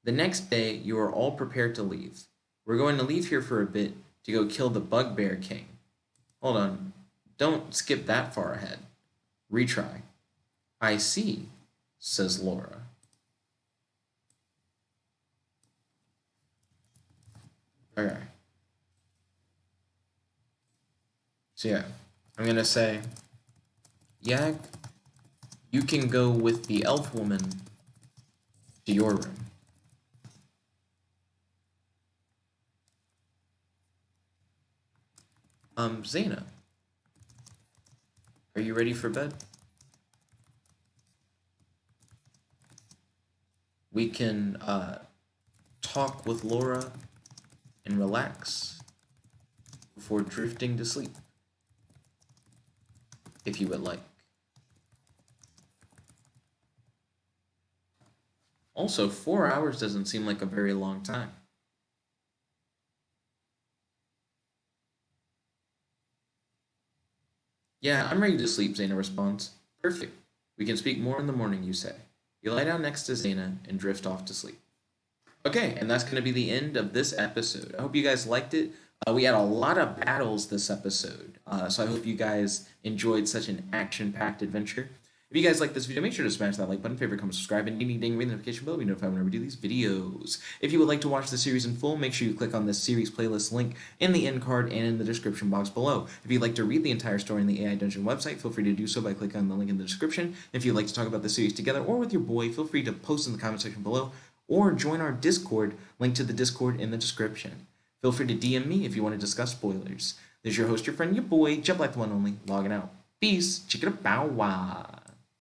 The next day, you are all prepared to leave. We're going to leave here for a bit to go kill the Bugbear King. Hold on. Don't skip that far ahead. Retry. I see, says Laura. Okay. So yeah, I'm gonna say, Yag, you can go with the elf woman to your room. Zana, are you ready for bed? We can talk with Laura and relax before drifting to sleep, if you would like. Also, 4 hours doesn't seem like a very long time. Yeah, I'm ready to sleep, Zana responds. Perfect. We can speak more in the morning, you say. You lie down next to Zana and drift off to sleep. Okay, and that's going to be the end of this episode. I hope you guys liked it. We had a lot of battles this episode, so I hope you guys enjoyed such an action-packed adventure. If you guys like this video, make sure to smash that like button, favorite, comment, subscribe, and ding ding ring the notification bell to be notified whenever we do these videos. If you would like to watch the series in full, make sure you click on this series playlist link in the end card and in the description box below. If you'd like to read the entire story on the AI Dungeon website, feel free to do so by clicking on the link in the description. If you'd like to talk about the series together or with your boy, feel free to post in the comment section below or join our Discord, link to the Discord in the description. Feel free to DM me if you want to discuss spoilers. There's your host, your friend, your boy, Jeb like the one only, logging out. Peace. Chicken bow wow.